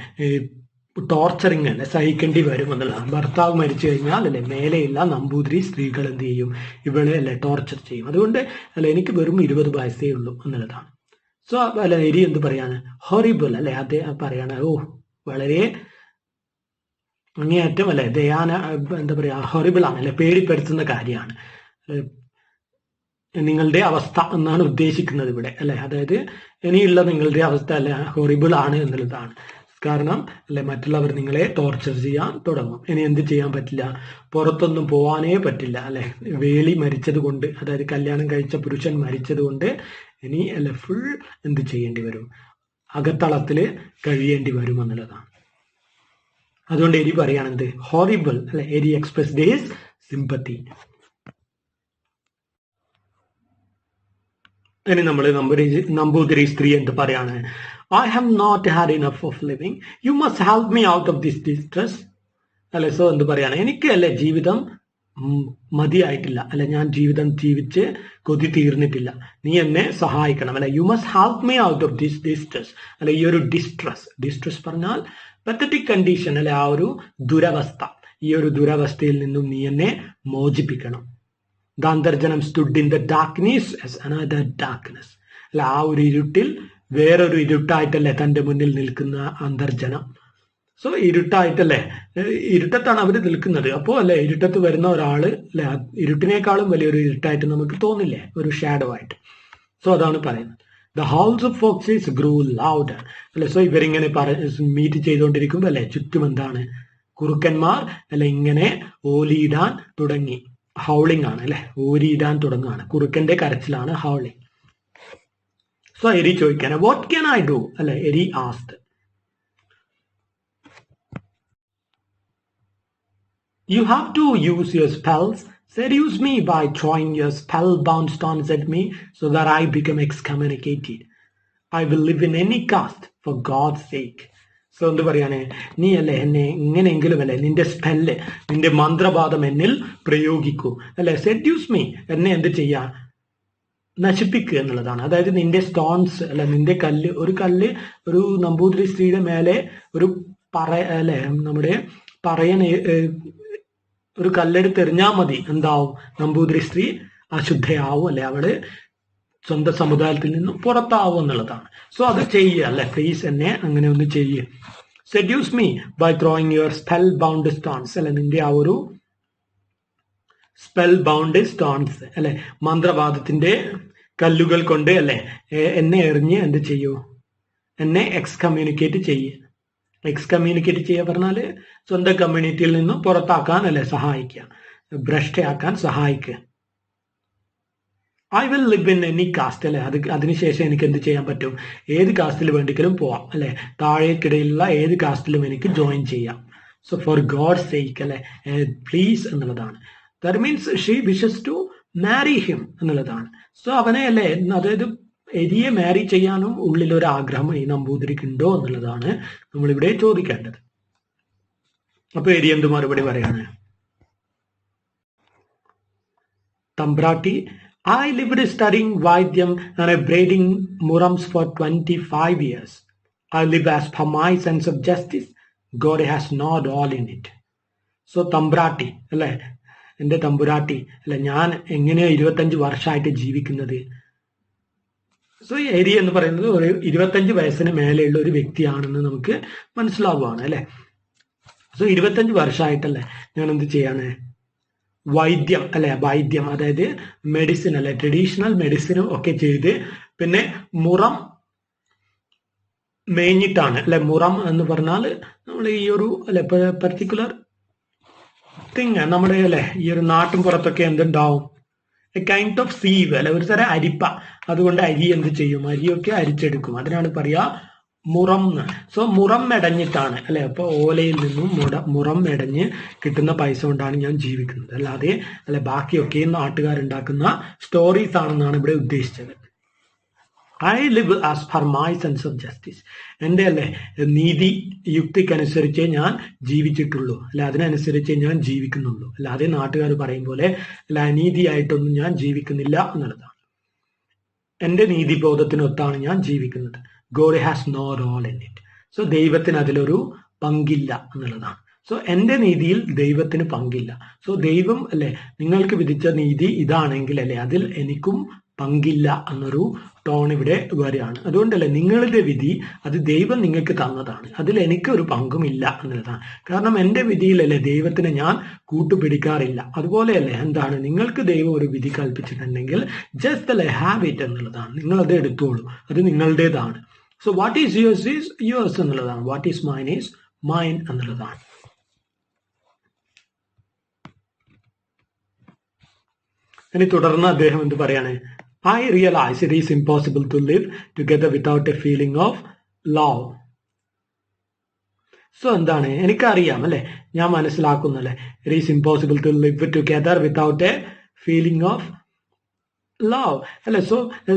ടോർച്ചറിങ് അല്ലെ സഹിക്കേണ്ടി വരും എന്നുള്ളതാണ്. ഭർത്താവ് മരിച്ചു കഴിഞ്ഞാൽ അല്ലെ മേലെയുള്ള നമ്പൂതിരി സ്ത്രീകൾ എന്ത് ചെയ്യും, ഇവളെ അല്ലെ ടോർച്ചർ ചെയ്യും. അതുകൊണ്ട് അല്ലെ എനിക്ക് വെറും 20 വയസ്സേ ഉള്ളൂ എന്നുള്ളതാണ്. സോ അല്ലെ എരി എന്ത് പറയാണ്, ഹൊറിബിൾ അല്ലെ, അദ്ദേഹം പറയാണ് ഓ വളരെ അങ്ങേയറ്റം അല്ലെ എന്താ പറയാ ഹൊറിബിൾ ആണ് അല്ലെ, പേടിപ്പെടുത്തുന്ന കാര്യമാണ് നിങ്ങളുടെ അവസ്ഥ എന്നാണ് ഉദ്ദേശിക്കുന്നത് ഇവിടെ അല്ലെ. അതായത് ഇനിയുള്ള നിങ്ങളുടെ അവസ്ഥ അല്ലെ ഹൊറിബിൾ ആണ് എന്നുള്ളതാണ്. കാരണം അല്ലെ മറ്റുള്ളവർ നിങ്ങളെ ടോർച്ചർ ചെയ്യാൻ തുടങ്ങും. ഇനി എന്ത് ചെയ്യാൻ പറ്റില്ല, പുറത്തൊന്നും പോവാനേ പറ്റില്ല അല്ലെ, വേലി മരിച്ചത് കൊണ്ട്, അതായത് കല്യാണം കഴിച്ച പുരുഷൻ മരിച്ചത് കൊണ്ട് ഇനി അല്ലെ ഫുൾ എന്ത് ചെയ്യേണ്ടി വരും, അകത്തളത്തില് കഴിയേണ്ടി വരും എന്നുള്ളതാണ്. അതുകൊണ്ട് എരി പറയുകയാണെന്ത് ഹോറിബിൾ അല്ലെ, എരി എക്സ്പ്രസ് ഹിസ് സിമ്പത്തി. ഇനി നമ്മൾ നമ്പൂതിരി സ്ത്രീ എന്ത് പറയാണ്, I have not had enough of living. You must help me out of this distress. അല്ലെ, സോ എന്ത് പറയാണ്, എനിക്ക് അല്ലെ ജീവിതം മതിയായിട്ടില്ല, അല്ലെ ഞാൻ ജീവിതം ജീവിച്ച് കൊതി തീർന്നിട്ടില്ല, നീ എന്നെ സഹായിക്കണം, അല്ലെ you must help me out of this distress, അല്ലെ ഈ ഒരു ഡിസ്ട്രസ് പറഞ്ഞാൽ പത്തറ്റിക് കണ്ടീഷൻ, അല്ലെ ആ ഒരു ദുരവസ്ഥ, ഈ ഒരു ദുരവസ്ഥയിൽ നിന്നും നീ എന്നെ മോചിപ്പിക്കണം. The antharjanam stood in the darkness as another darkness, അല്ല ആ ഒരു ഇരുട്ടിൽ വേറൊരു ഇരുട്ടായിട്ടല്ലേ തന്റെ മുന്നിൽ നിൽക്കുന്ന അന്തർജനം. സോ ഇരുട്ടായിട്ടല്ലേ, ഇരുട്ടത്താണ് അവർ നിൽക്കുന്നത്. അപ്പോൾ അല്ലെ ഇരുട്ടത്ത് വരുന്ന ഒരാള് അല്ലെ ഇരുട്ടിനേക്കാളും വലിയൊരു ഇരുട്ടായിട്ട് നമുക്ക് തോന്നില്ലേ, ഒരു ഷാഡോ ആയിട്ട്. സോ അതാണ് പറയുന്നത്. The howls of foxes grew louder, അല്ലെ സോ ഇവരിങ്ങനെ മീറ്റ് ചെയ്തുകൊണ്ടിരിക്കുമ്പോൾ അല്ലെ ചുറ്റും എന്താണ്, കുറുക്കന്മാർ അല്ലെ ഇങ്ങനെ ഓലിയിടാൻ തുടങ്ങി. ഹൗളിംഗ് ആണ് അല്ലെ, ഓരിയിടാൻ തുടങ്ങുകയാണ്, കുറുക്കന്റെ കരച്ചിലാണ് ഹൗളിംഗ്. സോ എരി ചോദിക്കാൻ വാട്ട് ക്യാൻ ഐ ഡു, അല്ലെ എരി asked. You have to use your spells. Seduce me by throwing your spellbound stones at me so that I become excommunicated. I will live in any caste for God's sake. So എന്ത് പറയാണ്, നീ അല്ലെ എന്നെ ഇങ്ങനെയെങ്കിലും അല്ലെ നിന്റെ spell, നിന്റെ മന്ത്രവാദം എന്നിൽ പ്രയോഗിക്കൂ, അല്ലെ സെഡ്യൂസ് മീ, എന്നെ എന്ത് ചെയ്യാ, നശിപ്പിക്കുക എന്നുള്ളതാണ്. അതായത് നിന്റെ സ്റ്റോൺസ് അല്ലെ നിന്റെ കല്ല്, ഒരു കല്ല് ഒരു നമ്പൂതിരി സ്ത്രീയുടെ മേലെ ഒരു അല്ലെ നമ്മുടെ ഒരു കല്ലെടുത്ത് എറിഞ്ഞാൽ മതി, എന്താവും, നമ്പൂതിരി സ്ത്രീ അശുദ്ധയാവും, അല്ലെ അവള് സ്വന്തം സമുദായത്തിൽ നിന്നും പുറത്താവും എന്നുള്ളതാണ്. സോ അത് ചെയ്യുക, അല്ലെ പ്ലീസ് എന്നെ അങ്ങനെ ഒന്ന് ചെയ്യുക. Seduce me by throwing your spell bound stones, അല്ലെ നിന്റെ ആ ഒരു സ്പെൽ ബൗണ്ട് സ്റ്റോൺസ്, അല്ലെ മന്ത്രവാദത്തിന്റെ കല്ലുകൾ കൊണ്ട് അല്ലെ എന്നെ എറിഞ്ഞ് എന്ത് ചെയ്യൂ, എന്നെ എക്സ്കമ്മ്യൂണിക്കേറ്റ് ചെയ്യുക. എക്സ്കമ്മ്യൂണിക്കേറ്റ് ചെയ്യുക പറഞ്ഞാല് സ്വന്തം കമ്മ്യൂണിറ്റിയിൽ നിന്നും പുറത്താക്കാൻ അല്ലെ സഹായിക്കുക, ഭ്രഷ്ടയാക്കാൻ സഹായിക്കുക. I will live in any caste, അല്ലെ അതിനുശേഷം എനിക്ക് എന്ത് ചെയ്യാൻ പറ്റും, ഏത് കാസ്റ്റിൽ വേണ്ടിക്കലും പോവാം, അല്ലെ താഴേക്കിടയിലുള്ള ഏത് കാസ്റ്റിലും എനിക്ക് ജോയിൻ ചെയ്യാം. സോ ഫോർ ഗോഡ് സേക്ക്, അല്ലെ പ്ലീസ് എന്നുള്ളതാണ്. That means she wishes to marry him എന്നുള്ളതാണ്. സോ അവനെ അല്ലെ, അതായത് എരിയെ മാരി ചെയ്യാനും ഉള്ളിലൊരു ആഗ്രഹം ഈ നമ്പൂതിരിക്ക് ഉണ്ടോ എന്നുള്ളതാണ് നമ്മളിവിടെ ചോദിക്കേണ്ടത്. അപ്പൊ എരി എന്ത് മറുപടി പറയാണ്, തമ്പ്രാട്ടി, I lived studying Vaidyam and braiding murams for 25 years. I live as per my sense of justice. God has not all in it. So തമ്പ്രാട്ടി അല്ലെ, എന്റെ തമ്പുരാട്ടി അല്ലെ, ഞാൻ എങ്ങനെയാ 25 വർഷമായിട്ട് ജീവിക്കുന്നത്. സോ എരി എന്ന് പറയുന്നത് ഒരു 25 വയസ്സിന് മേലെയുള്ള ഒരു വ്യക്തിയാണെന്ന് നമുക്ക് മനസ്സിലാവുകയാണ് അല്ലെ. സോ 25 വർഷമായിട്ടല്ലേ ഞാൻ എന്ത് ചെയ്യാണ്, വൈദ്യം അല്ലെ, വൈദ്യം അതായത് മെഡിസിൻ അല്ലെ, ട്രഡീഷണൽ മെഡിസിനും ഒക്കെ ചെയ്ത്, പിന്നെ മുറം മേഞ്ഞിട്ടാണ് അല്ലെ. മുറം എന്ന് പറഞ്ഞാൽ നമ്മൾ ഈ ഒരു അല്ലെ പർട്ടിക്കുലർ തിങ് നമ്മുടെ അല്ലെ ഈ ഒരു നാട്ടിൻ പുറത്തൊക്കെ എന്തുണ്ടാവും, എ കൈൻഡ് ഓഫ് സീവ് അല്ലെ, ഒരു തരം അരിപ്പ. അതുകൊണ്ട് അരി എന്ത് ചെയ്യും, അരിയൊക്കെ അരിച്ചെടുക്കും, അതിനാണ് പറയാ മുറം. സോ മുറം മെടഞ്ഞിട്ടാണ് അല്ലെ, അപ്പൊ ഓലയിൽ നിന്നും മുറം മെടഞ്ഞ് കിട്ടുന്ന പൈസ കൊണ്ടാണ് ഞാൻ ജീവിക്കുന്നത്, അല്ലാതെ അല്ലെ ബാക്കിയൊക്കെ നാട്ടുകാരുണ്ടാക്കുന്ന സ്റ്റോറീസ് ആണെന്നാണ് ഇവിടെ ഉദ്ദേശിച്ചത്. I live as per my sense of justice, എൻ്റെ അല്ലെ നീതി യുക്തിക്കനുസരിച്ചേ ഞാൻ ജീവിച്ചിട്ടുള്ളൂ, അല്ലെ അതിനനുസരിച്ചേ ഞാൻ ജീവിക്കുന്നുള്ളൂ, അല്ലാതെ നാട്ടുകാർ പറയും പോലെ അല്ല അനീതിയായിട്ടൊന്നും ഞാൻ ജീവിക്കുന്നില്ല എന്നുള്ളതാണ്. എൻ്റെ നീതിബോധത്തിനൊത്താണ് ഞാൻ ജീവിക്കുന്നത്. God has no role in it. So ദൈവത്തിന് അതിലൊരു പങ്കില്ല എന്നുള്ളതാണ്. സോ എൻ്റെ നീതിയിൽ ദൈവത്തിന് പങ്കില്ല. സോ ദൈവം അല്ലെ നിങ്ങൾക്ക് വിധിച്ച നീതി ഇതാണെങ്കിൽ അല്ലെ അതിൽ എനിക്കും പങ്കില്ല എന്നൊരു ടോൺ ഇവിടെ വരികയാണ്. അതുകൊണ്ടല്ലേ നിങ്ങളുടെ വിധി അത് ദൈവം നിങ്ങൾക്ക് തന്നതാണ്, അതിൽ എനിക്ക് ഒരു പങ്കുമില്ല എന്നുള്ളതാണ്. കാരണം എൻ്റെ വിധിയിലല്ലേ ദൈവത്തിന് ഞാൻ കൂട്ടുപിടിക്കാറില്ല. അതുപോലെയല്ലേ എന്താണ് നിങ്ങൾക്ക് ദൈവം ഒരു വിധി കൽപ്പിച്ചിട്ടുണ്ടെങ്കിൽ ജസ്റ്റ് അല്ലെ ഹാവ് ഇറ്റ് എന്നുള്ളതാണ്, നിങ്ങളത് എടുത്തോളൂ, അത് നിങ്ങളുടേതാണ്. So what is yours is yours എന്നുള്ളതാണ്, what is mine is mine എന്നുള്ളതാണ്. ഇനി തുടർന്ന് അദ്ദേഹം എന്ത് പറയാണ്, I realize it is impossible to live together without a feeling of love. So എന്താണ് എനിക്കറിയാം അല്ലെ, ഞാൻ മനസ്സിലാക്കുന്നല്ലേ, it is impossible to live together without a feeling of love അല്ലെ. സോ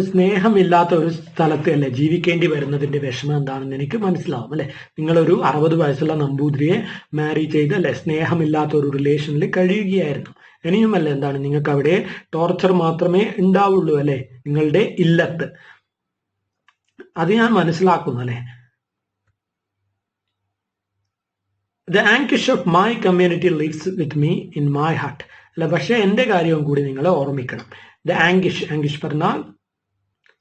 സ്നേഹമില്ലാത്ത ഒരു സ്ഥലത്ത് അല്ലെ ജീവിക്കേണ്ടി വരുന്നതിന്റെ വിഷമം എന്താണെന്ന് എനിക്ക് മനസ്സിലാവും അല്ലെ. നിങ്ങളൊരു 60 വയസ്സുള്ള നമ്പൂതിരിയെ മാരി ചെയ്ത് അല്ലെ സ്നേഹമില്ലാത്ത ഒരു റിലേഷനിൽ കഴിയുകയായിരുന്നു. ഇനിയും അല്ലെ എന്താണ് നിങ്ങൾക്ക് അവിടെ ടോർച്ചർ മാത്രമേ ഉണ്ടാവുള്ളൂ അല്ലെ നിങ്ങളുടെ ഇല്ലത്ത്. അത് ഞാൻ മനസ്സിലാക്കുന്നു അല്ലെ. The anguish of my community lives with me in my heart. അല്ല, പക്ഷെ എന്റെ കാര്യവും കൂടി നിങ്ങൾ ഓർമ്മിക്കണം. ദ ആംഗിഷ് പറഞ്ഞാൽ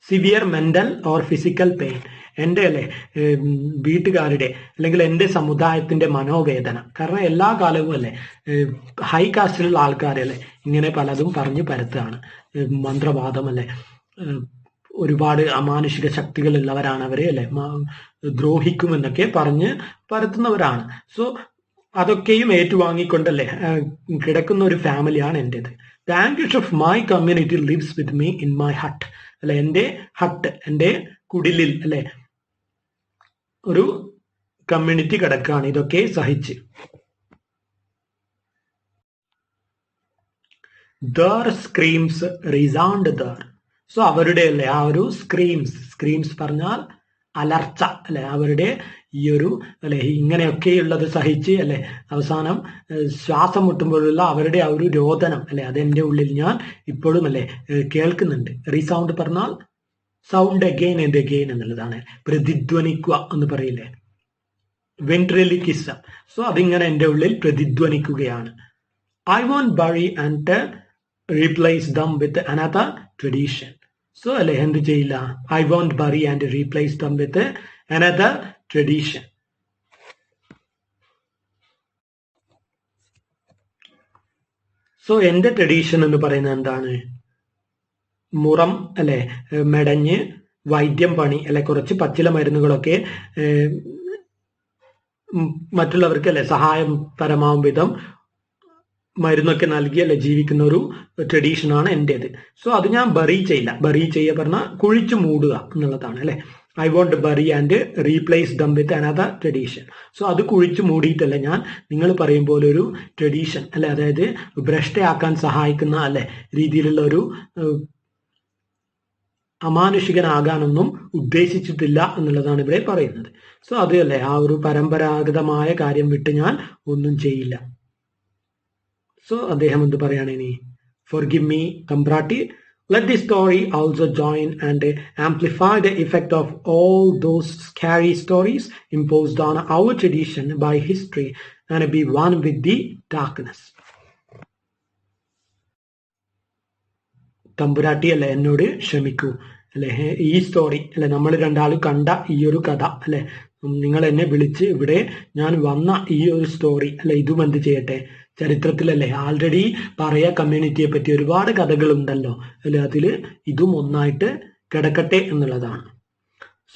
severe mental or physical pain. എൻ്റെ അല്ലെ വീട്ടുകാരുടെ അല്ലെങ്കിൽ എൻ്റെ സമുദായത്തിന്റെ മനോവേദന. കാരണം എല്ലാ കാലവും അല്ലെ ഹൈ കാസ്റ്റിലുള്ള ആൾക്കാരെ അല്ലെ ഇങ്ങനെ പലതും പറഞ്ഞു പരത്തുകയാണ്. മന്ത്രവാദം അല്ലെ, ഒരുപാട് അമാനുഷിക ശക്തികളുള്ളവരാണ് അവരെ അല്ലെ, ദ്രോഹിക്കുമെന്നൊക്കെ പറഞ്ഞ് പരത്തുന്നവരാണ്. സോ അതൊക്കെയും ഏറ്റുവാങ്ങിക്കൊണ്ടല്ലേ കിടക്കുന്ന ഒരു ഫാമിലിയാണ് എൻ്റെത്. The anguish of my community lives with me in my hut അല്ലെ. എൻ്റെ ഹട്ട്, എൻ്റെ കുടിലിൽ അല്ലെ ഒരു കമ്മ്യൂണിറ്റി കിടക്കുകയാണ് ഇതൊക്കെ സഹിച്ച്. Their screams resound there. So അവരുടെ അല്ലെ ആ ഒരു സ്ക്രീംസ് പറഞ്ഞാൽ അലർച്ച അല്ലെ, അവരുടെ ഈ ഒരു അല്ലെ ഇങ്ങനെയൊക്കെയുള്ളത് സഹിച്ച് അല്ലെ അവസാനം ശ്വാസം മുട്ടുമ്പോഴുള്ള അവരുടെ ആ ഒരു രോദനം അല്ലെ അതെന്റെ ഉള്ളിൽ ഞാൻ ഇപ്പോഴും അല്ലെ കേൾക്കുന്നുണ്ട്. റീസൗണ്ട് പറഞ്ഞാൽ സൗണ്ട് അഗെയിൻ ആൻഡ് അഗെയിൻ എന്നുള്ളതാണ്. പ്രതിധ്വനിക്കുക എന്ന് പറയില്ലേ, വെൻട്രിലിക്കിസം. സോ അതിങ്ങനെ എൻ്റെ ഉള്ളിൽ പ്രതിധ്വനിക്കുകയാണ്. I won't bury and replace them with another tradition. So അല്ലെ എന്ത് ചെയ്യില്ല, I won't bury and replace them with another tradition. So എന്റെ ട്രഡീഷൻ എന്ന് പറയുന്നത് എന്താണ്? മുറം അല്ലെ മെടഞ്ഞ് വൈദ്യം പണി അല്ലെ കുറച്ച് പച്ചില മരുന്നുകളൊക്കെ മറ്റുള്ളവർക്ക് അല്ലെ സഹായം പരമാവും വിധം മരുന്നൊക്കെ നൽകി അല്ലെ ജീവിക്കുന്ന ഒരു ട്രഡീഷനാണ് എൻ്റെത്. സോ അത് ഞാൻ ബറി ചെയ്യില്ല. ബറി ചെയ്യുക പറഞ്ഞാൽ കുഴിച്ചു മൂടുക എന്നുള്ളതാണ് അല്ലെ. I won't bury and replace them with another tradition. So അത് കുഴിച്ചു മൂടിയിട്ടല്ല ഞാൻ നിങ്ങൾ പറയും പോലെ ഒരു ട്രഡീഷൻ അല്ലെ, അതായത് ഭ്രഷ്ടയാക്കാൻ സഹായിക്കുന്ന അല്ലെ രീതിയിലുള്ള ഒരു അമാനുഷികനാകാനൊന്നും ഉദ്ദേശിച്ചിട്ടില്ല എന്നുള്ളതാണ് ഇവിടെ പറയുന്നത്. സോ അത് അല്ലെ ആ ഒരു പരമ്പരാഗതമായ കാര്യം വിട്ട് ഞാൻ ഒന്നും ചെയ്യില്ല. സോ അദ്ദേഹം എന്ത് പറയാണ് ഇനി? Forgive me, Kamprati. Let this story also join and amplify the effect of all those scary stories imposed on our tradition by history and be one with the darkness. തമ്പുരാട്ടി അല്ലെ എന്നോട് ക്ഷമിക്കൂ അല്ലെ, ഈ സ്റ്റോറി അല്ലെ നമ്മൾ രണ്ടാളും കണ്ട ഈ ഒരു കഥ അല്ലെ, നിങ്ങൾ എന്നെ വിളിച്ച് ഇവിടെ ഞാൻ വന്ന ഈ ഒരു സ്റ്റോറി അല്ലെ, ഇതും എന്ത് ചെയ്യട്ടെ ചരിത്രത്തിലല്ലേ ആൾറെഡി പറയാ കമ്മ്യൂണിറ്റിയെ പറ്റി ഒരുപാട് കഥകളുണ്ടല്ലോ അല്ലെ, അതില് ഇതും ഒന്നായിട്ട് കിടക്കട്ടെ എന്നുള്ളതാണ്.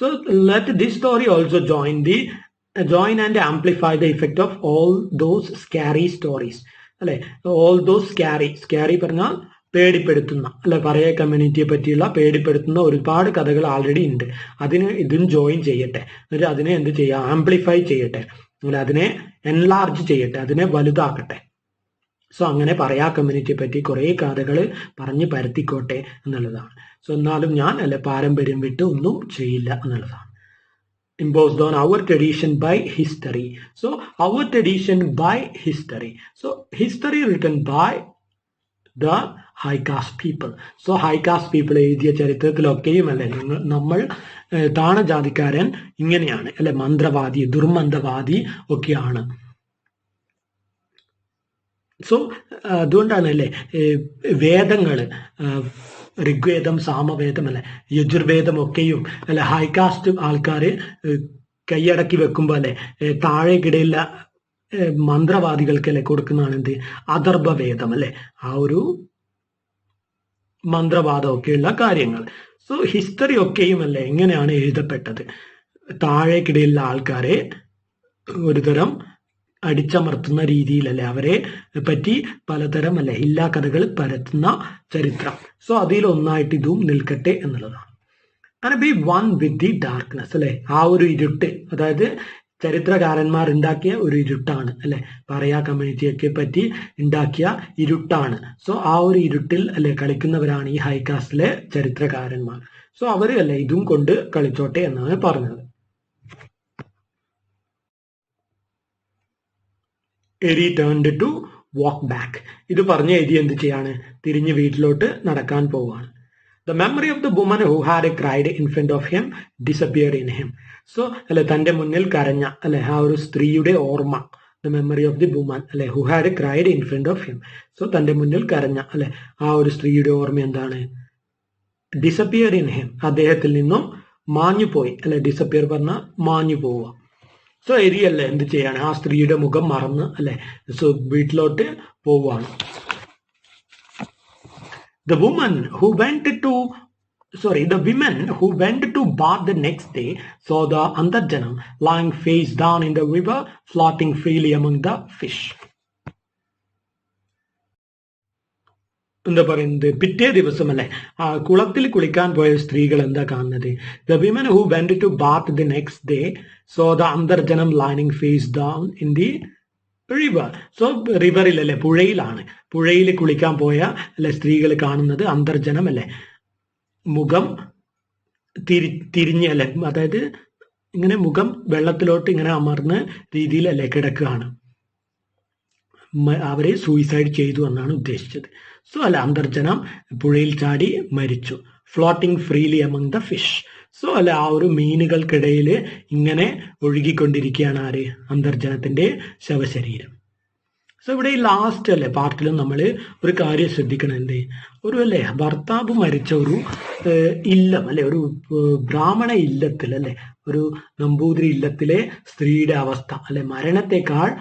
So let this story also join and amplify the effect of all those scary stories അല്ലെ. all those scary പറഞ്ഞാൽ പേടിപ്പെടുത്തുന്ന അല്ലെ, പറയാ കമ്മ്യൂണിറ്റിയെ പറ്റിയുള്ള പേടിപ്പെടുത്തുന്ന ഒരുപാട് കഥകൾ ആൾറെഡി ഉണ്ട്. അതിന് ഇതും ജോയിൻ ചെയ്യട്ടെ, എന്നിട്ട് അതിനെ എന്ത് ചെയ്യാം, ആംപ്ലിഫൈ ചെയ്യട്ടെ അല്ലെ, അതിനെ എൻലാർജ് ചെയ്യട്ടെ, അതിനെ വലുതാക്കട്ടെ. സോ അങ്ങനെ പറയാ കമ്മ്യൂണിറ്റിയെ പറ്റി കുറെ കഥകൾ പറഞ്ഞ് പരത്തിക്കോട്ടെ എന്നുള്ളതാണ്. സോ എന്നാലും ഞാൻ അല്ലെ പാരമ്പര്യം വിട്ട് ഒന്നും ചെയ്യില്ല എന്നുള്ളതാണ്. Imposed on our tradition by history. So our tradition by history. So history written by the high caste people. So high caste people എഴുതിയ ചരിത്രത്തിലൊക്കെയും അല്ലെ നമ്മൾ താണജാതിക്കാരൻ ഇങ്ങനെയാണ് അല്ലെ, മന്ത്രവാദി ദുർമന്ത്രവാദി ഒക്കെയാണ്. സോ അതുകൊണ്ടാണ് അല്ലെ വേദങ്ങള് ഋഗ്വേദം സാമവേദം അല്ലെ യജുർവേദം ഒക്കെയും അല്ലെ ഹൈകാസ്റ്റ് ആൾക്കാര് കൈയടക്കി വെക്കുമ്പോ അല്ലെ താഴേക്കിടയില്ല മന്ത്രവാദികൾക്ക് അല്ലെ കൊടുക്കുന്നതാണ് എന്ത് അഥർവവേദം അല്ലെ, ആ ഒരു മന്ത്രവാദം ഒക്കെയുള്ള കാര്യങ്ങൾ. സോ ഹിസ്റ്ററി ഒക്കെയും അല്ലെ എങ്ങനെയാണ് എഴുതപ്പെട്ടത്, താഴേക്കിടയിലുള്ള ആൾക്കാരെ ഒരുതരം അടിച്ചമർത്തുന്ന രീതിയിലല്ലേ അവരെ പറ്റി പലതരം അല്ലെ ഇല്ലാ കഥകൾ പരത്തുന്ന ചരിത്രം. സോ അതിലൊന്നായിട്ട് ഇതും നിൽക്കട്ടെ എന്നുള്ളതാണ്. അങ്ങനെ B one with the darkness അല്ലെ, ആ ഒരു ഇരുട്ട്, അതായത് ചരിത്രകാരന്മാർ ഉണ്ടാക്കിയ ഒരു ഇരുട്ടാണ് അല്ലെ, പറയാ കമ്മ്യൂണിറ്റിയൊക്കെ പറ്റി ഉണ്ടാക്കിയ ഇരുട്ടാണ്. സോ ആ ഒരു ഇരുട്ടിൽ അല്ലെ കളിക്കുന്നവരാണ് ഈ ഹൈ കാസ്റ്റിലെ ചരിത്രകാരന്മാർ. സോ അവര് അല്ലെ ഇതും കൊണ്ട് കളിച്ചോട്ടെ എന്നാണ് പറഞ്ഞത്. എരി ടേൺഡ് ടു വാക്ക് ബാക്ക്. ഇത് പറഞ്ഞ എരി എന്ത് ചെയ്യാണ്, തിരിഞ്ഞ് വീട്ടിലോട്ട് നടക്കാൻ പോവുകയാണ്. The memory of the woman who had cried in front of him disappeared in him. So അല്ലെ തന്റെ മുന്നിൽ കരഞ്ഞ അല്ലെ ആ ഒരു സ്ത്രീയുടെ ഓർമ്മ, the memory of the woman അല്ലെ who had cried in front of him. So തന്റെ മുന്നിൽ കരഞ്ഞ അല്ലെ ആ ഒരു സ്ത്രീയുടെ ഓർമ്മ എന്താണ്, disappear in him, അദ്ദേഹത്തിൽ നിന്നും മാഞ്ഞു പോയി അല്ലെ. ഡിസപ്പിയർ പറഞ്ഞ മാഞ്ഞു പോവുക. സോ എരി അല്ലെ എന്ത് ചെയ്യാണ്, ആ സ്ത്രീയുടെ മുഖം മറന്ന് അല്ലെ സോ വീട്ടിലോട്ട് പോവുകയാണ്. The women who went to bath the next day saw the Antarjanam lying face down in the river, floating freely among the fish. എന്താ പറയുന്നത്, പിറ്റേ ദിവസം അല്ലെ കുളത്തിൽ കുളിക്കാൻ പോയ സ്ത്രീകൾ എന്താ കാണുന്നത്, the women who went to bath the next day saw the Antarjanam lying face down in the river. So റിവറിൽ അല്ലെ പുഴയിലാണ്, പുഴയിൽ കുളിക്കാൻ പോയ അല്ലെ സ്ത്രീകൾ കാണുന്നത് അന്തർജനം അല്ലെ മുഖം തിരിഞ്ഞ് അല്ലെ, അതായത് ഇങ്ങനെ മുഖം വെള്ളത്തിലോട്ട് ഇങ്ങനെ അമർന്ന രീതിയിൽ അല്ലെ കിടക്കുകയാണ്. അവരെ സൂയിസൈഡ് ചെയ്തു എന്നാണ് ഉദ്ദേശിച്ചത്. സോ അല്ല അന്തർജനം പുഴയിൽ ചാടി മരിച്ചു. Floating freely among the fish. So അല്ല ആ ഒരു മീനുകൾക്കിടയിൽ ഇങ്ങനെ ഒഴുകിക്കൊണ്ടിരിക്കുകയാണ് ആര്, അന്തർജനത്തിന്റെ ശവശരീരം. സോ ഇവിടെ ഈ ലാസ്റ്റ് അല്ലെ പാർട്ടിലും നമ്മൾ ഒരു കാര്യം ശ്രദ്ധിക്കണം, എന്തേ ഒരു അല്ലെ ഭർത്താവ് മരിച്ച ഒരു ഇല്ലം അല്ലെ, ഒരു ബ്രാഹ്മണ ഇല്ലത്തിൽ അല്ലെ, ഒരു നമ്പൂതിരി ഇല്ലത്തിലെ സ്ത്രീയുടെ അവസ്ഥ അല്ലെ മരണത്തെക്കാൾ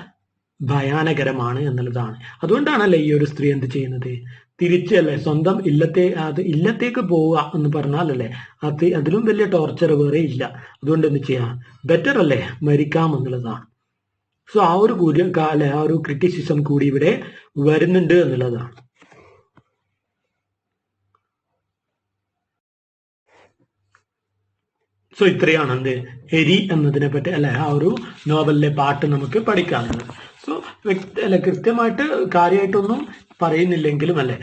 ഭയാനകരമാണ് എന്നുള്ളതാണ്. അതുകൊണ്ടാണല്ലേ ഈ ഒരു സ്ത്രീ എന്ത് ചെയ്യുന്നത്, തിരിച്ചല്ലേ സ്വന്തം ഇല്ലത്തേക്ക് പോവുക എന്ന് പറഞ്ഞാൽ അല്ലേ അതിലും വലിയ ടോർച്ചർ വേറെ ഇല്ല. അതുകൊണ്ട് എന്ത് ചെയ്യാം, ബെറ്റർ അല്ലേ മരിക്കാം എന്നുള്ളതാണ്. സോ ആ ഒരു അല്ലെ ആ ഒരു ക്രിറ്റിസിസം കൂടി ഇവിടെ വരുന്നുണ്ട് എന്നുള്ളതാണ്. സോ ഇത്രയാണ് എന്ത് എരി എന്നതിനെ പറ്റി അല്ലെ ആ ഒരു നോവലിലെ പാട്ട് നമുക്ക് പഠിക്കാനുള്ളത്. സോ അല്ലെ കൃത്യമായിട്ട് കാര്യമായിട്ടൊന്നും പറയുന്നില്ലെങ്കിലും അല്ലെ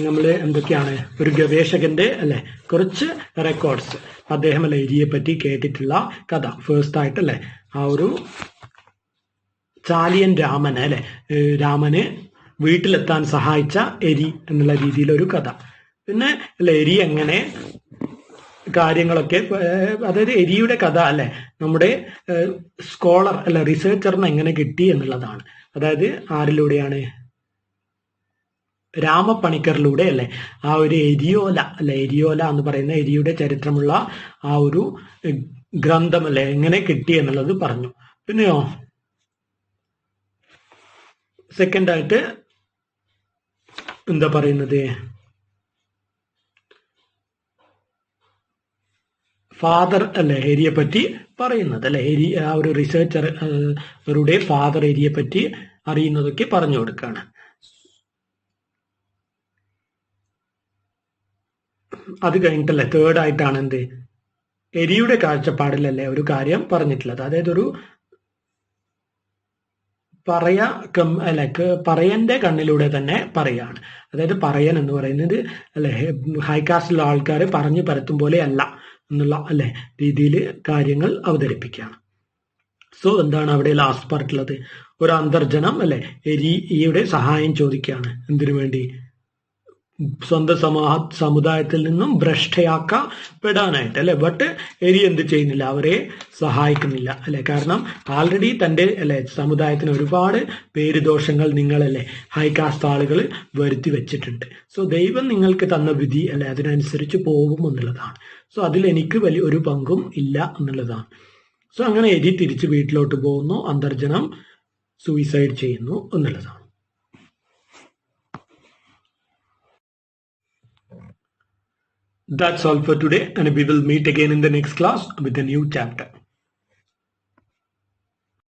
നമ്മൾ എന്തൊക്കെയാണ് ഒരു ഗവേഷകന്റെ അല്ലെ കുറച്ച് റെക്കോർഡ്സ്, അദ്ദേഹം അല്ലെ എരിയെ പറ്റി കേട്ടിട്ടുള്ള കഥ. ഫസ്റ്റ് ആയിട്ട് അല്ലെ ആ ഒരു ചാലിയൻ രാമന് അല്ലെ രാമന് വീട്ടിലെത്താൻ സഹായിച്ച എരി എന്നുള്ള രീതിയിലൊരു കഥ. പിന്നെ അല്ലെ എരി എങ്ങനെ കാര്യങ്ങളൊക്കെ, അതായത് എരിയുടെ കഥ അല്ലെ നമ്മുടെ സ്കോളർ അല്ലെ റിസർച്ചറിന് എങ്ങനെ കിട്ടി എന്നുള്ളതാണ്. അതായത് ആരിലൂടെയാണ്, രാമപ്പണിക്കറിലൂടെ അല്ലെ ആ ഒരു എരിയോല അല്ലെ എരിയോല എന്ന് പറയുന്ന എരിയുടെ ചരിത്രമുള്ള ആ ഒരു ഗ്രന്ഥം അല്ലെ എങ്ങനെ കിട്ടി എന്നുള്ളത് പറഞ്ഞു. പിന്നെയോ സെക്കൻഡ് ആയിട്ട് എന്താ പറയുന്നത്, ഫാദർ അല്ലെ എരിയെ പറ്റി പറയുന്നത് അല്ലെ എരി ആ ഒരു റിസർച്ചറുടെ ഫാദർ എരിയെ പറ്റി അറിയുന്നതൊക്കെ പറഞ്ഞു കൊടുക്കാണ്. അത് കഴിഞ്ഞിട്ടല്ലേ തേർഡ് ആയിട്ടാണ് എന്ത് എരിയുടെ കാഴ്ചപ്പാടിലല്ലേ ഒരു കാര്യം പറഞ്ഞിട്ടുള്ളത്. അതായത് ഒരു പറയന്റെ കണ്ണിലൂടെ തന്നെ പറയാണ്. അതായത് പറയൻ എന്ന് പറയുന്നത് അല്ലെ ഹൈകാസ്റ്റിലുള്ള ആൾക്കാരെ പറഞ്ഞു പരത്തും പോലെ അല്ല എന്നുള്ള അല്ലെ രീതിയിൽ കാര്യങ്ങൾ അവതരിപ്പിക്കുകയാണ്. സോ എന്താണ് അവിടെ ലാസ്റ്റ് പാർട്ടുള്ളത്, ഒരു അന്തർജനം അല്ലെ എരിയുടെ സഹായം ചോദിക്കുകയാണ്. എന്തിനു വേണ്ടി, സ്വന്തം സമുദായത്തിൽ നിന്നും ഭ്രഷ്ടയാക്കപ്പെടാനായിട്ട് അല്ലെ. ബട്ട് എരി എന്ത് ചെയ്യുന്നില്ല, അവരെ സഹായിക്കുന്നില്ല അല്ലെ. കാരണം ആൾറെഡി തന്റെ അല്ലെ സമുദായത്തിന് ഒരുപാട് പേരുദോഷങ്ങൾ നിങ്ങളല്ലേ ഹൈകാസ്റ്റ് ആളുകൾ വരുത്തി വെച്ചിട്ടുണ്ട്. സോ ദൈവം നിങ്ങൾക്ക് തന്ന വിധി അല്ലെ അതിനനുസരിച്ച് പോകും എന്നുള്ളതാണ്. സോ അതിൽ എനിക്ക് വലിയ ഒരു പങ്കും ഇല്ല എന്നുള്ളതാണ്. സോ അങ്ങനെ എരി തിരിച്ച് വീട്ടിലോട്ട് പോകുന്നു, അന്തർജനം സൂയിസൈഡ് ചെയ്യുന്നു എന്നുള്ളതാണ്. That's all for today, and we will meet again in the next class with a new chapter.